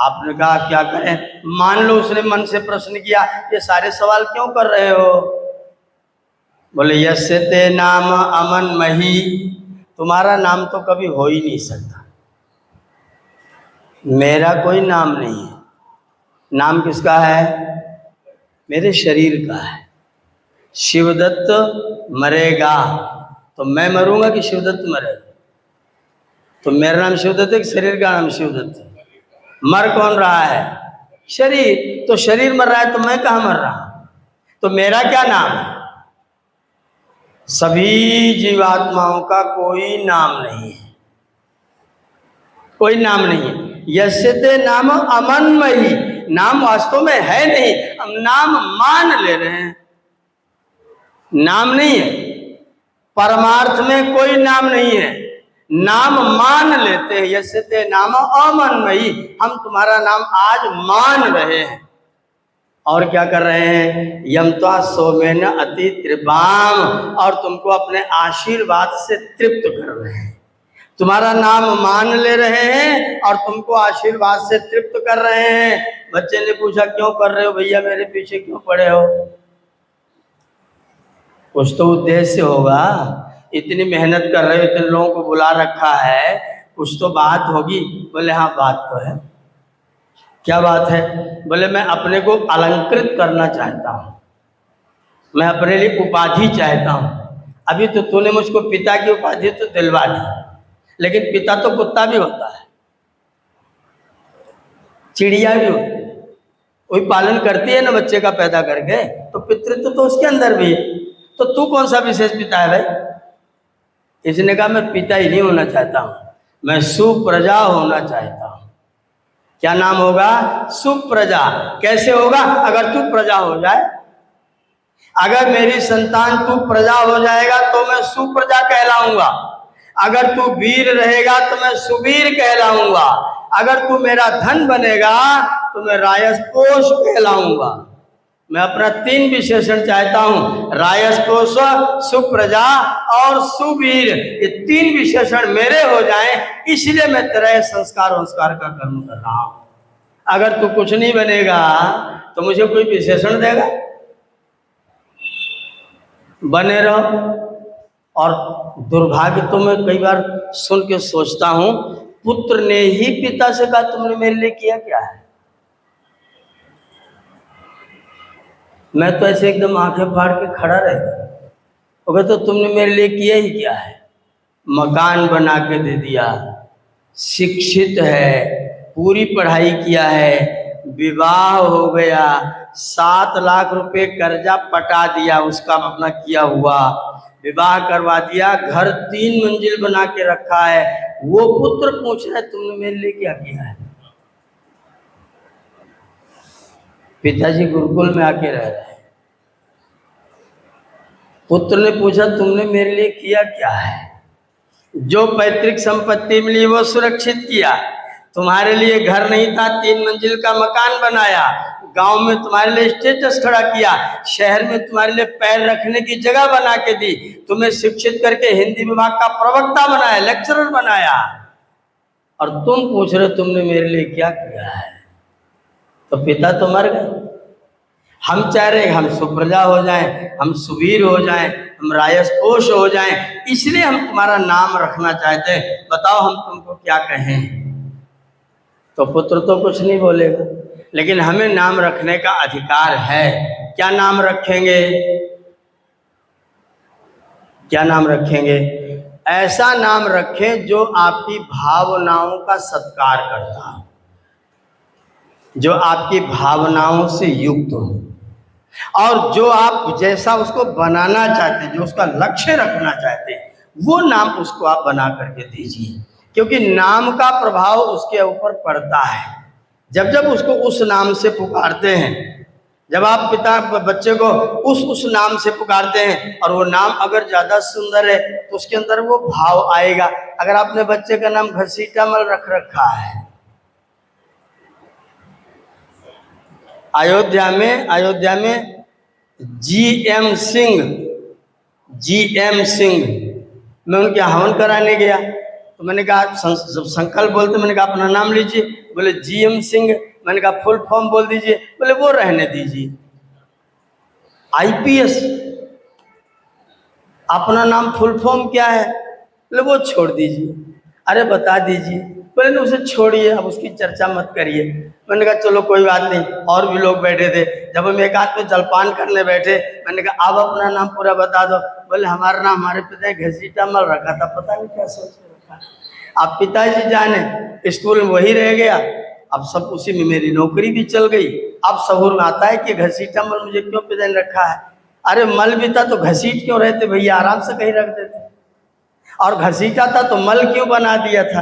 आपने कहा क्या करें। मान लो उसने मन से प्रश्न किया, ये सारे सवाल क्यों कर रहे हो। बोले यस्य ते नाम अमन मही, तुम्हारा नाम तो कभी हो ही नहीं सकता, मेरा कोई नाम नहीं है। नाम किसका है, मेरे शरीर का है। शिवदत्त मरेगा तो मैं मरूंगा कि शिवदत्त मरेगा। तो मेरा नाम शिवदत्त है कि शरीर का नाम शिवदत्त है। मर कौन रहा है, शरीर। तो शरीर मर रहा है तो मैं कहाँ मर रहा हूं, तो मेरा क्या नाम है। सभी जीवात्माओं का कोई नाम नहीं है, कोई नाम नहीं है। यस्य ते नाम अमन्मयी, नाम वास्तव में है नहीं, हम नाम मान ले रहे हैं, नाम नहीं है। परमार्थ में कोई नाम नहीं है, नाम मान लेते हैं। यस्य ते नाम अमन्मयी, हम तुम्हारा नाम आज मान रहे हैं। और क्या कर रहे हैं, यमत्वा सोमेन अति त्रिपाम, और तुमको अपने आशीर्वाद से तृप्त कर रहे हैं। तुम्हारा नाम मान ले रहे हैं और तुमको आशीर्वाद से तृप्त कर रहे हैं। बच्चे ने पूछा क्यों कर रहे हो भैया, मेरे पीछे क्यों पड़े हो। कुछ तो उद्देश्य होगा, इतनी मेहनत कर रहे हो, इतने लोगों को बुला रखा है, कुछ तो बात होगी। बोले हाँ बात तो है। क्या बात है। बोले मैं अपने को अलंकृत करना चाहता हूँ, मैं अपने लिए उपाधि चाहता हूँ। अभी तो तूने मुझको पिता की उपाधि तो दिलवा दी, लेकिन पिता तो कुत्ता भी होता है, चिड़िया भी होती है, वही पालन करती है ना बच्चे का पैदा करके, तो पितृत्व तो उसके अंदर भी है। तो तू कौन सा विशेष पिता है भाई? इसने कहा मैं पिता ही नहीं होना चाहता हूँ, मैं सुप्रजा होना चाहता हूँ। क्या नाम होगा? सुप्रजा। कैसे होगा? अगर तू प्रजा हो जाए, अगर मेरी संतान तू प्रजा हो जाएगा तो मैं सुप्रजा कहलाऊंगा। अगर तू वीर रहेगा तो मैं सुवीर कहलाऊंगा। अगर तू मेरा धन बनेगा तो मैं रायसपोष कहलाऊंगा। मैं अपना 3 विशेषण चाहता हूं, रायसपोष, सुप्रजा और सुवीर। ये 3 विशेषण मेरे हो जाएं, इसलिए मैं तेरा संस्कार का कर्म कर रहा हूं। अगर तू कुछ नहीं बनेगा तो मुझे कोई विशेषण देगा? बने रहो। और दुर्भाग्य तो मैं कई बार सुन के सोचता हूं, पुत्र ने ही पिता से कहा तुमने मेरे लिए किया क्या है? मैं तो ऐसे एकदम आंखें फाड़ के खड़ा रहेगा, तो तुमने मेरे लिए किया ही क्या है? मकान बना के दे दिया, शिक्षित है, पूरी पढ़ाई किया है, विवाह हो गया, 7 लाख रुपए कर्जा पटा दिया उसका अपना किया हुआ, विवाह करवा दिया, घर 3 मंजिल बना के रखा है। वो पुत्र पूछ रहा है तुमने मेरे लिए क्या किया है? पिताजी गुरुकुल में आके रह रहे हैं, पुत्र ने पूछा तुमने मेरे लिए किया क्या है? जो पैतृक संपत्ति मिली वो सुरक्षित किया, तुम्हारे लिए घर नहीं था 3 मंजिल का मकान बनाया, गांव में तुम्हारे लिए स्टेटस खड़ा किया, शहर में तुम्हारे लिए पैर रखने की जगह बना के दी, तुम्हें शिक्षित करके हिंदी विभाग का प्रवक्ता बनाया, लेक्चरर बनाया, और तुम पूछ रहे तुमने मेरे लिए क्या किया है? तो पिता तो मर गए। हम चाह रहे हम सुप्रजा हो जाएं, हम सुवीर हो जाएं, हम रायसपोष हो जाएं, इसलिए हम तुम्हारा नाम रखना चाहते हैं। बताओ हम तुमको क्या कहें? तो पुत्र तो कुछ नहीं बोलेगा, लेकिन हमें नाम रखने का अधिकार है। क्या नाम रखेंगे? क्या नाम रखेंगे? ऐसा नाम रखें जो आपकी भावनाओं का सत्कार करता हो, जो आपकी भावनाओं से युक्त हो, और जो आप जैसा उसको बनाना चाहते हैं, जो उसका लक्ष्य रखना चाहते हैं, वो नाम उसको आप बना करके दीजिए। क्योंकि नाम का प्रभाव उसके ऊपर पड़ता है। जब जब उसको उस नाम से पुकारते हैं, जब आप पिता बच्चे को उस नाम से पुकारते हैं, और वो नाम अगर ज़्यादा सुंदर है तो उसके अंदर वो भाव आएगा। अगर आपने बच्चे का नाम घसीटामल रख रखा है, अयोध्या में GM सिंह, मैं उनके हवन कराने गया, तो मैंने कहा जब संकल्प बोलते, मैंने कहा अपना नाम लीजिए, बोले GM सिंह। मैंने कहा फुल फॉर्म बोल दीजिए, बोले वो रहने दीजिए। IPS, अपना नाम फुल फॉर्म क्या है? बोले वो छोड़ दीजिए। अरे बता दीजिए। बोले नहीं उसे छोड़िए, अब उसकी चर्चा मत करिए। मैंने कहा चलो कोई बात नहीं। और भी लोग बैठे थे, जब हम एकांत में जलपान करने बैठे, मैंने कहा अब अपना नाम पूरा बता दो। बोले हमारा नाम हमारे पिता घसीटामल रखा था, पता नहीं क्या सोच के रखा। अब पिताजी जाने, स्कूल में वही रह गया, अब सब उसी में मेरी नौकरी भी चल गई। अब सहूर में आता है कि घसीटामल मुझे क्यों पिता ने रखा है? अरे मल भी था तो घसीट क्यों रहते भैया, आराम से कहीं रख देते। और घसीटा था तो मल क्यों बना दिया था?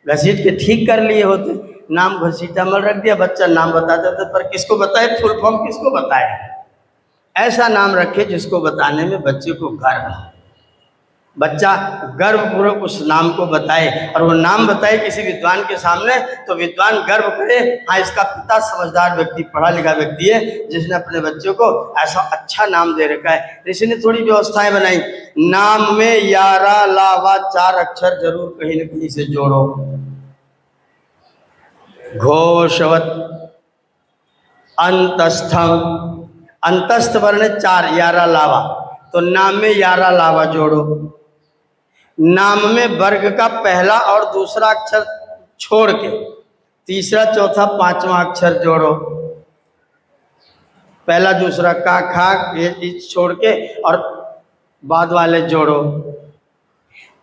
घसीट के ठीक कर लिए होते। नाम घसीटामल रख दिया, बच्चा नाम बताते थे, पर किसको बताए? फुल फॉर्म किसको बताए? ऐसा नाम रखे जिसको बताने में बच्चे को गर्व हो, बच्चा गर्वपूर्वक उस नाम को बताए, और वो नाम बताए किसी विद्वान के सामने तो विद्वान गर्व करे, हाँ इसका पिता समझदार व्यक्ति, पढ़ा लिखा व्यक्ति है, जिसने अपने बच्चे को ऐसा अच्छा नाम दे रखा है। ऋषि ने थोड़ी व्यवस्थाएं बनाई। नाम में यारा लावा 4 अक्षर जरूर कहीं न कहीं से जोड़ो। घोषवत अंतस्थम, अंतस्थ वर्ण 4, यारा लावा, तो नाम में यारा लावा जोड़ो। नाम में वर्ग का पहला और दूसरा अक्षर छोड़ के तीसरा, चौथा, 5वां अक्षर जोड़ो। पहला दूसरा का खा ये छोड़ के और बाद वाले जोड़ो।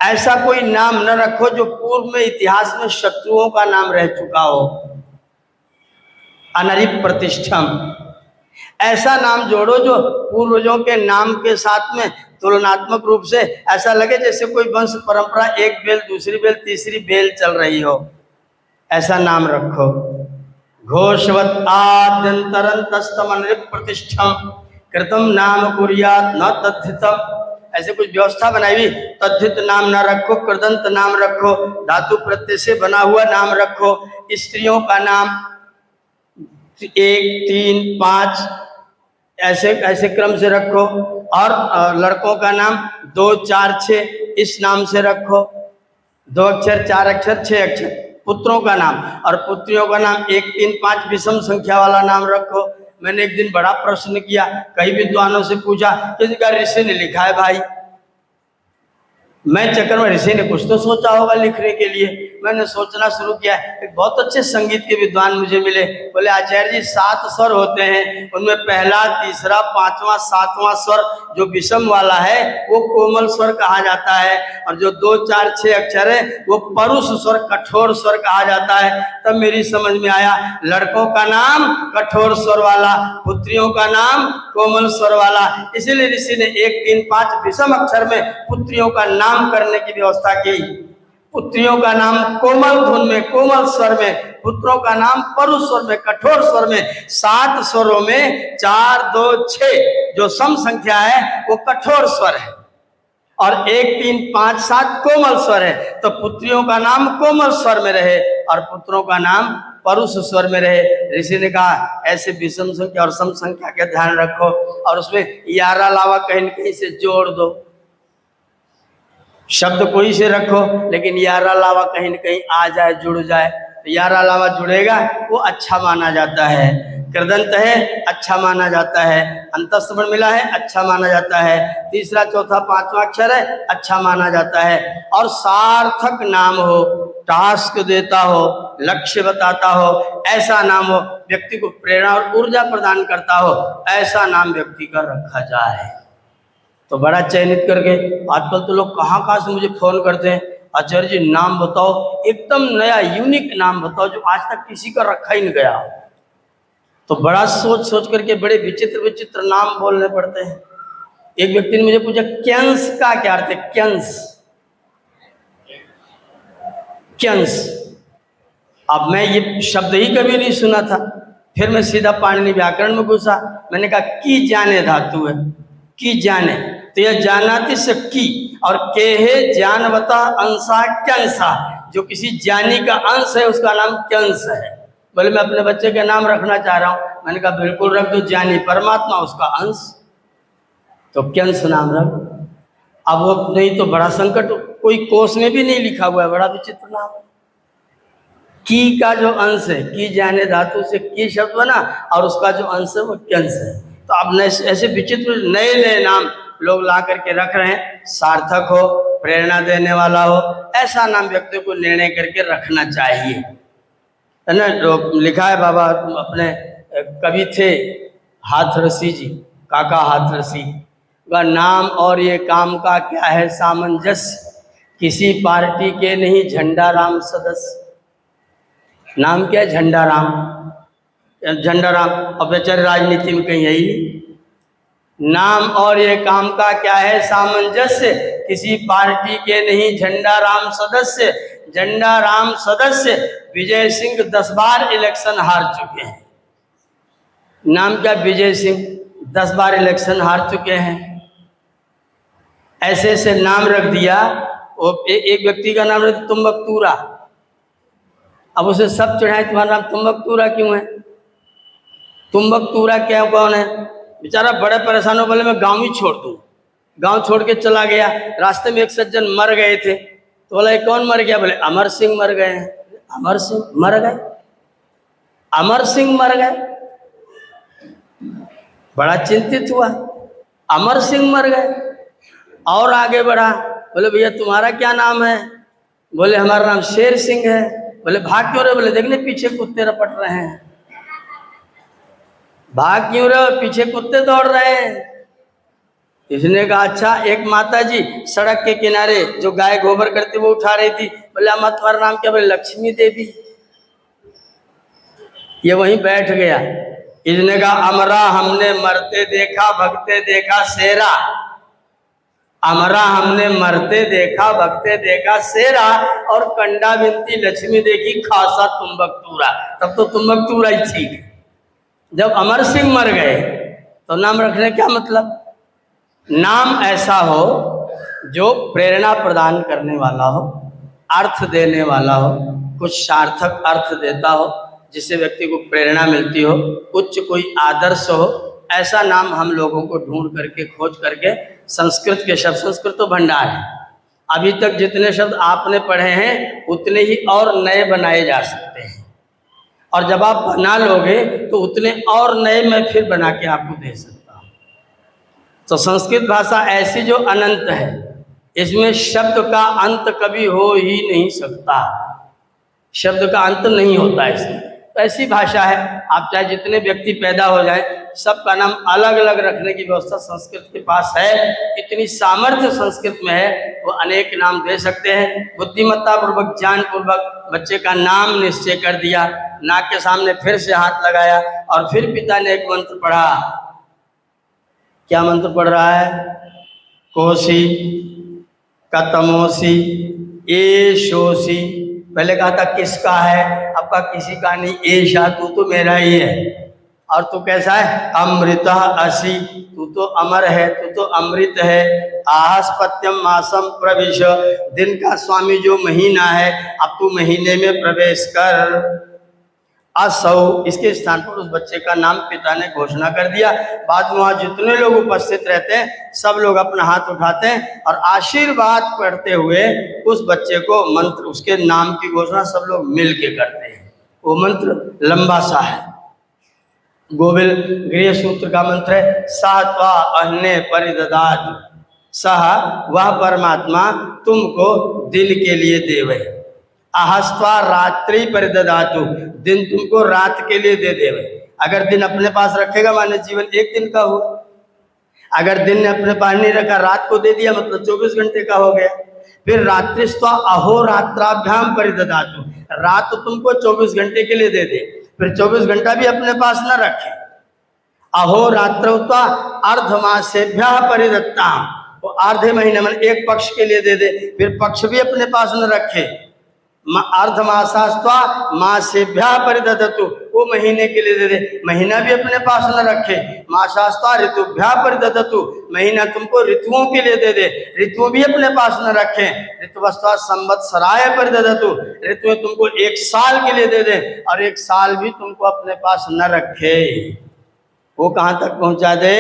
ऐसा कोई नाम न रखो जो पूर्व में इतिहास में शत्रुओं का नाम रह चुका हो। अनरिप प्रतिष्ठम, ऐसा नाम जोड़ो जो पूर्वजों के नाम के साथ में तुलनात्मक रूप से ऐसा लगे जैसे कोई वंश परंपरा एक बेल दूसरी बेल तीसरी बेल चल रही हो, ऐसा नाम रखो। घोषवत आद्यंतरंतस्तमनृप प्रतिष्ठम कृतम नाम कुर्यात न तद्धितम। ऐसे कुछ व्यवस्था बनाई हुई, तद्धित नाम ना रखो, कृदंत नाम रखो, धातु प्रत्यय से बना हुआ नाम रखो। स्त्रियों का नाम 1, 3, 5 ऐसे ऐसे क्रम से रखो, और लड़कों का नाम 2, 4, 6 इस नाम से रखो, 2 अक्षर 4 अक्षर 6 अक्षर। पुत्रों का नाम और पुत्रियों का नाम 1, 3, 5 विषम संख्या वाला नाम रखो। मैंने एक दिन बड़ा प्रश्न किया, कई विद्वानों से पूछा, किसका ऋषि ने लिखा है भाई? मैं चक्कर में ऋषि ने कुछ तो सोचा होगा लिखने के लिए। मैंने सोचना शुरू किया। एक बहुत अच्छे संगीत के विद्वान मुझे मिले, बोले आचार्य जी 7 स्वर होते हैं, उनमें पहला, तीसरा, 5वां, 7वां स्वर जो विषम वाला है वो कोमल स्वर कहा जाता है, और जो 2, 4, 6 अक्षर है वो परुष स्वर, कठोर स्वर कहा जाता है। तब मेरी समझ में आया, लड़कों का नाम कठोर स्वर वाला, पुत्रियों का नाम कोमल स्वर वाला, इसीलिए ऋषि ने 1, 3, 5 विषम अक्षर में पुत्रियों का नाम करने की व्यवस्था की। पुत्रियों का नाम कोमल धुन में, कोमल स्वर में, पुत्रों का नाम परुष स्वर में, कठोर स्वर में। 7 स्वरों में 4, 2, 6 जो सम संख्या है वो कठोर स्वर है, और 1, 3, 5, 7 कोमल स्वर है। तो पुत्रियों का नाम कोमल स्वर में रहे और पुत्रों का नाम परुष स्वर में रहे। ऋषि ने कहा ऐसे विषम संख्या और सम संख्या का ध्यान रखो, और उसमें यारा लावा कहीं न कहीं से जोड़ दो। शब्द कोई से रखो, लेकिन यारा लावा कहीं न कहीं आ जाए, जुड़ जाए, तो यारा लावा जुड़ेगा वो अच्छा माना जाता है। कृदंत है अच्छा माना जाता है, अंतस्वर्ण मिला है अच्छा माना जाता है, तीसरा, चौथा, 5वां अक्षर है अच्छा माना जाता है। और सार्थक नाम हो, टास्क देता हो, लक्ष्य बताता हो, ऐसा नाम हो, व्यक्ति को प्रेरणा और ऊर्जा प्रदान करता हो, ऐसा नाम व्यक्ति का रखा जाए। तो बड़ा चयनित करके, आजकल तो लोग कहाँ कहाँ से मुझे फोन करते हैं, आचार्य जी नाम बताओ, एकदम नया यूनिक नाम बताओ जो आज तक किसी का रखा ही नहीं गया। तो बड़ा सोच सोच करके बड़े विचित्र विचित्र नाम बोलने पड़ते हैं। एक व्यक्ति ने मुझे पूछा क्यंस का क्या अर्थ है? क्यंस, क्यंस। अब मैं ये शब्द ही कभी नहीं सुना था। फिर मैं सीधा पाणिनि व्याकरण में घुसा। मैंने कहा की जाने धातु है, की जाने, तो यह जानाति से की, और केहे जानवता अंशा क्यंसा, जो किसी ज्ञानी का अंश है उसका नाम क्यंस है। बोले मैं अपने बच्चे का नाम रखना चाह रहा हूँ। मैंने कहा बिल्कुल रख दो, ज्ञानी परमात्मा उसका अंश, तो क्यंस नाम रख। अब वो नहीं तो बड़ा संकट, कोई कोष में भी नहीं लिखा हुआ है, बड़ा विचित्र नाम है। की का जो अंश है, की जाने धातु से की शब्द बना, और उसका जो अंश है वो क्यंस है। तो अब ऐसे विचित्र नए नए नाम लोग ला करके रख रहे हैं। सार्थक हो, प्रेरणा देने वाला हो, ऐसा नाम व्यक्ति को निर्णय करके रखना चाहिए, है ना। लिखा है बाबा अपने कवि थे हाथरसी जी, काका हाथरसी का नाम और ये काम का क्या है सामंजस्य, किसी पार्टी के नहीं झंडा राम सदस्य। नाम क्या है? झंडा राम, झंडा राम। अब बेचारे राजनीति में कहीं यही नाम और ये काम का क्या है सामंजस्य, किसी पार्टी के नहीं झंडा राम सदस्य। झंडा राम सदस्य विजय सिंह 10 बार इलेक्शन हार चुके हैं। नाम क्या? विजय सिंह 10 बार इलेक्शन हार चुके हैं। ऐसे ऐसे नाम रख दिया। वो एक व्यक्ति का नाम रख तुम्बकतूरा। अब उसे सब चढ़ाए तुम्हारा नाम तुम्बकतूरा क्यों है? तुम्बकतूरा क्या, कौन है? बेचारा बड़े परेशान हो, बोले मैं गांव ही छोड़ दूँ। गांव छोड़ के चला गया। रास्ते में एक सज्जन मर गए थे, तो बोला कौन मर गया? बोले अमर सिंह मर गए हैं। अमर सिंह मर गए? अमर सिंह मर गए? बड़ा चिंतित हुआ, अमर सिंह मर गए। और आगे बढ़ा, बोले भैया तुम्हारा क्या नाम है? बोले हमारा नाम शेर सिंह है। बोले भाग क्यों रहे? बोले देखने पीछे कुत्ते रपट रहे हैं। भाग क्यों रहे? पीछे कुत्ते दौड़ रहे हैं। इसने कहा अच्छा। एक माता जी सड़क के किनारे जो गाय गोबर करती वो उठा रही थी। बोले अम्मा तुम्हारा नाम क्या? बोले लक्ष्मी देवी। ये वहीं बैठ गया। इसने कहा अमरा हमने मरते देखा भगते देखा शेरा, अमरा हमने मरते देखा भगते देखा शेरा, और कंडा बिनती लक्ष्मी देखी खासा तुम्बकतूरा। तब तो तुम्बकतूरा ही ठीक। जब अमर सिंह मर गए तो नाम रखने क्या मतलब? नाम ऐसा हो जो प्रेरणा प्रदान करने वाला हो, अर्थ देने वाला हो, कुछ सार्थक अर्थ देता हो, जिससे व्यक्ति को प्रेरणा मिलती हो, उच्च कोई आदर्श हो। ऐसा नाम हम लोगों को ढूंढ करके खोज करके, संस्कृत के शब्द, संस्कृत तो भंडार है, अभी तक जितने शब्द आपने पढ़े हैं उतने ही और नए बनाए जा सकते हैं, और जब आप बना लोगे तो उतने और नए मैं फिर बना के आपको दे सकता हूँ। तो संस्कृत भाषा ऐसी जो अनंत है, इसमें शब्द का अंत कभी हो ही नहीं सकता, शब्द का अंत नहीं होता इसमें। तो ऐसी भाषा है, आप चाहे जितने व्यक्ति पैदा हो जाए, सबका नाम अलग अलग रखने की व्यवस्था संस्कृत के पास है। इतनी सामर्थ्य संस्कृत में है, वो अनेक नाम दे सकते हैं। बुद्धिमत्ता पूर्वक, ज्ञान पूर्वक बच्चे का नाम निश्चय कर दिया, नाक के सामने फिर से हाथ लगाया, और फिर पिता ने एक मंत्र पढ़ा। क्या मंत्र पढ़ रहा है? कोसी कतमोसी ए शोसी। पहले कहा था किसका है, अब कहा किसी का नहीं, ऐशा तू तो मेरा ही है। और तू कैसा है? अमृता असी, तू तो अमर है, तू तो अमृत है। आहस्पत्यम मासम प्रविश, दिन का स्वामी जो महीना है, अब तू महीने में प्रवेश कर। असौ, इसके स्थान पर उस बच्चे का नाम पिता ने घोषणा कर दिया। बाद में वहाँ जितने लोग उपस्थित रहते हैं, सब लोग अपना हाथ उठाते हैं और आशीर्वाद पढ़ते हुए उस बच्चे को मंत्र, उसके नाम की घोषणा सब लोग मिल के करते हैं। वो मंत्र लंबा सा है, गोविल गृह सूत्र का मंत्र है। सह त्वा अह्ने परिददातु, सह वह परमात्मा तुमको दिन के लिए देवे। आहस्त्वा रात्रि परिददातु, दिन तुमको रात के लिए दे देवे। अगर दिन अपने पास रखेगा माने जीवन एक दिन का हुआ, अगर दिन ने अपने पास नहीं रखा, रात को दे दिया, मतलब 24 घंटे का हो गया। फिर रात्रिस्त्वा अहोरात्राभ्याम परिददातु, रात तुमको 24 घंटे के लिए दे दे, फिर 24 घंटा भी अपने पास न रखे। अहोरात्रत्वा अर्धमासेभ्यः परिदत्ता, वो आधे महीने में एक पक्ष के लिए दे दे, फिर पक्ष भी अपने पास न रखे। अर्धमासास्त्वा मासेभ्यः परिददतु, वो महीने के लिए दे दे, महीना भी अपने पास न रखे। मासास्त्वा ऋतुभ्यः परिददतु, महीना तुमको ऋतुओं के लिए दे दे, ऋतु भी अपने पास न रखे। ऋतुवस्त्वा संवत्सराय परिददतु, ऋतु तुमको एक साल के लिए दे दे, और एक साल भी तुमको अपने पास न रखे। वो कहाँ तक पहुँचा दे?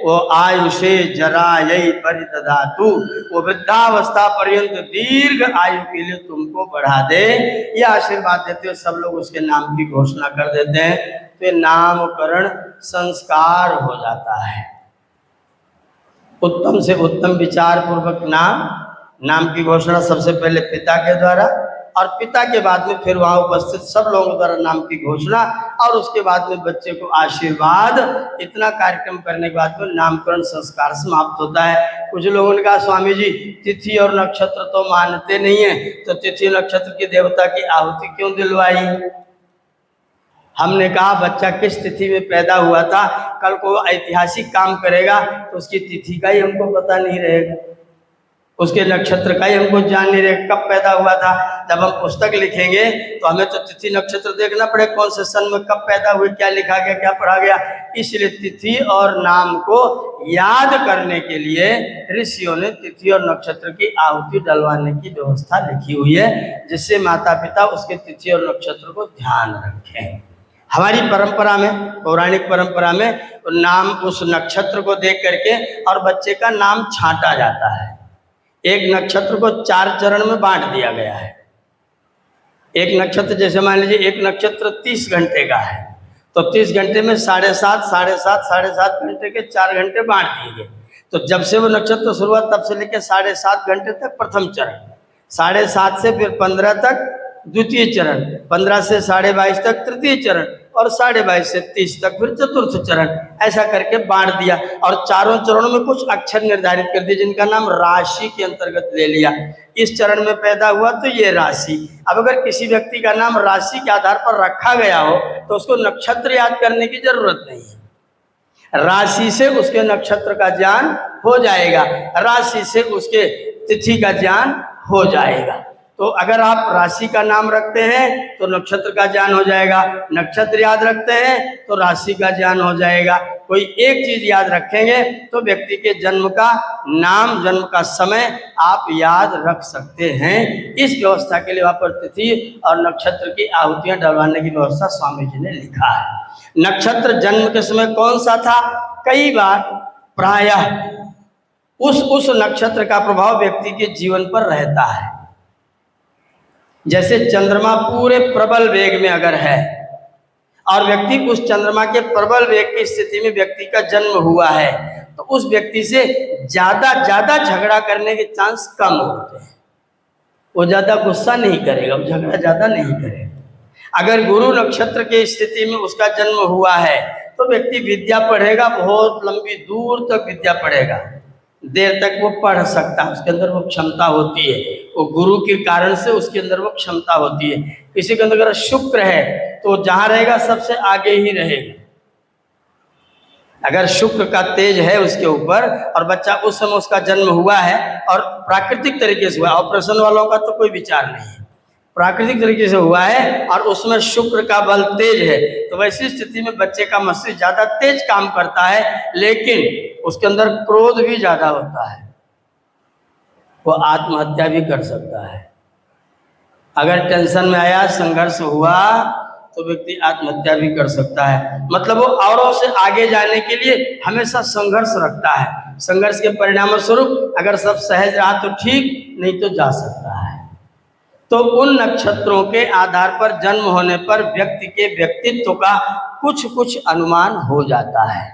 वो आयुषे जरायै परिददातु, वो वृद्धावस्था पर्यंत दीर्घ आयु के लिए तुमको बढ़ा दे। ये आशीर्वाद देते हुए सब लोग उसके नाम की घोषणा कर देते हैं, तो ये नामकरण संस्कार हो जाता है। उत्तम से उत्तम विचार पूर्वक नाम की घोषणा सबसे पहले पिता के द्वारा, और पिता के बाद में फिर वहाँ उपस्थित सब लोगों द्वारा नाम की घोषणा, और उसके बाद में बच्चे को आशीर्वाद। इतना कार्यक्रम करने के बाद में नामकरण संस्कार समाप्त होता है। कुछ लोगों ने कहा स्वामी जी तिथि और नक्षत्र तो मानते नहीं है, तो तिथि नक्षत्र की देवता की आहुति क्यों दिलवाई? हमने कहा बच्चा किस तिथि में पैदा हुआ था, कल को ऐतिहासिक काम करेगा तो उसकी तिथि का ही हमको पता नहीं रहेगा, उसके नक्षत्र का ही हमको जान नहीं रहेगा कब पैदा हुआ था। जब हम पुस्तक लिखेंगे तो हमें तो तिथि नक्षत्र देखना पड़ेगा, कौन से सन में कब पैदा हुए, क्या लिखा गया, क्या पढ़ा गया। इसलिए तिथि और नाम को याद करने के लिए ऋषियों ने तिथि और नक्षत्र की आहुति डलवाने की व्यवस्था लिखी हुई है, जिससे माता पिता उसके तिथि और नक्षत्र को ध्यान रखें। हमारी परंपरा में, पौराणिक परंपरा में, नाम उस नक्षत्र को देख करके और बच्चे का नाम छांटा जाता है। एक नक्षत्र को 4 चरण में बांट दिया गया है। एक नक्षत्र जैसे मान लीजिए एक नक्षत्र 30 घंटे का है, तो 30 घंटे में 7.5 घंटे के 4 घंटे बांट दिए गए। तो जब से वो नक्षत्र शुरू हुआ तब से लेकर 7.5 घंटे तक प्रथम चरण, 7.5 से फिर 15 तक द्वितीय चरण, 15 से 22.5 तक तृतीय चरण, और 22.5 से 30 तक फिर चतुर्थ चरण। ऐसा करके बांट दिया और चारों चरणों में कुछ अक्षर निर्धारित कर दिए जिनका नाम राशि के अंतर्गत ले लिया। इस चरण में पैदा हुआ तो ये राशि। अब अगर किसी व्यक्ति का नाम राशि के आधार पर रखा गया हो तो उसको नक्षत्र याद करने की जरूरत नहीं है। राशि से उसके नक्षत्र का ज्ञान हो जाएगा, राशि से उसके तिथि का ज्ञान हो जाएगा। तो अगर आप राशि का नाम रखते हैं तो नक्षत्र का ज्ञान हो जाएगा, नक्षत्र याद रखते हैं तो राशि का ज्ञान हो जाएगा। कोई एक चीज याद रखेंगे तो व्यक्ति के जन्म का नाम, जन्म का समय आप याद रख सकते हैं। इस व्यवस्था के लिए वहाँ पर तिथि और नक्षत्र की आहुतियां डलवाने की व्यवस्था स्वामी जी ने लिखा है। नक्षत्र जन्म के समय कौन सा था? कई बार प्रायः उस नक्षत्र का प्रभाव व्यक्ति के जीवन पर रहता है। जैसे चंद्रमा पूरे प्रबल वेग में अगर है और व्यक्ति उस चंद्रमा के प्रबल वेग की स्थिति में व्यक्ति का जन्म हुआ है तो उस व्यक्ति से ज्यादा झगड़ा करने के चांस कम होते हैं। वो ज्यादा गुस्सा नहीं करेगा, वो झगड़ा ज्यादा नहीं करेगा। अगर गुरु नक्षत्र की स्थिति में उसका जन्म हुआ है तो व्यक्ति विद्या पढ़ेगा, बहुत लंबी दूर तक विद्या पढ़ेगा, देर तक वो पढ़ सकता है, उसके अंदर वो क्षमता होती है, वो गुरु के कारण से उसके अंदर वो क्षमता होती है। किसी के अंदर अगर शुक्र है तो जहां रहेगा सबसे आगे ही रहेगा। अगर शुक्र का तेज है उसके ऊपर और बच्चा उस समय उसका जन्म हुआ है और प्राकृतिक तरीके से हुआ, ऑपरेशन वालों का तो कोई विचार नहीं है, प्राकृतिक तरीके से हुआ है और उसमें शुक्र का बल तेज है, तो वैसी स्थिति में बच्चे का मस्तिष्क ज्यादा तेज काम करता है, लेकिन उसके अंदर क्रोध भी ज्यादा होता है, वो आत्महत्या भी कर सकता है। अगर टेंशन में आया, संघर्ष हुआ तो व्यक्ति आत्महत्या भी कर सकता है। मतलब वो औरों से आगे जाने के लिए हमेशा संघर्ष रखता है। संघर्ष के परिणाम स्वरूप अगर सब सहज रहा तो ठीक, नहीं तो जा सकता है। तो उन नक्षत्रों के आधार पर जन्म होने पर व्यक्ति के व्यक्तित्व का कुछ अनुमान हो जाता है,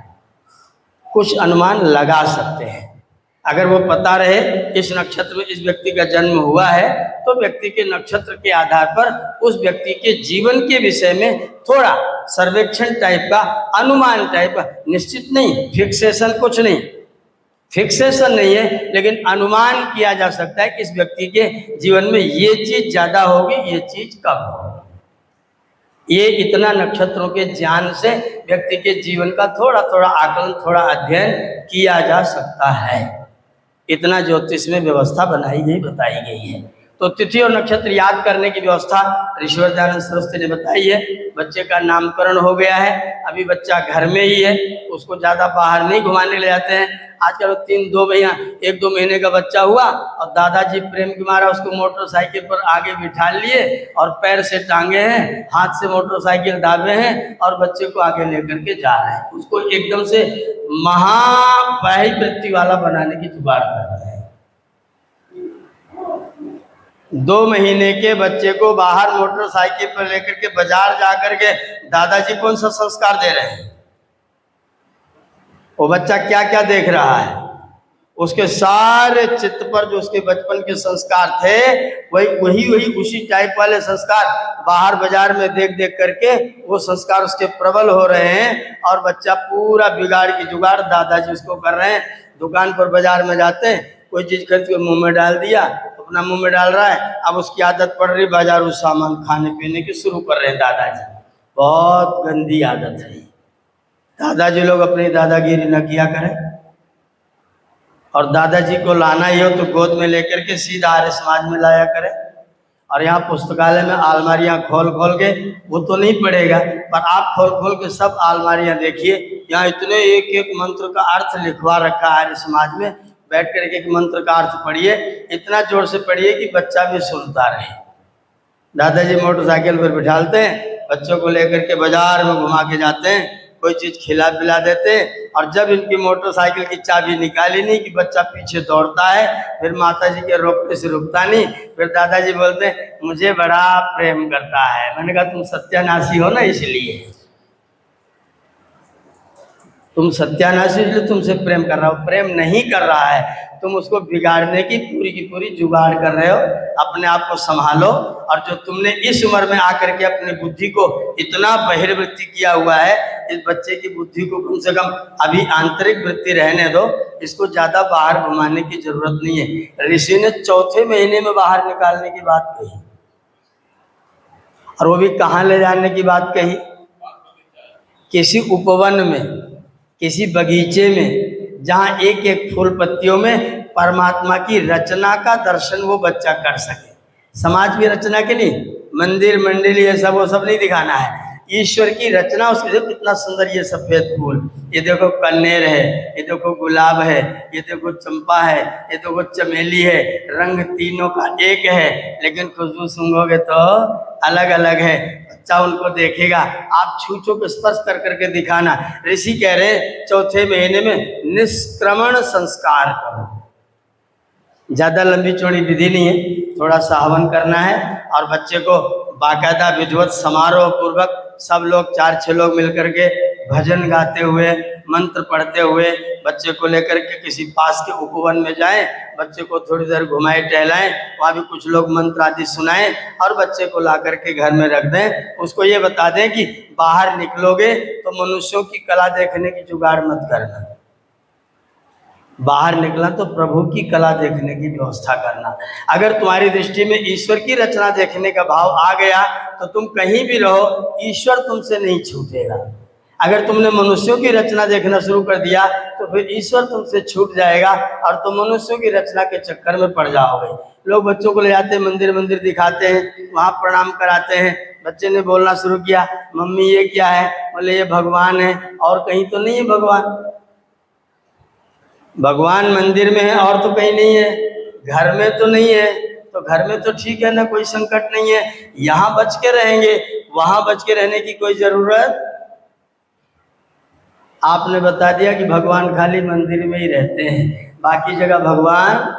कुछ अनुमान लगा सकते हैं। अगर वो पता रहे इस नक्षत्र में इस व्यक्ति का जन्म हुआ है तो व्यक्ति के नक्षत्र के आधार पर उस व्यक्ति के जीवन के विषय में थोड़ा सर्वेक्षण टाइप का, अनुमान टाइप का, निश्चित नहीं, फिक्सेशन कुछ नहीं, फिक्सेशन नहीं है, लेकिन अनुमान किया जा सकता है कि इस व्यक्ति के जीवन में ये चीज ज्यादा होगी, ये चीज कम होगी। ये इतना नक्षत्रों के ज्ञान से व्यक्ति के जीवन का थोड़ा आकलन, थोड़ा अध्ययन किया जा सकता है। इतना ज्योतिष में व्यवस्था बनाई गई, बताई गई है। तो तिथि और नक्षत्र याद करने की व्यवस्था ऋषिवर दयानंद सरस्वती ने बताई है। बच्चे का नामकरण हो गया है, अभी बच्चा घर में ही है, उसको ज़्यादा बाहर नहीं घुमाने ले जाते हैं। आजकल 1-2 महीने का बच्चा हुआ और दादाजी प्रेम के मारा उसको मोटरसाइकिल पर आगे बिठा लिए और पैर से टांगे हैं, हाथ से मोटरसाइकिल दाबे हैं और बच्चे को आगे लेकर के जा रहे हैं। उसको एकदम से महावैवृत्ति वाला बनाने की जुगाड़ कर रहे हैं। 2 महीने के बच्चे को बाहर मोटरसाइकिल पर लेकर के बाजार जा करके दादाजी कौन सा संस्कार दे रहे हैं? वो बच्चा क्या क्या देख रहा है, उसके सारे चित्त पर जो उसके बचपन के संस्कार थे वही उसी टाइप वाले संस्कार बाहर बाजार में देख करके वो संस्कार उसके प्रबल हो रहे हैं और बच्चा पूरा बिगाड़ की जुगाड़ दादाजी उसको कर रहे हैं। दुकान पर बाजार में जाते हैं, कोई चीज़ खरीद के मुँह में डाल दिया, अपना मुँह में डाल रहा है, अब उसकी आदत पड़ रही बाजारू सामान खाने पीने की शुरू कर रहे हैं दादाजी। बहुत गंदी आदत है। दादाजी लोग अपनी दादागिरी न किया करें और दादाजी को लाना ही हो तो गोद में लेकर के सीधा आर्य समाज में लाया करें। और यहाँ पुस्तकालय में अलमारियाँ खोल के, वो तो नहीं पढ़ेगा पर आप खोल के सब अलमारियाँ देखिए, यहाँ इतने एक मंत्र का अर्थ लिखवा रखा है आर्य समाज में। बैठ कर के मंत्र का अर्थ पढ़िए, इतना जोर से पढ़िए कि बच्चा भी सुनता रहे। दादाजी मोटरसाइकिल पर बिठालते हैं, बच्चों को लेकर के बाजार में घुमा के जाते हैं, कोई चीज़ खिला पिला देते हैं और जब इनकी मोटरसाइकिल की चाबी निकाली नहीं कि बच्चा पीछे दौड़ता है, फिर माताजी के रोकने से रुकता नहीं, फिर दादाजी बोलते हैं मुझे बड़ा प्रेम करता है। मैंने कहा तुम सत्यानाशी हो ना, इसलिए। तुम सत्यानाशी इसलिए तुमसे प्रेम कर रहा हो, प्रेम नहीं कर रहा है, तुम उसको बिगाड़ने की पूरी जुगाड़ कर रहे हो। अपने आप को संभालो। और जो तुमने इस उम्र में आकर के अपनी बुद्धि को इतना बहिर्वृत्ति किया हुआ है, इस बच्चे की बुद्धि को कम से कम अभी आंतरिक वृत्ति रहने दो, इसको ज्यादा बाहर घुमाने की जरूरत नहीं है। ऋषि ने चौथे महीने में बाहर निकालने की बात कही, और वो भी कहाँ ले जाने की बात कही? किसी उपवन में, किसी बगीचे में, जहाँ एक एक फूल पत्तियों में परमात्मा की रचना का दर्शन वो बच्चा कर सके। समाज की रचना के लिए मंदिर मंडली ये सब वो सब नहीं दिखाना है, ईश्वर की रचना। उसके देखो कितना सुंदर ये सफेद फूल, ये देखो कन्नेर है, ये देखो गुलाब है, ये देखो चंपा है, ये देखो चमेली है, रंग तीनों का एक है, लेकिन खुशबू सूंघोगे तो अलग अलग है। बच्चा उनको देखेगा, आप छू छू के स्पर्श कर करके दिखाना। ऋषि कह रहे चौथे महीने में निष्क्रमण संस्कार करो। ज्यादा लंबी चौड़ी विधि नहीं है, थोड़ा सा हवन करना है और बच्चे को बाकायदा विधिवत समारोह पूर्वक सब लोग 4-6 लोग मिलकर के भजन गाते हुए, मंत्र पढ़ते हुए बच्चे को लेकर के किसी पास के उपवन में जाएं, बच्चे को थोड़ी देर घुमाएं टहलाएं, वहाँ भी कुछ लोग मंत्र आदि सुनाएं और बच्चे को ला करके घर में रख दें। उसको ये बता दें कि बाहर निकलोगे तो मनुष्यों की कला देखने की जुगाड़ मत करना, बाहर निकला तो प्रभु की कला देखने की व्यवस्था करना। अगर तुम्हारी दृष्टि में ईश्वर की रचना देखने का भाव आ गया तो तुम कहीं भी रहो, ईश्वर तुमसे नहीं छूटेगा। अगर तुमने मनुष्यों की रचना देखना शुरू कर दिया तो फिर ईश्वर तुमसे छूट जाएगा और तुम मनुष्यों की रचना के चक्कर में पड़ जाओगे। लोग बच्चों को ले जाते हैं, मंदिर दिखाते हैं, वहाँ प्रणाम कराते हैं। बच्चे ने बोलना शुरू किया, मम्मी ये क्या है? बोले ये भगवान है। और कहीं तो नहीं है भगवान? भगवान मंदिर में है और तो कहीं नहीं है, घर में तो नहीं है। तो घर में तो ठीक है ना, कोई संकट नहीं है, यहाँ बच के रहेंगे, वहां बच के रहने की कोई जरूरत। आपने बता दिया कि भगवान खाली मंदिर में ही रहते हैं, बाकी जगह भगवान।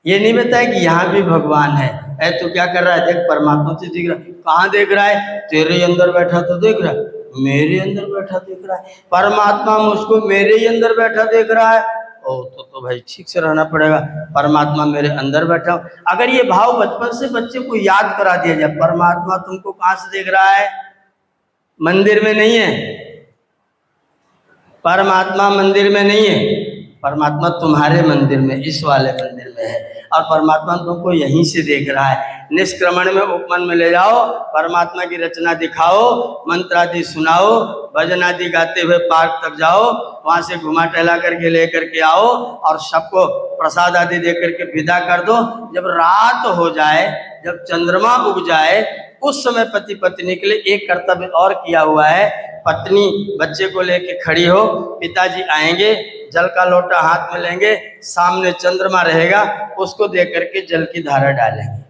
ये नहीं बताया कि यहाँ भी भगवान है। ऐ तो क्या कर रहा है? देख परमात्मा से दिख रहा है। कहाँ देख रहा है? तेरे अंदर बैठा तो देख रहा है, मेरे अंदर बैठा देख रहा है। परमात्मा मुझको मेरे ही अंदर बैठा देख रहा है। ओ तो भाई ठीक से रहना पड़ेगा, परमात्मा मेरे अंदर बैठा हो। अगर ये भाव बचपन से बच्चे को याद करा दिया जाए, परमात्मा तुमको कहाँ से देख रहा है? मंदिर में नहीं है, परमात्मा मंदिर में नहीं है, परमात्मा तुम्हारे मंदिर में, इस वाले मंदिर में है। और परमात्मा तुमको यहीं से देख रहा है। निष्क्रमण में उपवन में ले जाओ, परमात्मा की रचना दिखाओ, मंत्र आदि सुनाओ, भजन आदि गाते हुए पार्क तक जाओ, वहाँ से घुमा टहला करके ले करके आओ और सबको प्रसाद आदि दे करके विदा कर दो। जब रात हो जाए, जब चंद्रमा उग जाए, उस समय पति पत्नी के लिए एक कर्तव्य और किया हुआ है। पत्नी बच्चे को लेके खड़ी हो, पिताजी आएंगे, जल का लोटा हाथ में लेंगे, सामने चंद्रमा रहेगा, उसको देख करके जल की धारा डालेंगे।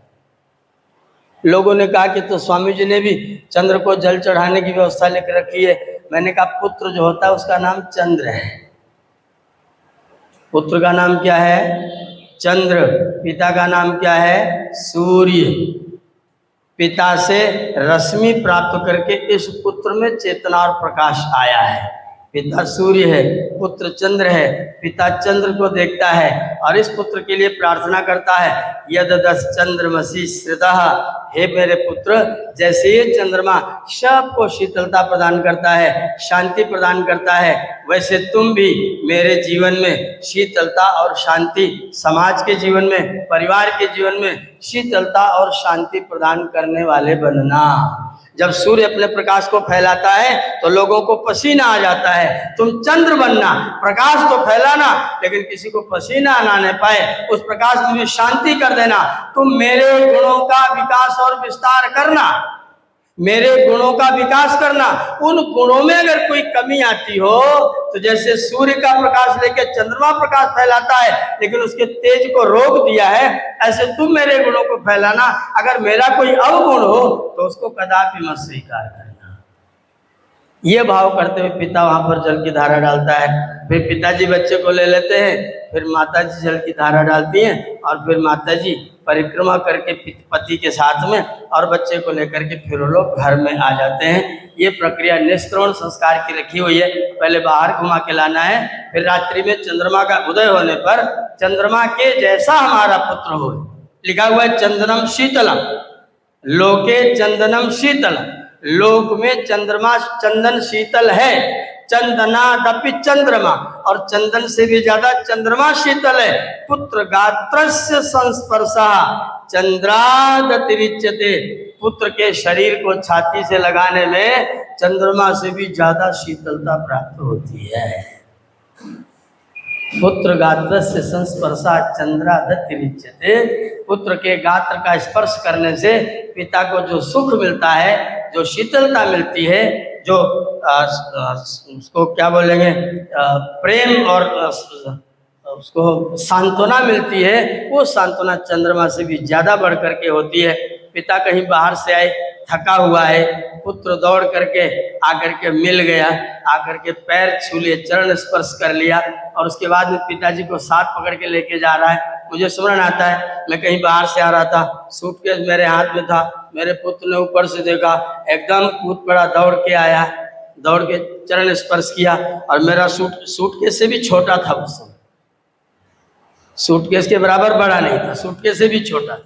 लोगों ने कहा कि तो स्वामी जी ने भी चंद्र को जल चढ़ाने की व्यवस्था लेकर रखी है। मैंने कहा पुत्र जो होता है उसका नाम चंद्र है। पुत्र का नाम क्या है? चंद्र। पिता का नाम क्या है? सूर्य। पिता से रश्मि प्राप्त करके इस पुत्र में चेतना और प्रकाश आया है। पिता सूर्य है, पुत्र चंद्र है। पिता चंद्र को देखता है और इस पुत्र के लिए प्रार्थना करता है, यददस चंद्रमसि श्रितः, हे मेरे पुत्र, जैसे ये चंद्रमा सबको शीतलता प्रदान करता है, शांति प्रदान करता है, वैसे तुम भी मेरे जीवन में शीतलता और शांति, समाज के जीवन में, परिवार के जीवन में शीतलता और शांति प्रदान करने वाले बनना। जब सूर्य अपने प्रकाश को फैलाता है तो लोगों को पसीना आ जाता है। तुम चंद्र बनना, प्रकाश तो फैलाना, लेकिन किसी को पसीना आने पाए, उस प्रकाश में शांति कर देना। तुम मेरे गुणों का विकास और विस्तार करना, मेरे गुणों का विकास करना। उन गुणों में अगर कोई कमी आती हो तो जैसे सूर्य का प्रकाश लेकर चंद्रमा प्रकाश फैलाता है, लेकिन उसके तेज को रोक दिया है, ऐसे तुम मेरे गुणों को फैलाना। अगर मेरा कोई अवगुण हो तो उसको कदापि मत स्वीकार करना। ये भाव करते हुए पिता वहां पर जल की धारा डालता है। फिर पिताजी बच्चे को ले लेते हैं, फिर माताजी जल की धारा डालती हैं और फिर माताजी परिक्रमा करके पति के साथ में और बच्चे को लेकर के फिर वो लोग घर में आ जाते हैं। ये प्रक्रिया निष्क्रमण संस्कार की रखी हुई है। पहले बाहर घुमा के लाना है, फिर रात्रि में चंद्रमा का उदय होने पर चंद्रमा के जैसा हमारा पुत्र हो। लिखा हुआ है चंदनम शीतलम लोके चंदनम शीतलम, लोक में चंद्रमा चंदन शीतल है। चंदनादपि चंद्रमा, और चंदन से भी ज्यादा चंद्रमा शीतल है। पुत्र गात्रस्य संस्पर्शः चंद्रादतिरिच्यते, पुत्र के शरीर को छाती से लगाने में चंद्रमा से भी ज्यादा शीतलता प्राप्त होती है। पुत्र गात्रस्य संस्पर्शः चंद्रादतिरिच्यते, पुत्र के गात्र का स्पर्श करने से पिता को जो सुख मिलता है, जो शीतलता मिलती है, जो उसको क्या बोलेंगे, प्रेम और उसको सांत्वना मिलती है, वो सांत्वना चंद्रमा से भी ज़्यादा बढ़ करके होती है। पिता कहीं बाहर से आए, थका हुआ है, पुत्र दौड़ करके आकर के मिल गया, आकर के पैर छू लिए, चरण स्पर्श कर लिया, और उसके बाद में पिताजी को साथ पकड़ के लेके जा रहा है। मुझे स्मरण आता है, मैं कहीं बाहर से आ रहा था, सूटकेस मेरे हाथ में था, मेरे पुत्र ने ऊपर से देखा, एकदम कूद पड़ा, दौड़ के आया, दौड़ के चरण स्पर्श किया, और मेरा सूटकेस से भी छोटा था उस समय, सूटकेस के बराबर बड़ा नहीं था, सूटकेस से भी छोटा था,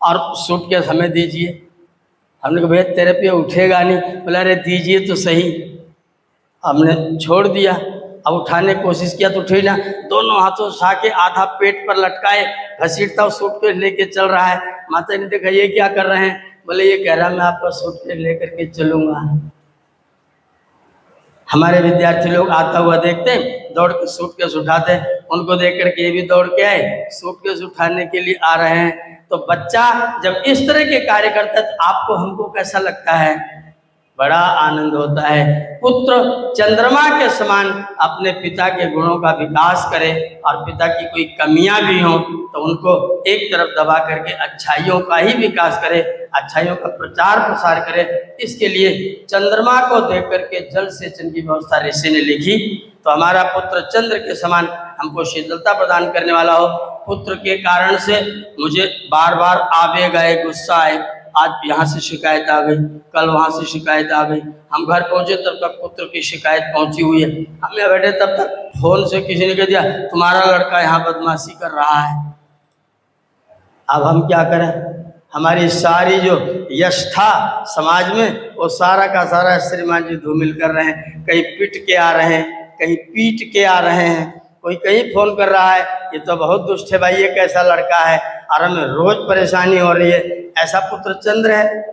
और सूटकेस हमें दीजिए। हमने कहा भैया तेरे पे उठेगा नहीं, बोला अरे दीजिए तो सही। हमने छोड़ दिया, अब उठाने की कोशिश किया तो उठे ना, दोनों हाथों से उठा के आधा पेट पर लटकाए, घसीटता सूटकेस लेके चल रहा है। माता ने देखा ये क्या कर रहे हैं, बोले ये कह रहा मैं आपका सूटकेस लेकर के चलूंगा। हमारे विद्यार्थी लोग आता हुआ देखते, दौड़ के सूटकेस उठाते, उनको देख करके ये भी दौड़ के आए, सूटकेस उठाने के लिए आ रहे हैं। तो बच्चा जब इस तरह के कार्य करता है तो आपको हमको कैसा लगता है, बड़ा आनंद होता है। पुत्र चंद्रमा के समान अपने पिता के गुणों का विकास करे, और पिता की कोई कमियां भी हों तो उनको एक तरफ दबा करके अच्छाइयों का ही विकास करे, अच्छाइयों का प्रचार प्रसार करे। इसके लिए चंद्रमा को देख करके जल सेचन की व्यवस्था ऋषि ने लिखी। तो हमारा पुत्र चंद्र के समान हमको शीतलता प्रदान करने वाला हो। पुत्र के कारण से मुझे बार बार आवेग आए, गुस्सा आए, आज यहाँ से शिकायत आ गई, कल वहाँ से शिकायत आ गई, हम घर पहुँचे तब तक पुत्र की शिकायत पहुँची हुई है, हम यहाँ बैठे तब तक फोन से किसी ने कह दिया तुम्हारा लड़का यहाँ बदमाशी कर रहा है। अब हम क्या करें, हमारी सारी जो यश था समाज में वो सारा का सारा श्रीमान जी धूमिल कर रहे हैं, कहीं पिट के आ रहे हैं, कहीं पीट के आ रहे हैं, कोई कहीं फोन कर रहा है ये तो बहुत दुष्ट है भाई, ये कैसा लड़का है, और हमें रोज परेशानी हो रही है। ऐसा पुत्र चंद्र है।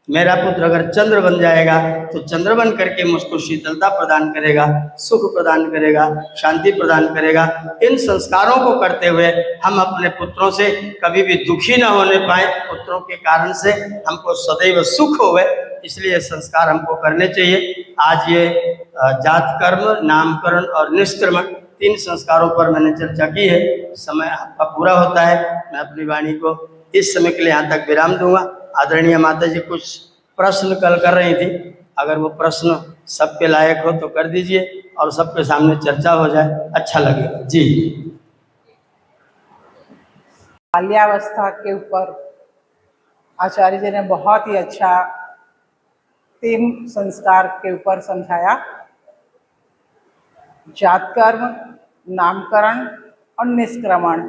मेरा पुत्र अगर चंद्र बन जाएगा तो चंद्र बन करके मुझको शीतलता प्रदान करेगा, सुख प्रदान करेगा, शांति प्रदान करेगा। इन संस्कारों को करते हुए हम अपने पुत्रों से कभी भी दुखी न होने पाए, पुत्रों के कारण से हमको सदैव सुख होवे, इसलिए संस्कार हमको करने चाहिए। आज ये जात कर्म, नामकरण और निष्क्रमण 3 संस्कारों पर मैंने चर्चा की है। समय आपका पूरा होता है, मैं अपनी वाणी को इस समय के लिए यहाँ तक विराम दूंगा। आदरणीय माता जी कुछ प्रश्न कल कर रही थी, अगर वो प्रश्न सबके लायक हो तो कर दीजिए और सबके सामने चर्चा हो जाए, अच्छा लगेगा जी। बाल्यावस्था के ऊपर आचार्य जी ने बहुत ही अच्छा 3 संस्कार के ऊपर समझाया, जात कर्म, नामकरण और निष्क्रमण।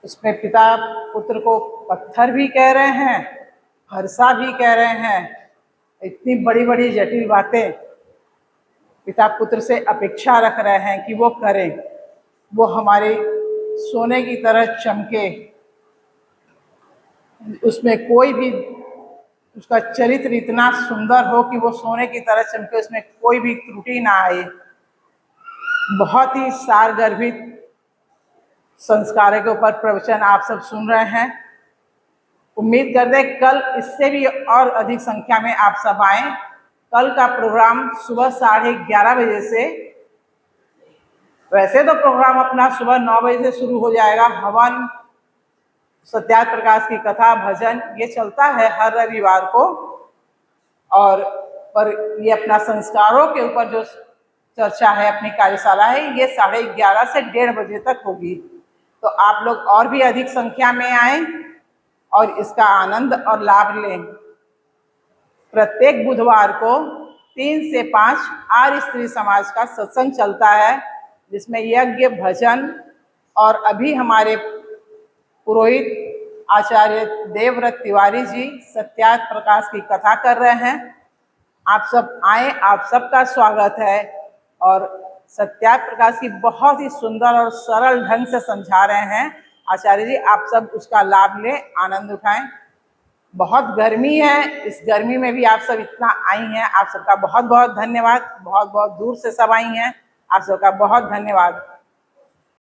उसमें पिता पुत्र को पत्थर भी कह रहे हैं, फरसा भी कह रहे हैं, इतनी बड़ी बड़ी जटिल बातें पिता पुत्र से अपेक्षा रख रहे हैं कि वो करें, वो हमारे सोने की तरह चमके, उसमें कोई भी उसका चरित्र इतना सुंदर हो कि वो सोने की तरह चमके, उसमें कोई भी त्रुटि ना आए। बहुत ही सारगर्भित संस्कारों के ऊपर प्रवचन आप सब सुन रहे हैं। उम्मीद करते हैं कल इससे भी और अधिक संख्या में आप सब आएं। कल का प्रोग्राम सुबह 11:30 बजे से, वैसे तो प्रोग्राम अपना सुबह 9 बजे से शुरू हो जाएगा। हवन, सत्याग्रह प्रकाश की कथा, भजन ये चलता है हर रविवार को, और पर ये अपना संस्कारों के ऊपर जो चर्चा है, अपनी कार्यशाला है, ये 11:30 से 1:30 बजे तक होगी। तो आप लोग और भी अधिक संख्या में आएं और इसका आनंद और लाभ लें। प्रत्येक बुधवार को 3 से 5 आर्य स्त्री समाज का सत्संग चलता है, जिसमें यज्ञ, भजन और अभी हमारे पुरोहित आचार्य देवव्रत तिवारी जी सत्यार्थ प्रकाश की कथा कर रहे हैं। आप सब आए, आप सबका स्वागत है। और सत्यार्थ प्रकाश की बहुत ही सुंदर और सरल ढंग से समझा रहे हैं आचार्य जी, आप सब उसका लाभ लें, आनंद उठाएं। बहुत गर्मी है, इस गर्मी में भी आप सब इतना आई हैं, आप सबका बहुत बहुत धन्यवाद। बहुत बहुत दूर से सब आई हैं, आप सबका बहुत धन्यवाद।